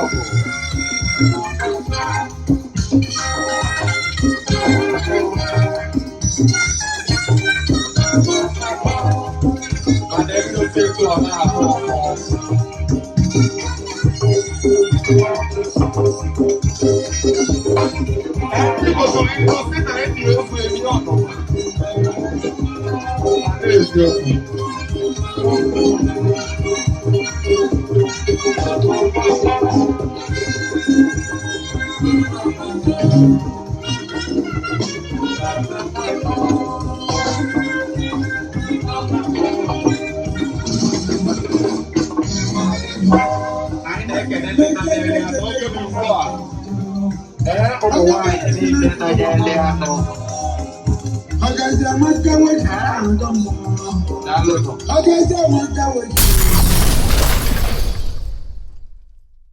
Ọjọ́ ìjọba máa ń dáwọ́ ìdára àwọn ọmọ. Ọjọ́ ìjọba máa ń dáwọ́ ìdára.